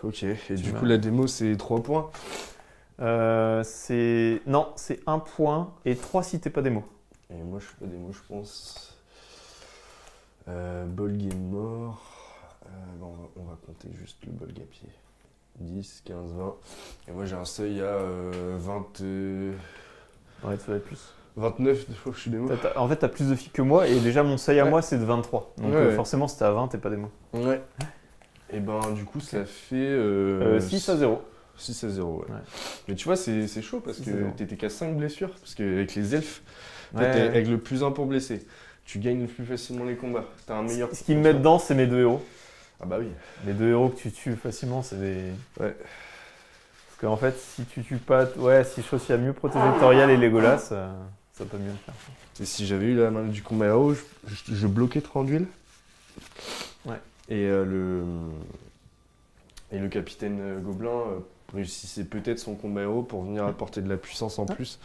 B: Ok. Et du coup, la démo, c'est 3 points.
A: Non, c'est 1 point et 3 si t'es pas démo.
B: Et moi, je suis pas démo, je pense. Bolg est mort. Bon, on va compter juste le Bolg à pied. 10, 15, 20. Et moi, j'ai un seuil à 20.
A: Ouais, ça va être plus.
B: 29 de fois que je suis démo.
A: En fait, t'as plus de filles que moi et déjà mon seuil à moi c'est de 23. Donc
B: Ouais.
A: forcément, si t'es à 20, t'es pas démo.
B: Ouais. Et ben, du coup, ça fait.
A: 6 à 0.
B: 6 à 0, ouais.
A: Ouais.
B: Mais tu vois, c'est chaud parce
A: 6 à
B: que
A: 0.
B: t'étais qu'à 5 blessures. Parce qu'avec les elfes,
A: Ouais.
B: t'es avec le plus 1 pour blesser. Tu gagnes plus facilement les combats. T'as un meilleur.
A: Ce qui me met dedans, c'est mes 2 héros.
B: Ah bah oui.
A: Les 2 héros que tu tues facilement, c'est des.
B: Ouais.
A: Parce qu'en fait, si tu tues pas. Ouais, si je réussis à mieux protéger Toriel et Legolas, ça peut mieux le faire.
B: Et si j'avais eu la main du combat héros, je bloquais 30 d'huile.
A: Ouais.
B: Et le capitaine Gobelin réussissait peut-être son combat héros pour venir apporter de la puissance en plus.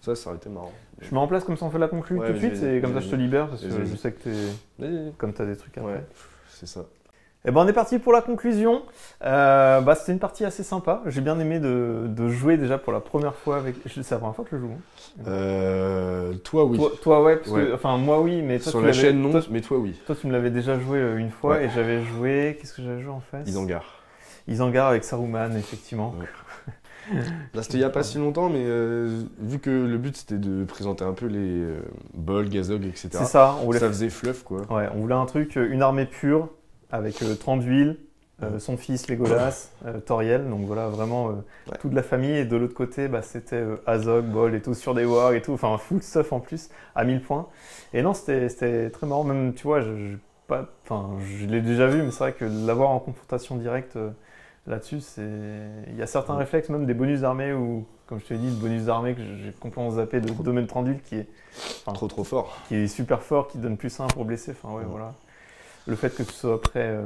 B: Ça aurait été marrant.
A: Je mets en place comme ça on fait la conclue
B: Ouais,
A: tout de suite
B: vas-y,
A: et comme ça je te libère parce que
B: vas-y.
A: je sais que t'es. Comme t'as des trucs à faire.
B: Ouais, c'est ça.
A: Et ben on est parti pour la conclusion. C'était une partie assez sympa. J'ai bien aimé de jouer déjà pour la première fois avec. C'est la première fois que je joue. Hein.
B: Toi, oui.
A: Toi ouais, parce
B: Ouais.
A: que enfin moi oui, mais toi
B: Sur
A: tu
B: la
A: l'avais-
B: chaîne, non,
A: Toi,
B: mais toi, oui.
A: toi, tu me l'avais déjà joué une fois
B: Ouais.
A: et j'avais joué. Qu'est-ce que j'avais joué en face?
B: Isengard.
A: Isengard avec Saruman effectivement.
B: Ouais. Là, c'était il n'y a pas si longtemps, mais vu que le but c'était de présenter un peu les Bolg, Azog, etc.
A: C'est ça. On voulait.
B: Ça faisait fluff, quoi.
A: Ouais, on voulait un truc, une armée pure avec 30 d'huile. Son fils Legolas, Toriel, donc voilà vraiment toute la famille. Et de l'autre côté, c'était Azog, Bol et tout sur des wargs et tout, enfin full stuff en plus à 1000 points. Et non, c'était très marrant. Même tu vois, je l'ai déjà vu, mais c'est vrai que de l'avoir en confrontation directe là-dessus, il y a certains réflexes, même des bonus d'armée ou comme je te l'ai dit, le bonus d'armée que j'ai complètement zappé de domaine 30 d'huile qui est
B: Trop fort.
A: qui est super fort, qui donne plus 1 pour blesser. Enfin ouais, voilà. le fait que tu sois près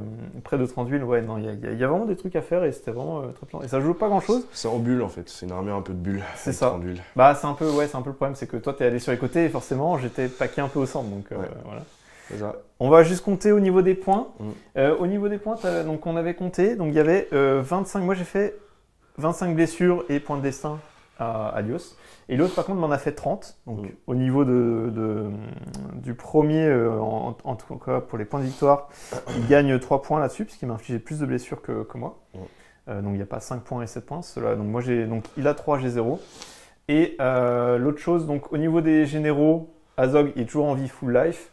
A: de 30 villes, ouais, non, il y a vraiment des trucs à faire et c'était vraiment très plan. Et ça joue pas grand chose.
B: C'est en bulle en fait, c'est une armée un peu de bulles.
A: C'est ça. Bah, c'est un peu le problème, c'est que toi, t'es allé sur les côtés et forcément, j'étais paqué un peu au centre, donc voilà.
B: C'est ça.
A: On va juste compter au niveau des points. Au niveau des points, donc on avait compté, donc il y avait 25, moi j'ai fait 25 blessures et points de destin à Alios. Et l'autre, par contre, m'en a fait 30. Donc, au niveau du premier, en tout cas pour les points de victoire, il gagne 3 points là-dessus, puisqu'il m'a infligé plus de blessures que moi. Donc, il n'y a pas 5 points et 7 points. Donc, il a 3, j'ai 0. Et l'autre chose, donc, au niveau des généraux, Azog est toujours en vie full life.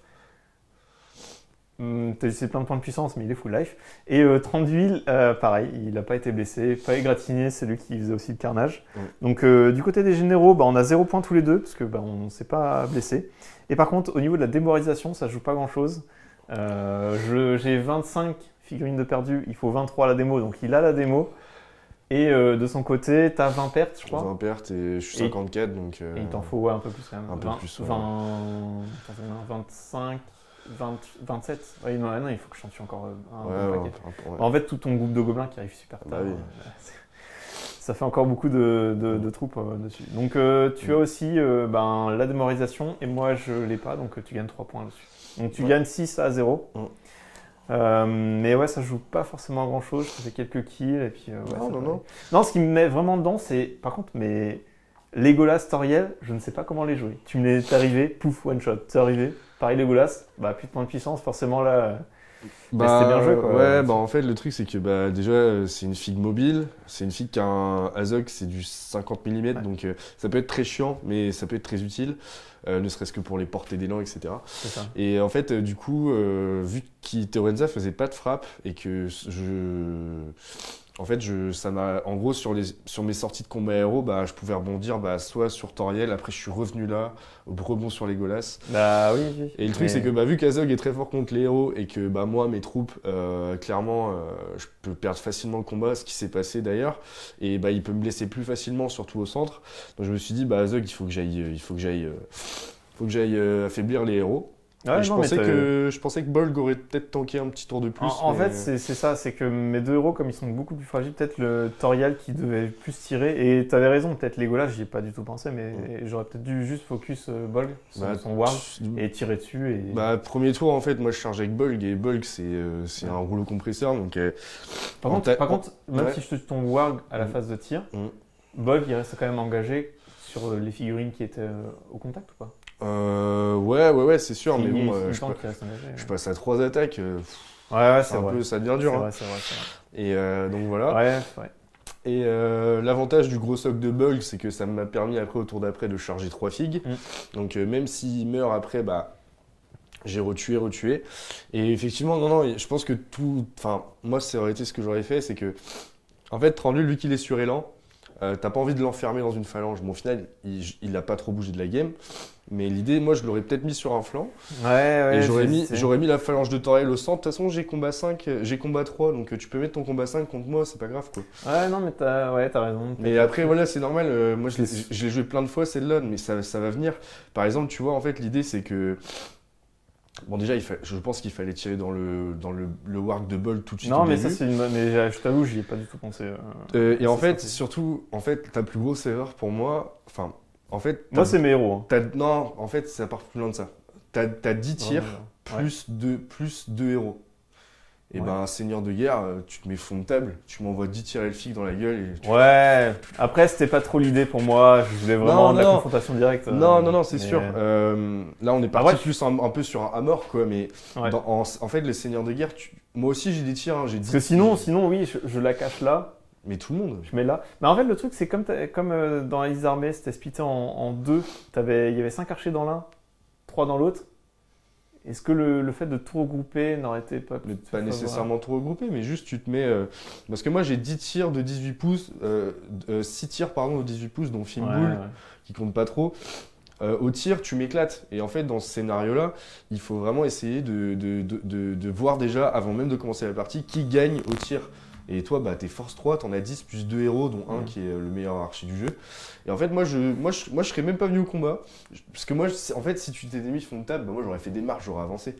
A: C'est plein de points de puissance, mais il est full life. Et 30 villes, pareil, il n'a pas été blessé, pas égratigné, c'est lui qui faisait aussi le carnage. Donc du côté des généraux, on a 0 points tous les deux, parce qu'on ne s'est pas blessé. Et par contre, au niveau de la démoralisation, ça ne joue pas grand-chose. J'ai 25 figurines de perdu, il faut 23 à la démo, donc il a la démo. Et de son côté, tu as 20 pertes, je crois.
B: 20 pertes et je suis 54, donc...
A: Et il t'en faut un peu plus quand même.
B: Un peu plus,
A: 25... 27. Oui, non, il faut que je t'en tue encore un paquet.
B: Ouais.
A: En fait, tout ton groupe de gobelins qui arrive super tard.
B: Oui.
A: Ça fait encore beaucoup de troupes dessus. Donc, tu as aussi la démoralisation et moi, je ne l'ai pas, donc tu gagnes 3 points dessus. Donc, tu gagnes 6 à 0. Mais ouais, ça joue pas forcément à grand chose. Je fais quelques kills et puis. Non, ce qui me met vraiment dedans, c'est par contre, Legolas, Toriel, je ne sais pas comment les jouer. Tu me l'es arrivé, pouf, one shot. C'est arrivé. Pareil, Legolas, plus de points de puissance, forcément là. C'était bien joué quoi.
B: Ouais, en fait, le truc c'est que déjà, c'est une figue mobile. C'est une figue qui a un Azog, c'est du 50 mm, donc ça peut être très chiant, mais ça peut être très utile. Ne serait-ce que pour les portées d'élan, etc.
A: C'est ça.
B: Et en fait, du coup, vu qu'Iteorenza faisait pas de frappe et que ça m'a, en gros, sur mes sorties de combat aéro, je pouvais rebondir soit sur Toriel, après je suis revenu là, au rebond sur Legolas.
A: Oui.
B: Et le truc, c'est que vu qu'Azog est très fort contre les héros et que moi, mes troupes, clairement, je peux perdre facilement le combat, ce qui s'est passé d'ailleurs, et il peut me blesser plus facilement, surtout au centre. Donc je me suis dit, Azog, il faut que j'aille affaiblir les héros. Ouais, je pensais que Bolg aurait peut-être tanké un petit tour de plus.
A: En fait, c'est ça, c'est que mes deux héros, comme ils sont beaucoup plus fragiles, peut-être le Toriel qui devait plus tirer. Et tu avais raison, peut-être Legolas, j'y ai pas du tout pensé, mais j'aurais peut-être dû juste focus Bolg, son Warg, et tirer dessus.
B: Premier tour, en fait, moi je charge avec Bolg, et Bolg c'est un rouleau compresseur. Donc,
A: par contre, même si je te tue ton Warg à la phase de tir, Bolg il reste quand même engagé sur les figurines qui étaient au contact ou pas?
B: Ouais, c'est sûr, mais bon, je passe à 3 attaques.
A: C'est vrai.
B: Ça devient dur.
A: C'est vrai.
B: Et donc voilà.
A: Ouais.
B: Et l'avantage du gros soc de Bolg, c'est que ça m'a permis après, au tour d'après, de charger 3 figues. Donc même s'il meurt après, j'ai retué. Et effectivement, non, je pense que moi, ça aurait été ce que j'aurais fait, c'est que, en fait, Trandul, vu qu'il est sur élan, t'as pas envie de l'enfermer dans une phalange. Bon, au final, il a pas trop bougé de la game. Mais l'idée, moi, je l'aurais peut-être mis sur un flanc.
A: Et
B: j'aurais mis la phalange de Toriel au centre. De toute façon, j'ai combat 5, j'ai combat 3. Donc, tu peux mettre ton combat 5 contre moi, c'est pas grave, quoi.
A: Ouais, non, mais t'as raison.
B: Mais après, voilà, c'est normal. Moi, je l'ai joué plein de fois, celle-là, mais ça va venir. Par exemple, tu vois, en fait, l'idée, c'est que... Bon, déjà, je pense qu'il fallait tirer dans le Warg de Bolg tout de suite.
A: Non, mais ça, mais je t'avoue, j'y ai pas du tout pensé.
B: Et en fait, surtout, ta plus grosse erreur pour moi... En fait,
A: moi, c'est mes héros.
B: Non, en fait, ça part plus loin de ça. T'as 10 tirs, plus 2 héros. Et seigneur de guerre, tu te mets fond de table, tu m'envoies 10 tirs elfiques dans la gueule.
A: Après, c'était pas trop l'idée pour moi. Je voulais vraiment de la confrontation directe.
B: Non, c'est sûr. Là, on est parti plus un peu sur un hammer, quoi. Mais en fait, les seigneurs de guerre, moi aussi, j'ai des tirs.
A: Parce que sinon, oui, je la cache là.
B: Mais tout le monde.
A: Je mets là. Mais en fait, le truc, c'est comme dans les armées, c'était splitté en deux. Il y avait 5 archers dans l'un, 3 dans l'autre. Est-ce que le fait de tout regrouper n'aurait été pas plus
B: Pas nécessairement tout regrouper, mais juste tu te mets... Parce que moi, j'ai 10 tirs de 18 pouces, 6 tirs de 18 pouces, dont Fimbul, qui compte pas trop. Au tir, tu m'éclates. Et en fait, dans ce scénario-là, il faut vraiment essayer de voir déjà, avant même de commencer la partie, qui gagne au tir. Et toi, bah, t'es force 3, t'en as 10 plus 2 héros, dont un qui est le meilleur archer du jeu. Et en fait, moi, je serais même pas venu au combat. Parce que moi, en fait, si tu t'étais mis fond de table, bah, moi, j'aurais fait des marches, j'aurais avancé.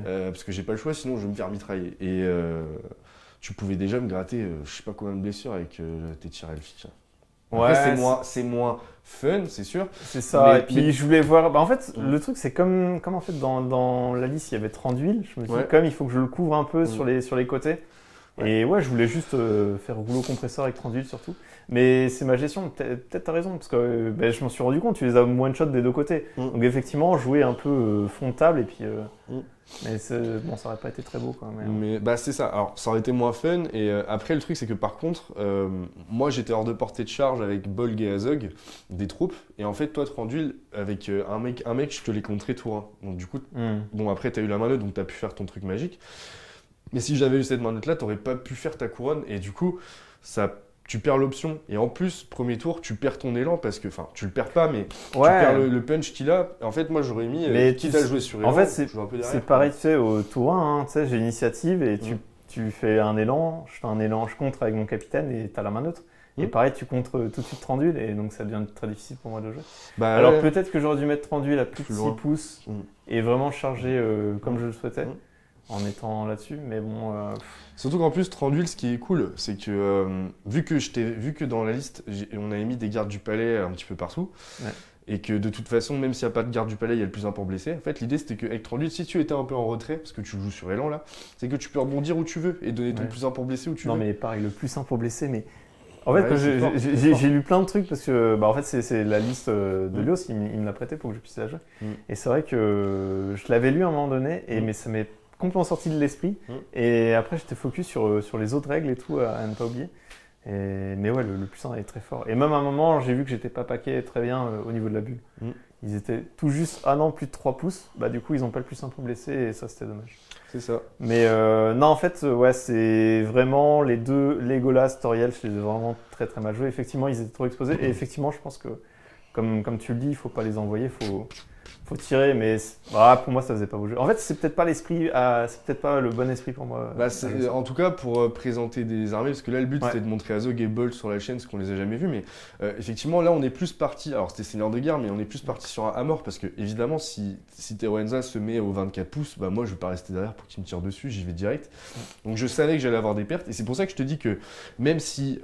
B: Parce que j'ai pas le choix, sinon je vais me faire mitrailler. Et tu pouvais déjà me gratter, je sais pas combien de blessures avec tes tirs elfiques. Après, c'est moins fun, c'est sûr.
A: C'est ça. Et puis, je voulais voir. Bah, en fait, le truc, c'est comme en fait, dans la liste, il y avait 30 d'huile. Je me dis, comme il faut que je le couvre un peu sur les côtés. Et ouais, je voulais juste faire rouleau compresseur avec 30 d'huile surtout. Mais c'est ma gestion, peut-être t'as raison, parce que je m'en suis rendu compte, tu les as one-shot des deux côtés. Donc effectivement, jouer un peu fond de table et puis... Mais bon, ça aurait pas été très beau quand même.
B: Mais bah, c'est ça, alors ça aurait été moins fun. Et après, le truc, c'est que par contre, moi j'étais hors de portée de charge avec Bolg et Azog, des troupes. Et en fait, toi, Thranduil, avec un mec, je te l'ai contré tour 1. Donc du coup, bon, après, t'as eu la main neutre, donc t'as pu faire ton truc magique. Mais si j'avais eu cette main neutre là, t'aurais pas pu faire ta couronne. Et du coup, tu perds l'option. Et en plus, premier tour, tu perds ton élan parce que, enfin, tu le perds pas, mais tu perds le punch qu'il a. En fait, moi, j'aurais mis, quitte à jouer sur élan,
A: en fait, c'est pareil, tu sais, au tour 1, hein, tu sais, j'ai l'initiative et tu fais un élan, je contre avec mon capitaine et t'as la main neutre. Et pareil, tu contres tout de suite Thranduil et donc ça devient très difficile pour moi de jouer. Alors peut-être que j'aurais dû mettre Thranduil à plus de 6 pouces et vraiment charger comme je le souhaitais. En étant là-dessus, mais bon...
B: Surtout qu'en plus, Thranduil, ce qui est cool, c'est que vu que dans la liste, on avait mis des gardes du palais un petit peu partout, et que de toute façon, même s'il n'y a pas de garde du palais, il y a le plus un pour blesser. En fait, l'idée, c'était qu'avec Thranduil, si tu étais un peu en retrait, parce que tu joues sur élan là, c'est que tu peux rebondir où tu veux et donner ton plus un pour blesser où tu veux.
A: Non, mais pareil, le plus un pour blesser, mais... En fait, j'ai lu plein de trucs parce que en fait, c'est la liste de Lios, il me l'a prêté pour que je puisse la jouer. Et c'est vrai que je l'avais lu à un moment donné, mais ça m'est complètement sorti de l'esprit. Et après, j'étais focus sur les autres règles et tout, à ne pas oublier. Mais ouais, le plus 1 est très fort. Et même à un moment, j'ai vu que j'étais pas paqué très bien au niveau de la bulle. Ils étaient tout juste, non, plus de 3 pouces. Bah, du coup, ils n'ont pas le plus 1 pour blesser et ça, c'était dommage.
B: C'est ça.
A: Mais non, en fait, ouais, c'est vraiment les deux, Legolas, Toriel, je les ai vraiment très très mal joués. Effectivement, ils étaient trop exposés. Et effectivement, je pense que, comme tu le dis, il ne faut pas les envoyer, faut tirer. Mais pour moi, ça faisait pas beau jeu. En fait, c'est peut-être pas l'esprit, c'est peut-être pas le bon esprit pour moi.
B: En tout cas, pour présenter des armées, parce que là, le but c'était de montrer Azog et Bolt sur la chaîne, parce qu'on les a jamais vus. Mais effectivement, là, on est plus parti. Alors, c'était Seigneur de guerre, mais on est plus parti sur un Hammer, parce que évidemment, si Teroenza se met au 24 pouces, bah moi, je vais pas rester derrière pour qu'il me tire dessus, j'y vais direct. Donc, je savais que j'allais avoir des pertes, et c'est pour ça que je te dis que même si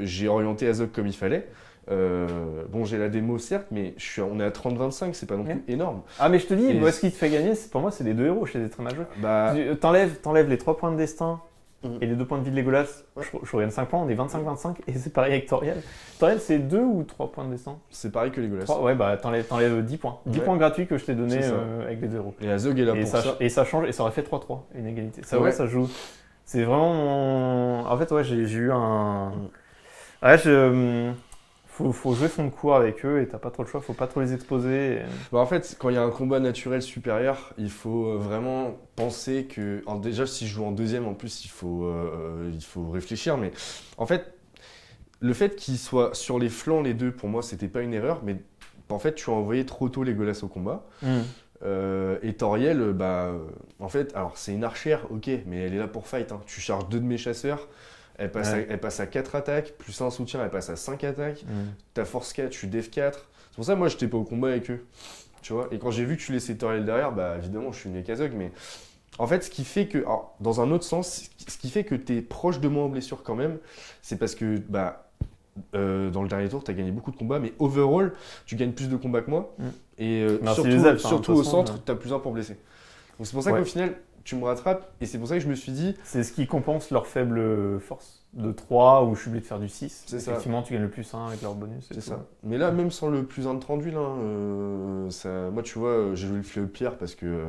B: j'ai orienté Azog comme il fallait. Bon, j'ai la démo certes, mais on est à 30-25, c'est pas non plus énorme.
A: Ah, mais je te dis, moi, ce qui te fait gagner, pour moi, c'est les deux héros, je les ai très mal joués. T'enlèves les 3 points de destin et les 2 points de vie de Legolas. Je regagne 5 points, on est 25-25, et c'est pareil avec Toriel. Toriel, c'est 2 ou 3 points de destin?
B: C'est pareil que Legolas.
A: 3, ouais, bah t'enlèves 10 points. 10 points gratuits que je t'ai donné avec les deux héros.
B: Et Azog est là pour ça.
A: Et ça change, et ça aurait fait 3-3, une égalité. Ça, ça joue. C'est vraiment En fait, ouais, j'ai eu un... Ouais, Faut jouer fond de cours avec eux et t'as pas trop le choix, faut pas trop les exposer.
B: En fait, quand il y a un combat naturel supérieur, il faut vraiment penser que... déjà, si je joue en deuxième, en plus, il faut réfléchir. Mais en fait, le fait qu'ils soient sur les flancs, les deux, pour moi, c'était pas une erreur. Mais en fait, tu as envoyé trop tôt Legolas au combat. Et Toriel, en fait, alors c'est une archère, ok, mais elle est là pour fight. Hein. Tu charges 2 de mes chasseurs. Elle passe à 4 attaques, plus un soutien, elle passe à 5 attaques. T'as force 4, je suis def 4. C'est pour ça que moi, j'étais pas au combat avec eux. Tu vois. Et quand j'ai vu que tu laissais Toriel derrière, évidemment, je suis une Azog. Mais en fait, ce qui fait que, alors, dans un autre sens, ce qui fait que t'es proche de moi en blessure quand même, c'est parce que dans le dernier tour, t'as gagné beaucoup de combats. Mais overall, tu gagnes plus de combats que moi. Et surtout au centre, t'as plus un pour blesser. Donc c'est pour ça qu'au final... tu me rattrapes, et c'est pour ça que je me suis dit...
A: C'est ce qui compense leur faible force de 3, où je suis obligé de faire du 6.
B: C'est
A: Effectivement, tu gagnes le plus 1 avec leur bonus.
B: C'est ça. Mais là, même sans le plus 1 de Thranduil, moi, tu vois, j'ai joué le fléau de pierre parce que...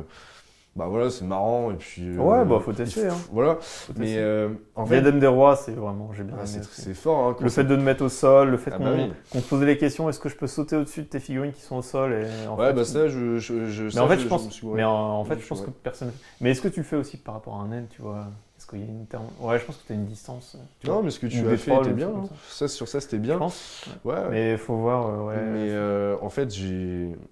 B: voilà, c'est marrant, et puis...
A: faut tester.
B: Voilà, mais en fait...
A: Diadème des rois, c'est vraiment... J'ai bien aimé.
B: C'est fort. Hein,
A: le fait de te mettre au sol, le fait qu'on te posait les questions, est-ce que je peux sauter au-dessus de tes figurines qui sont au sol
B: ça,
A: Mais en fait, je pense... Mais en fait, je pense que personne... Mais est-ce que tu le fais aussi par rapport à un naine, tu vois? Est-ce qu'il y a une terme... Ouais, je pense que tu as une distance.
B: Non, mais ce que tu as fait était bien. Sur ça, c'était bien.
A: Je pense. Ouais. Mais il faut voir...
B: Mais en fait,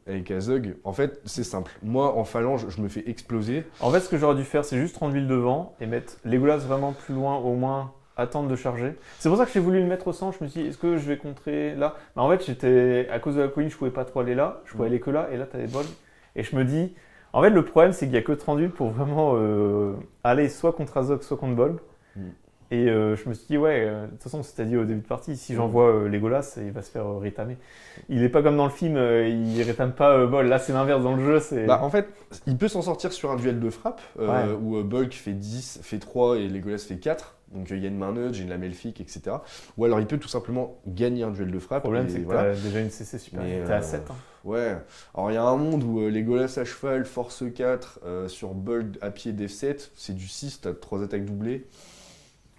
B: avec Azog, en fait, c'est simple. Moi, en phalange, je me fais exploser.
A: En fait, ce que j'aurais dû faire, c'est juste rendre l'huile devant et mettre Legolas vraiment plus loin, au moins attendre de charger. C'est pour ça que j'ai voulu le mettre au centre. Je me suis dit, est-ce que je vais contrer là? Bah, en fait, à cause de la colline, je pouvais pas trop aller là. Je pouvais aller que là. Et là, tu as des bols. Et je me dis, en fait, le problème, c'est qu'il y a que Thranduil pour vraiment aller soit contre Azog, soit contre Bolg. Et je me suis dit, ouais, de toute façon, c'était dit au début de partie, si j'envoie Legolas, il va se faire rétamer. Il est pas comme dans le film, il rétame pas Bolg. Là, c'est l'inverse dans le jeu.
B: Bah, en fait, il peut s'en sortir sur un duel de frappe où Bolg fait 10, fait 3 et Legolas fait 4. Donc il y a une main neutre, j'ai une lame elfique, etc. Ou alors il peut tout simplement gagner un duel de frappe.
A: Le problème, c'est que tu as déjà une CC supérieure. T'es à 7. Hein.
B: Ouais. Alors il y a un monde où Legolas à cheval, force 4, sur Bolg à pied, def 7, c'est du 6, t'as 3 attaques doublées.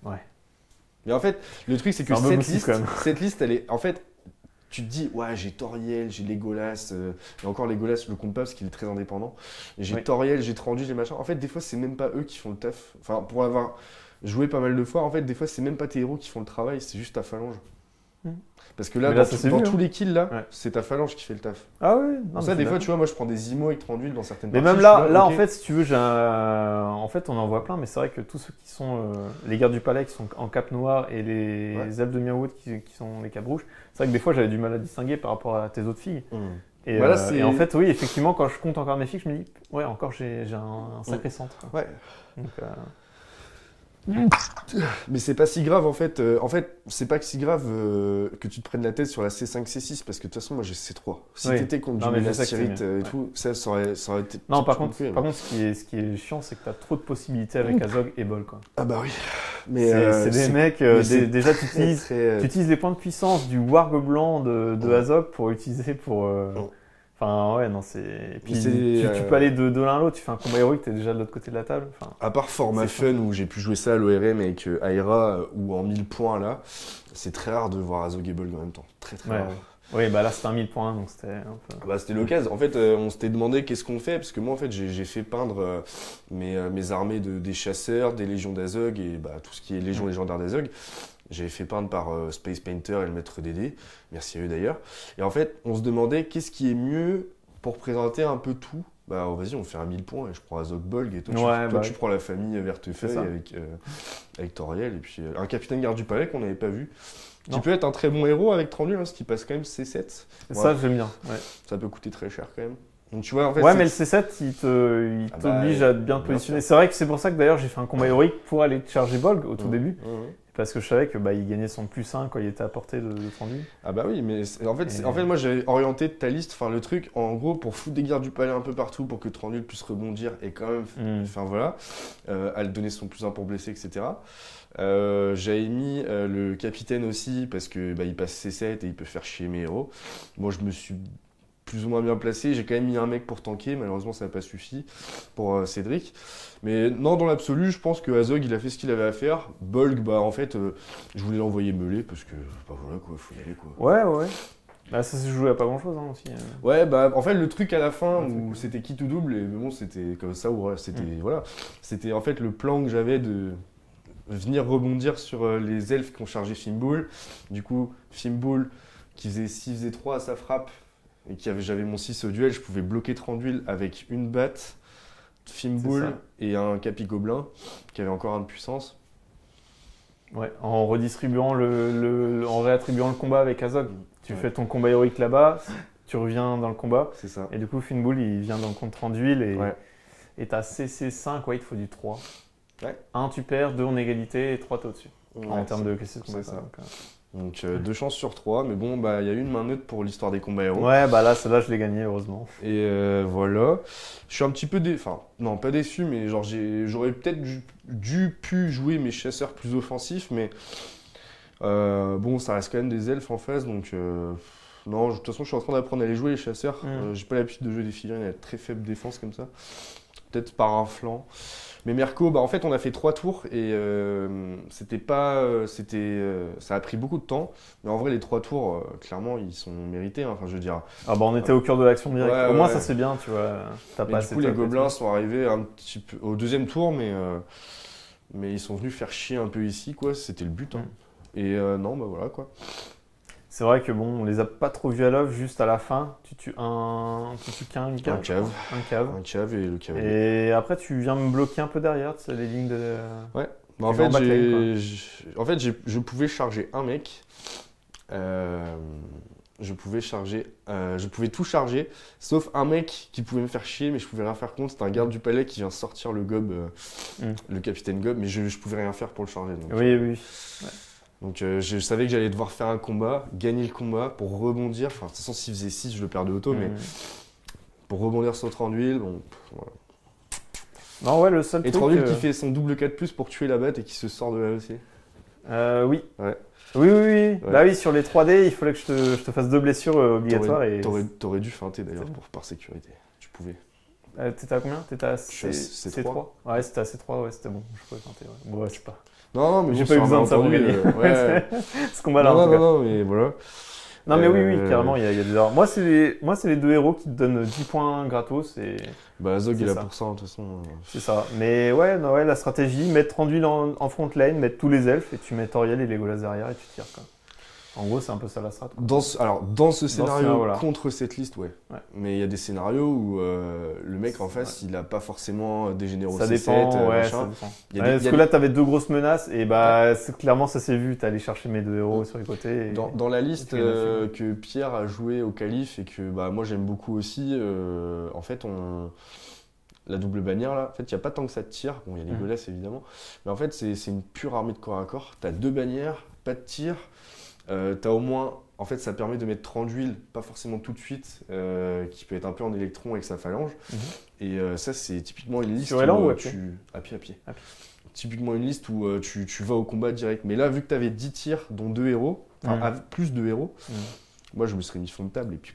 A: Ouais.
B: Mais en fait, le truc, c'est que cette liste, elle est. En fait, tu te dis, ouais, j'ai Toriel, j'ai Legolas. Et encore, Legolas, je le compte pas parce qu'il est très indépendant. J'ai Toriel, j'ai Thranduil, j'ai machin. En fait, des fois, c'est même pas eux qui font le taf. Enfin, pour avoir joué pas mal de fois, en fait, des fois, c'est même pas tes héros qui font le travail, c'est juste ta phalange. Parce que là, dans tous les kills, là, c'est ta phalange qui fait le taf.
A: Ah oui.
B: Ça, des fois, tu vois, moi, je prends des IMO avec Thranduil dans certaines
A: parties. Mais même là, en fait, si tu veux, en fait, on en voit plein, mais c'est vrai que tous ceux qui sont les gardes du palais qui sont en cape noire et les elfes de Mirwood qui sont les capes rouges, c'est vrai que des fois, j'avais du mal à distinguer par rapport à tes autres filles. Et, et en fait, oui, effectivement, quand je compte encore mes filles, je me dis, ouais, encore, j'ai un sacré centre.
B: Ouais. Donc, mais c'est pas si grave en fait. C'est pas si grave que tu te prennes la tête sur la C5, C6 parce que de toute façon, moi j'ai C3. Si t'étais contre du Ménacyrite et tout, ça aurait été.
A: Non, par contre, ce qui est chiant, c'est que t'as trop de possibilités avec Azog et Bolg.
B: Ah bah oui.
A: Mais c'est des mecs. Déjà, tu utilises les points de puissance du Warg blanc de Azog pour utiliser pour. Enfin, ouais, non, c'est. Et puis, tu peux aller de l'un à l'autre, tu fais un combat héroïque, t'es déjà de l'autre côté de la table. Enfin,
B: à part format fun où j'ai pu jouer ça à l'ORM avec Aira ou en 1000 points là, c'est très rare de voir Azog et Bolg en même temps. Très rare.
A: Oui, bah là c'était un 1000 points, donc c'était un peu.
B: Bah, c'était l'occasion. En fait, on s'était demandé qu'est-ce qu'on fait, parce que moi en fait j'ai fait peindre mes armées des chasseurs, des légions d'Azog et bah, tout ce qui est légion légendaire d'Azog. J'ai fait peindre par Space Painter et le maître Dédé, merci à eux d'ailleurs. Et en fait, on se demandait qu'est-ce qui est mieux pour présenter un peu tout. Bah vas-y, on fait un 1000 points et je prends Azog Bolg et toi, tu prends la famille Vertefeuille avec Toriel et puis un capitaine garde du palais qu'on n'avait pas vu. Qui peut être un très bon héros avec Thranduil, ce qui passe quand même C7.
A: Ça, j'aime bien. Ouais.
B: Ça peut coûter très cher quand même. Donc, tu vois, en fait,
A: mais le C7, il t'oblige à bien te positionner. C'est vrai que c'est pour ça que d'ailleurs j'ai fait un combat héroïque pour aller charger Bolg au tout début. Parce que je savais que il gagnait son +1 quand il était à portée de Thranduil.
B: Ah bah oui, mais en fait, moi j'avais orienté ta liste, enfin le truc, en gros, pour foutre des gardes du palais un peu partout pour que Thranduil puisse rebondir et quand même, à le donner son +1 pour blesser, etc. J'avais mis le capitaine aussi parce que il passe C7 et il peut faire chier mes héros. Moi je me suis plus ou moins bien placé, j'ai quand même mis un mec pour tanker, malheureusement ça n'a pas suffi pour Cédric. Mais non, dans l'absolu, je pense que Azog il a fait ce qu'il avait à faire. Bolg, en fait, je voulais l'envoyer meuler parce que voilà quoi, faut y aller quoi.
A: Ouais. Bah ça se jouait à pas grand chose aussi.
B: Ouais, en fait le truc à la fin où c'était qui tout double, et bon c'était comme ça, c'était en fait le plan que j'avais de venir rebondir sur les elfes qui ont chargé Fimbul. Du coup, Fimbul qui faisait 6, faisait 3 à sa frappe et j'avais mon 6 au duel, je pouvais bloquer Thranduil avec une batte, Fimbul et un Capi Gobelin qui avait encore un de puissance.
A: Ouais, en redistribuant en réattribuant le combat avec Azog. Tu fais ton combat héroïque là-bas, tu reviens dans le combat. C'est ça. Et du coup, Fimbul, il vient dans le contre Thranduil et t'as CC5, il te faut du 3. Ouais. 1, tu perds, 2 en égalité et 3, t'es au-dessus. En termes de classique combat.
B: Donc 2 chances sur 3, mais bon, il y a eu une main neutre pour l'histoire des combats héros.
A: Ouais, là, celle-là, je l'ai gagnée, heureusement.
B: Et voilà. Je suis un petit peu non, pas déçu, mais genre, j'aurais peut-être pu jouer mes chasseurs plus offensifs, mais bon, ça reste quand même des elfes en face, donc non, de toute façon, je suis en train d'apprendre à les jouer, les chasseurs. J'ai pas l'habitude de jouer des figurines à très faible défense comme ça. Peut-être par un flanc. Mais Merco, en fait, on a fait 3 tours et ça a pris beaucoup de temps. Mais en vrai, les 3 tours, clairement, ils sont mérités. Hein. Enfin, je veux dire.
A: On était au cœur de l'action directe. Au moins, ça c'est bien, tu vois.
B: Du coup, les gobelins sont arrivés un petit peu au deuxième tour, mais ils sont venus faire chier un peu ici, quoi. C'était le but. Hein. Et non, voilà, quoi.
A: C'est vrai que on les a pas trop vus à l'œuvre, juste à la fin, tu tues un cave.
B: Un cave et le cavalier.
A: Et après, tu viens me bloquer un peu derrière, tu sais, les lignes de.
B: Ouais. Bah, en
A: Tu vas
B: fait,
A: backline,
B: je pouvais charger un mec. Je pouvais tout charger, sauf un mec qui pouvait me faire chier, mais je pouvais rien faire contre. C'était un garde du palais qui vient sortir le gob, le capitaine gob, mais je pouvais rien faire pour le charger. Donc,
A: Oui, oui. Ouais.
B: donc je savais que j'allais devoir faire un combat, gagner le combat pour rebondir. Enfin, de toute façon, s'il faisait 6, je le perdais auto, mais pour rebondir sur 30 d'huile, bon, voilà.
A: Non, ouais, le seul
B: Et
A: truc...
B: 30 qui fait son double 4+, pour tuer la batte et qui se sort de là aussi.
A: Oui.
B: Ouais.
A: Oui, oui, oui.
B: Ouais.
A: Bah oui, sur les 3D, il fallait que je te fasse 2 blessures obligatoires.
B: T'aurais dû feinter d'ailleurs par sécurité. Tu pouvais.
A: T'étais à combien? T'étais à
B: Je suis à C3.
A: Ouais, c'était à C3, ouais, c'était bon. Je pouvais tenter, ouais. Bon, ouais, c'est pas...
B: Non, mais
A: J'ai
B: bon,
A: pas eu
B: c'est
A: besoin de ça pour
B: malentendu,
A: gagner.
B: ouais.
A: Ce combat-là, en tout cas.
B: Non, mais voilà.
A: Non, mais oui, carrément, il y a des erreurs. Moi, c'est les 2 héros qui te donnent 10 points gratos. Et...
B: Bah, Zog,
A: C'est
B: il est là
A: ça.
B: pour ça, de toute façon.
A: C'est ça. Mais ouais, non, ouais, la stratégie, mettre Thranduil en front lane, mettre tous les elfes, et tu mets Toriel et Legolas derrière, et tu tires, quoi. En gros, c'est un peu ça la strat, quoi.
B: Dans ce scénario,
A: scénario-là.
B: contre cette liste, ouais.
A: Ouais.
B: Mais il y a des scénarios où le mec en face, il a pas forcément des généraux
A: Ça
B: C7,
A: dépend, ouais,
B: machin.
A: ça dépend.
B: Il y a
A: Ouais,
B: des-
A: parce
B: il y a
A: que là, t'avais 2 grosses menaces, et bah, clairement, ça s'est vu. T'es allé chercher mes 2 héros sur les côtés. Et...
B: Dans la liste
A: tu les as fait.
B: que Pierre a joué au Calife et que bah, moi j'aime beaucoup aussi, en fait, la double bannière là, en fait, il n'y a pas tant que ça de tir. Bon, il y a Legolas évidemment, mais en fait, c'est une pure armée de corps à corps. T'as 2 bannières, pas de tir. T'as au moins, en fait, ça permet de mettre 30 d'huile, pas forcément tout de suite, qui peut être un peu en électron avec sa phalange. Et ça, c'est typiquement une liste
A: Sur élan ou à
B: tu...
A: pied
B: À pied, à pied.
A: À pied.
B: Typiquement une liste où tu vas au combat direct. Mais là, vu que tu avais 10 tirs, dont 2 héros, enfin plus de héros, moi je me serais mis fond de table et puis.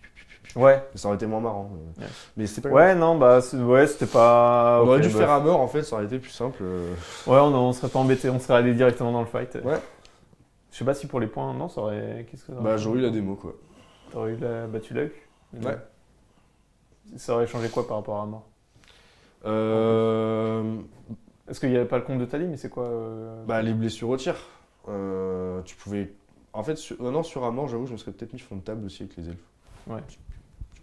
A: Ouais.
B: Ça aurait été moins marrant.
A: Ouais.
B: Mais c'était pas
A: Ouais, non, bah, c'était pas.
B: On aurait
A: ok,
B: dû faire à mort en fait, ça aurait été plus simple.
A: Ouais, on serait pas embêté, on serait allé directement dans le fight.
B: Ouais.
A: Je sais pas si pour les points, non, ça aurait. Qu'est-ce que ça aurait
B: Bah,
A: fait
B: j'aurais eu la démo quoi.
A: T'aurais eu tu l'as eu
B: Ouais.
A: Ça aurait changé quoi par rapport à mort?
B: Euh...
A: Est-ce qu'il n'y avait pas le compte de Tali, mais c'est quoi
B: Bah, les blessures au tir. Tu pouvais. En fait, sur Amor, j'avoue, je me serais peut-être mis fond de table aussi avec les elfes.
A: Ouais.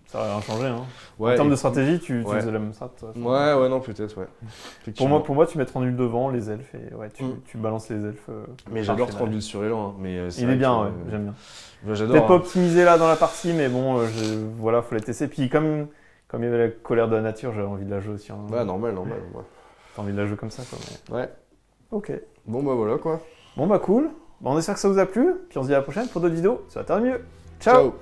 A: Ça aurait rien changé, hein.
B: Ouais,
A: En termes
B: et-
A: de stratégie, tu
B: ouais.
A: faisais la même strat, toi.
B: Ouais, non, peut-être, ouais.
A: Pour moi, tu mets Thranduil devant, les elfes, et ouais, tu balances les elfes.
B: Mais j'adore Thranduil sur élan, hein, mais
A: Il est bien, ouais, j'aime bien.
B: J'adore.
A: Peut-être pas
B: Hein.
A: optimisé là dans la partie, mais bon, voilà, faut les tester. Puis comme il y avait la colère de la nature, j'avais envie de la jouer aussi. Hein.
B: Ouais, normal. Ouais.
A: T'as envie de la jouer comme ça, quoi. Mais...
B: Ouais.
A: Ok.
B: Bon, bah voilà quoi.
A: Bon, bah cool. Bon, on espère que ça vous a plu. Puis on se dit à la prochaine pour d'autres vidéos. Ça va mieux. Ciao.
B: Ciao.